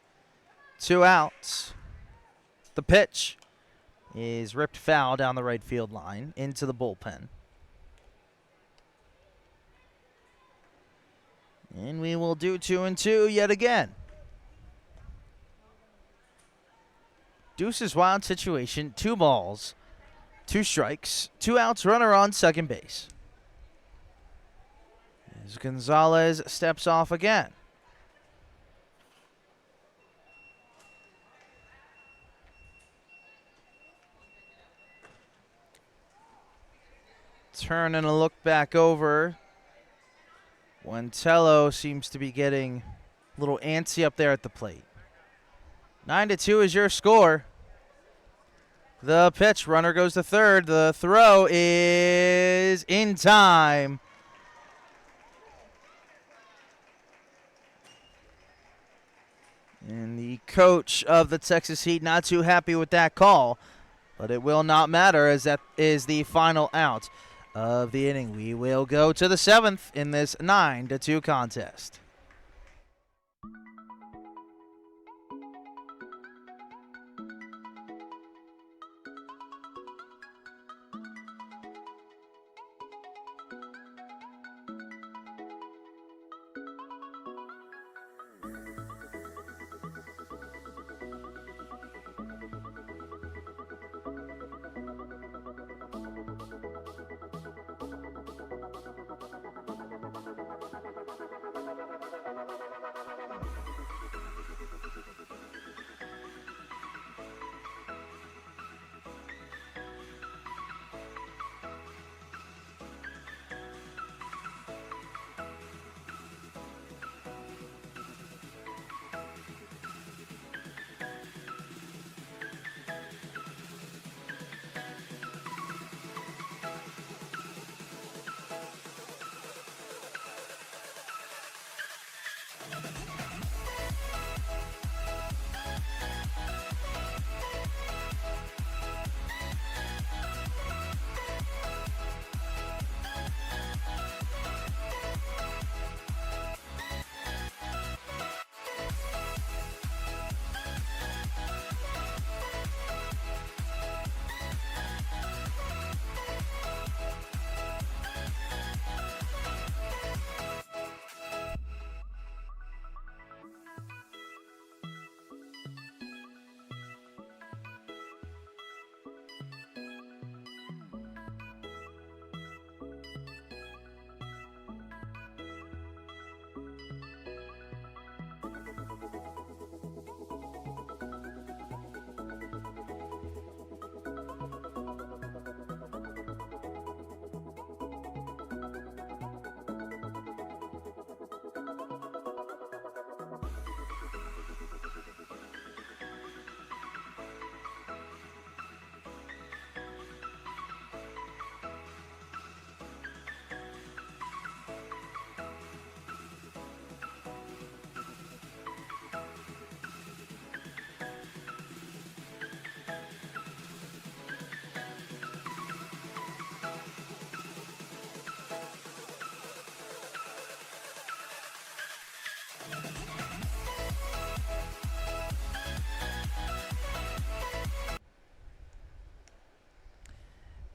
2 outs. The pitch is ripped foul down the right field line into the bullpen. And we will do 2-2 yet again. Deuce's wild situation. 2 balls, 2 strikes, 2 outs, runner on second base. As Gonzalez steps off again. Turn and a look back over. Wentello seems to be getting a little antsy up there at the plate. 9-2 is your score. The pitch, runner goes to third. The throw is in time. And the coach of the Texas Heat not too happy with that call, but it will not matter as that is the final out of the inning. We will go to the 7th in this 9-2 contest.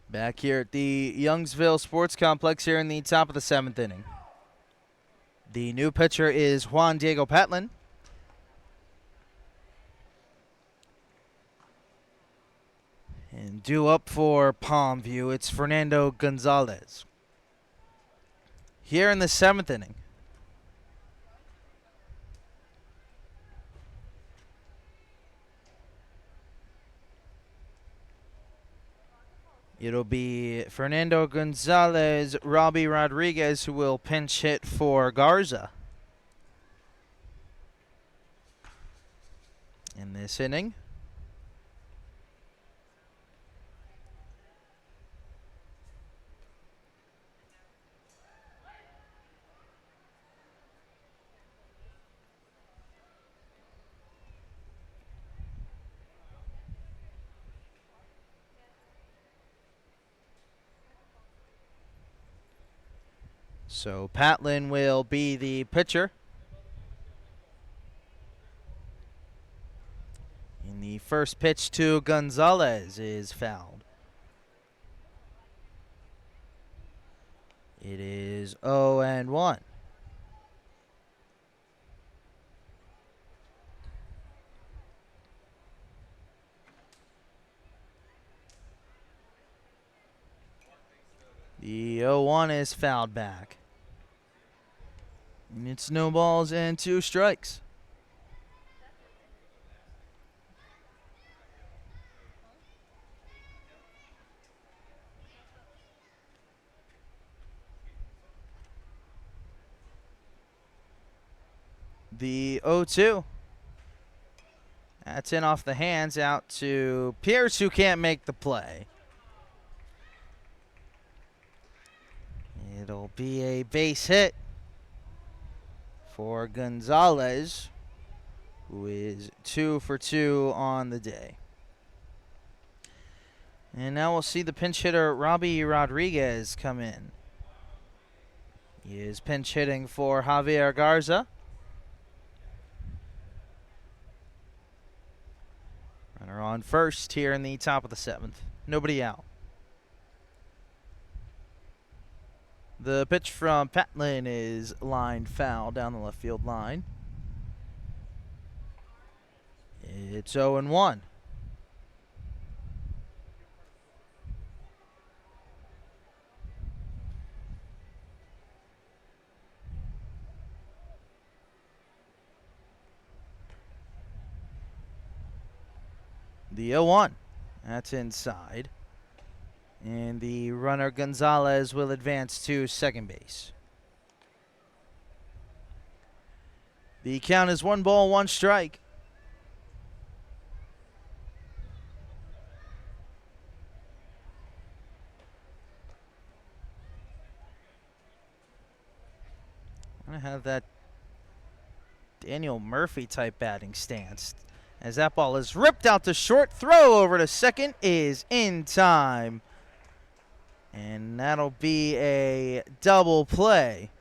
Back here at the Youngsville Sports Complex here in the top of the 7th inning. The new pitcher is Juan Diego Patlin. And due up for Palmview, it's Fernando Gonzalez. Here in the 7th inning. It'll be Fernando Gonzalez, Robbie Rodriguez, who will pinch hit for Garza in this inning. So Patlin will be the pitcher. And the first pitch to Gonzalez is fouled. It is 0-1. The 0-1 is fouled back. And it's no balls and 2 strikes. The 0-2. That's in off the hands out to Pierce, who can't make the play. It'll be a base hit for Gonzalez, who is 2 for 2 on the day. And now we'll see the pinch hitter Robbie Rodriguez come in. He is pinch hitting for Javier Garza. Runner on first here in the top of the 7th. Nobody out. The pitch from Patlin is lined foul down the left field line. It's 0-1. The 0-1. That's inside. And the runner Gonzalez will advance to second base. The count is 1 ball, 1 strike. I'm going to have that Daniel Murphy type batting stance. As that ball is ripped out to short, throw over to second is in time. And that'll be a double play.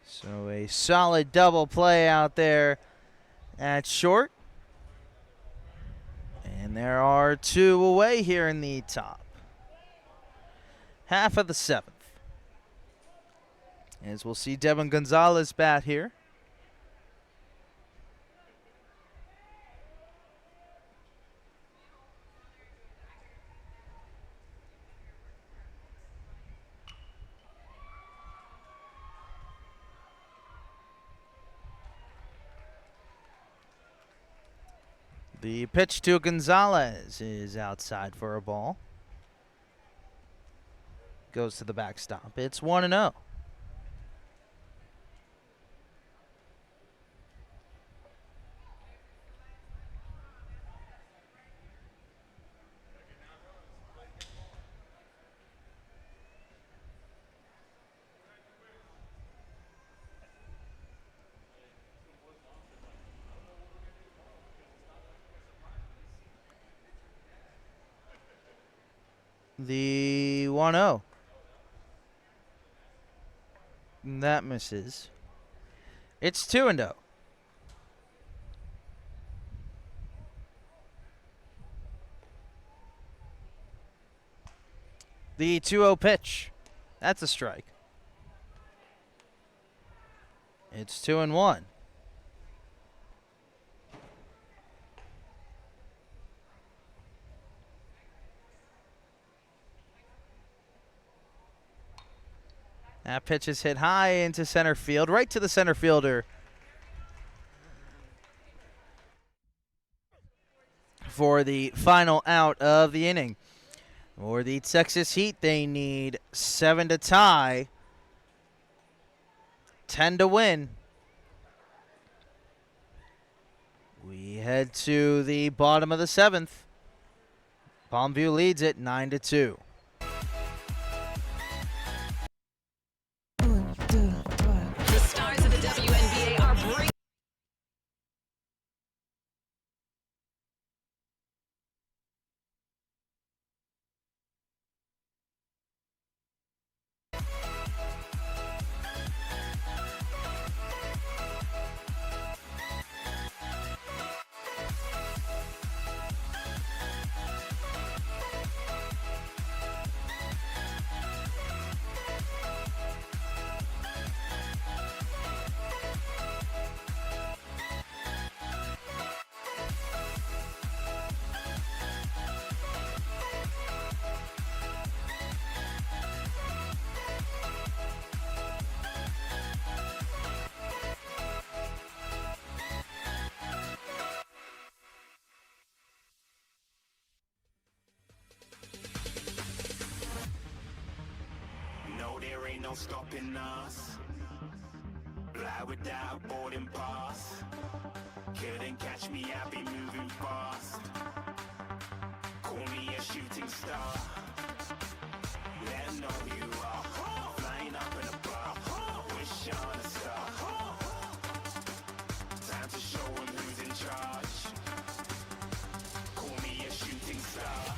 So a solid double play out there at short. And there are 2 away here in the top. Half of the 7th. As we'll see Devin Gonzalez bat here. The pitch to Gonzalez is outside for a ball. Goes to the backstop. It's 1-0. The 1-0. That misses. It's 2-0. The 2-0 pitch. That's a strike. It's 2-1. That pitch is hit high into center field, right to the center fielder. For the final out of the inning. For the Texas Heat, they need 7 to tie, 10 to win. We head to the bottom of the 7th. Palmview leads it 9-2. there ain't no stopping us. Fly without a boarding pass. Couldn't catch me, I be moving fast. Call me a shooting star. Let 'em know who you are. Flying up in a bar. Wish on a star. Time to show 'em who's in charge. Call me a shooting star.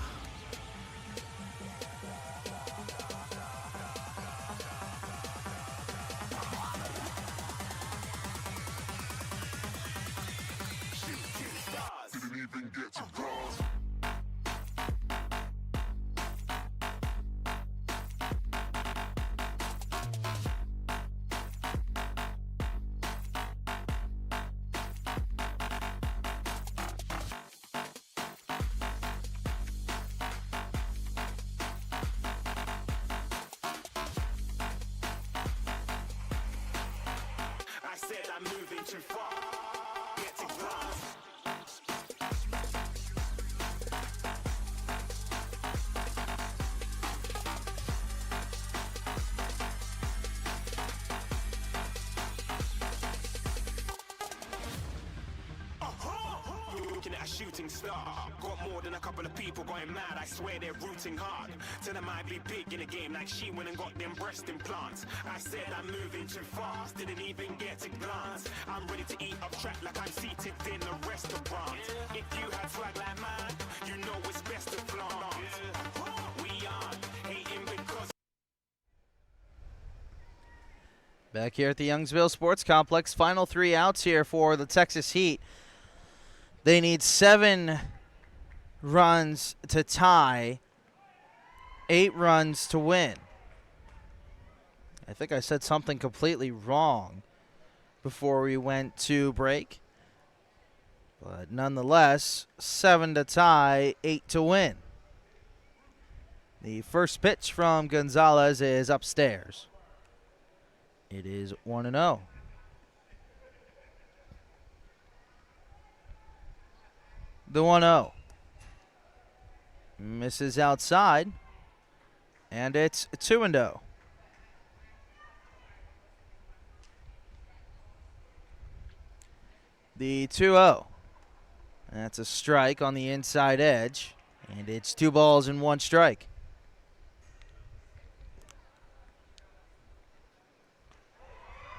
Shooting stars. Didn't even get to cross. I said I'm moving too far. Get to glass. Looking at a shooting star. Got more than a couple of people going mad. I swear they're rooting hard. Tell them I'd be big in the game like she went and got them breast implants. I said I'm moving too fast. Didn't even get a glance. I'm ready to eat up track like I'm seated in a restaurant. If you had swag like mine, you know it's best to flaunt. We aren't hating because Back here at the Youngsville Sports Complex, final 3 outs here for the Texas Heat. They need 7 runs to tie, 8 runs to win. I think I said something completely wrong before we went to break. But nonetheless, 7 to tie, 8 to win. The first pitch from Gonzalez is upstairs. It is 1-0. The 1-0. Misses outside. And it's 2-0. The 2-0. That's a strike on the inside edge. And it's 2 balls and 1 strike.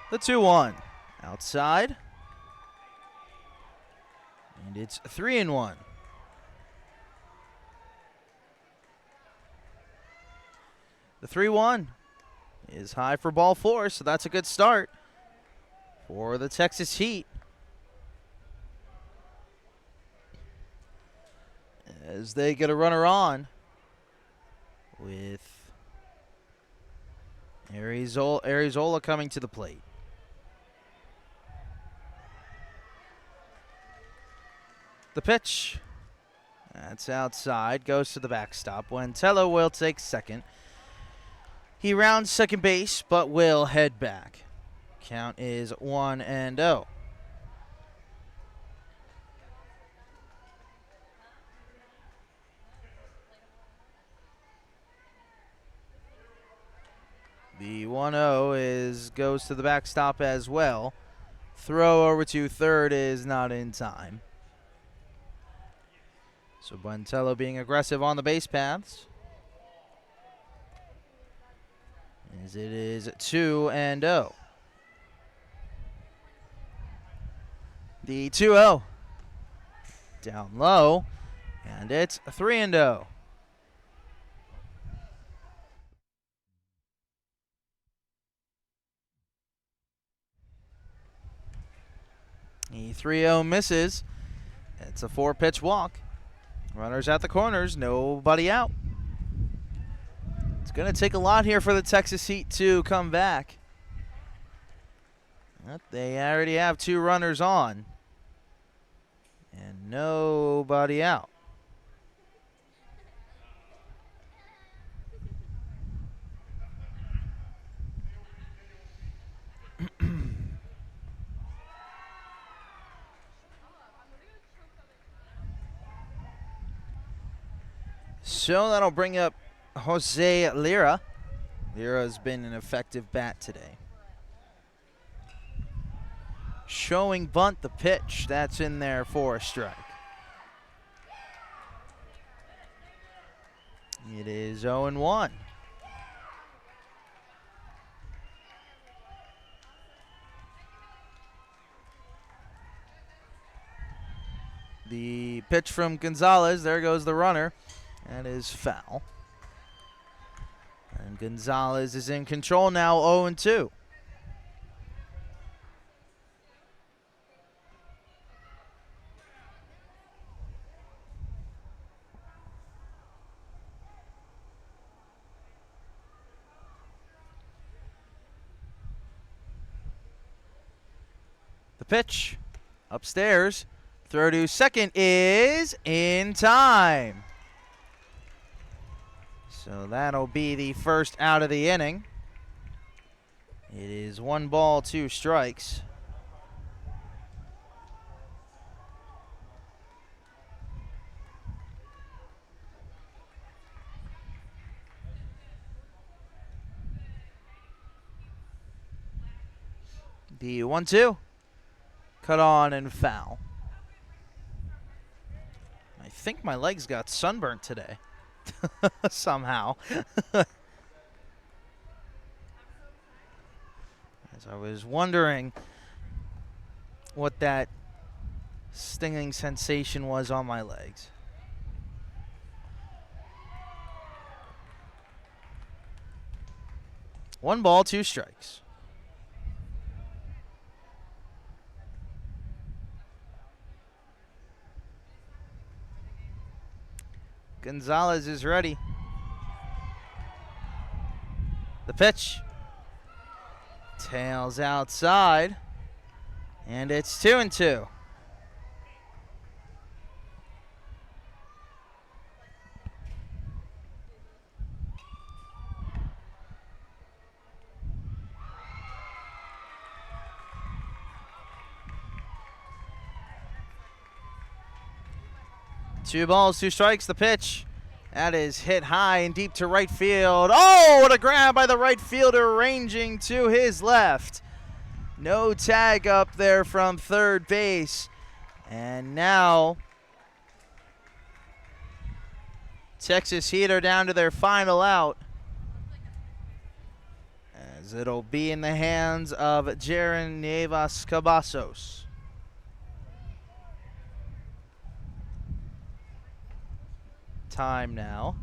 The 2-1. Outside. And it's 3-1. The 3-1 is high for ball 4, so that's a good start for the Texas Heat. As they get a runner on with Arizola coming to the plate. The pitch, that's outside, goes to the backstop. Buentello will take second. He rounds second base, but will head back. Count is 1-0. The 1-0 goes to the backstop as well. Throw over to third is not in time. So Buentello being aggressive on the base paths. As it is 2-0. The 2-0. Down low. And it's 3-0. The 3-0 misses. It's a 4-pitch walk. Runners at the corners, nobody out. It's going to take a lot here for the Texas Heat to come back. But they already have 2 runners on. And nobody out. So that'll bring up Jose Lira, Lira's been an effective bat today. Showing bunt, the pitch. That's in there for a strike. It is 0-1. The pitch from Gonzalez. There goes the runner. That is foul. And Gonzalez is in control now, 0-2. The pitch upstairs. Throw to second is in time. So that'll be the first out of the inning. It is 1 ball, 2 strikes. The 1-2. Cut on and foul. I think my legs got sunburnt today. Somehow. As I was wondering what that stinging sensation was on my legs. One ball, 2 strikes. Gonzalez is ready. The pitch. Tails outside. And it's 2-2. Two balls, 2 strikes. The pitch. That is hit high and deep to right field. Oh, what a grab by the right fielder, ranging to his left. No tag up there from third base. And now Texas Heat are down to their final out, as it'll be in the hands of Jaren Nievas Cavazos. Time now.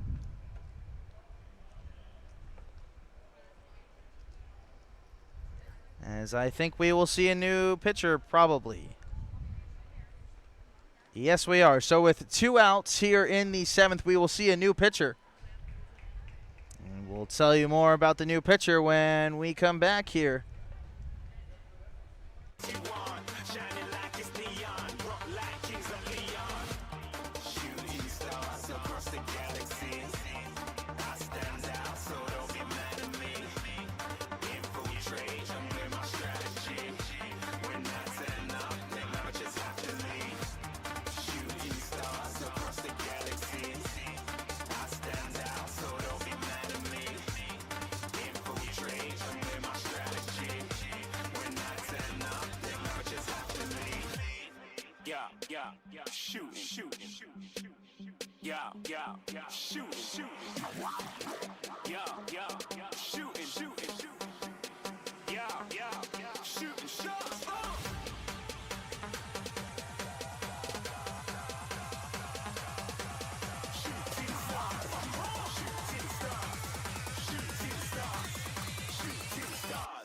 As I think we will see a new pitcher probably. Yes, we are. So with 2 outs here in the 7th, we will see a new pitcher. And we'll tell you more about the new pitcher when we come back here.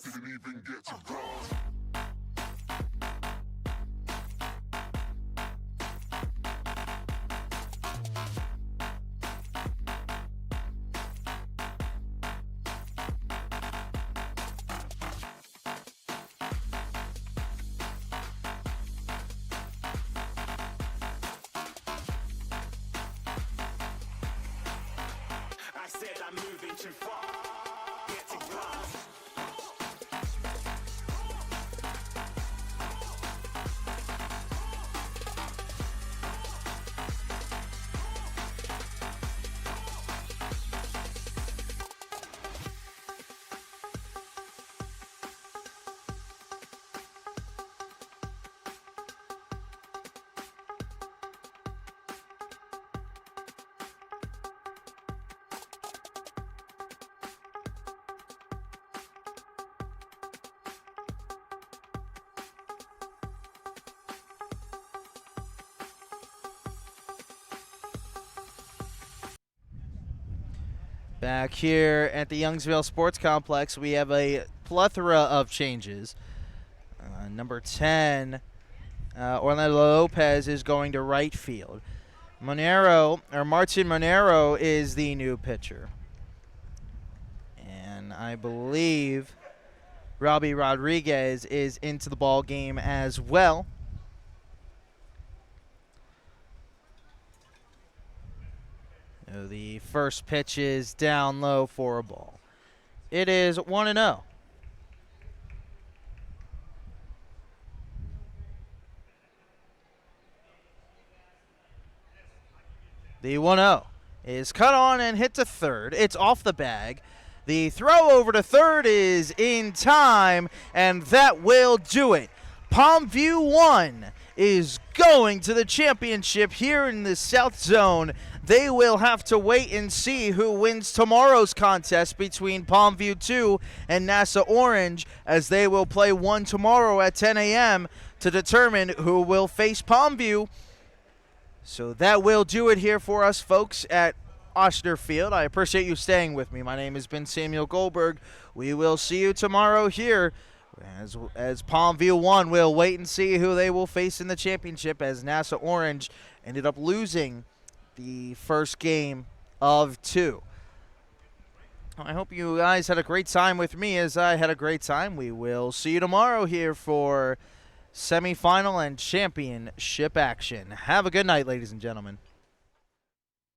Didn't even get to cross. I said I'm moving too far. Get to glass. Back here at the Youngsville Sports Complex, we have a plethora of changes. Number 10, Orlando Lopez is going to right field. Martin Monero is the new pitcher. And I believe Robbie Rodriguez is into the ball game as well. The first pitch is down low for a ball. It is 1-0. The 1-0 is cut on and hit to third. It's off the bag. The throw over to third is in time, and that will do it. Palmview 1 is going to the championship here in the South Zone. They will have to wait and see who wins tomorrow's contest between Palmview 2 and NASA Orange, as they will play one tomorrow at 10 a.m. to determine who will face Palmview. So that will do it here for us, folks, at Oshner Field. I appreciate you staying with me. My name has been Samuel Goldberg. We will see you tomorrow here as Palmview 1 will wait and see who they will face in the championship, as NASA Orange ended up losing the first game of 2. I hope you guys had a great time with me as I had a great time. We will see you tomorrow here for semifinal and championship action. Have a good night, ladies and gentlemen.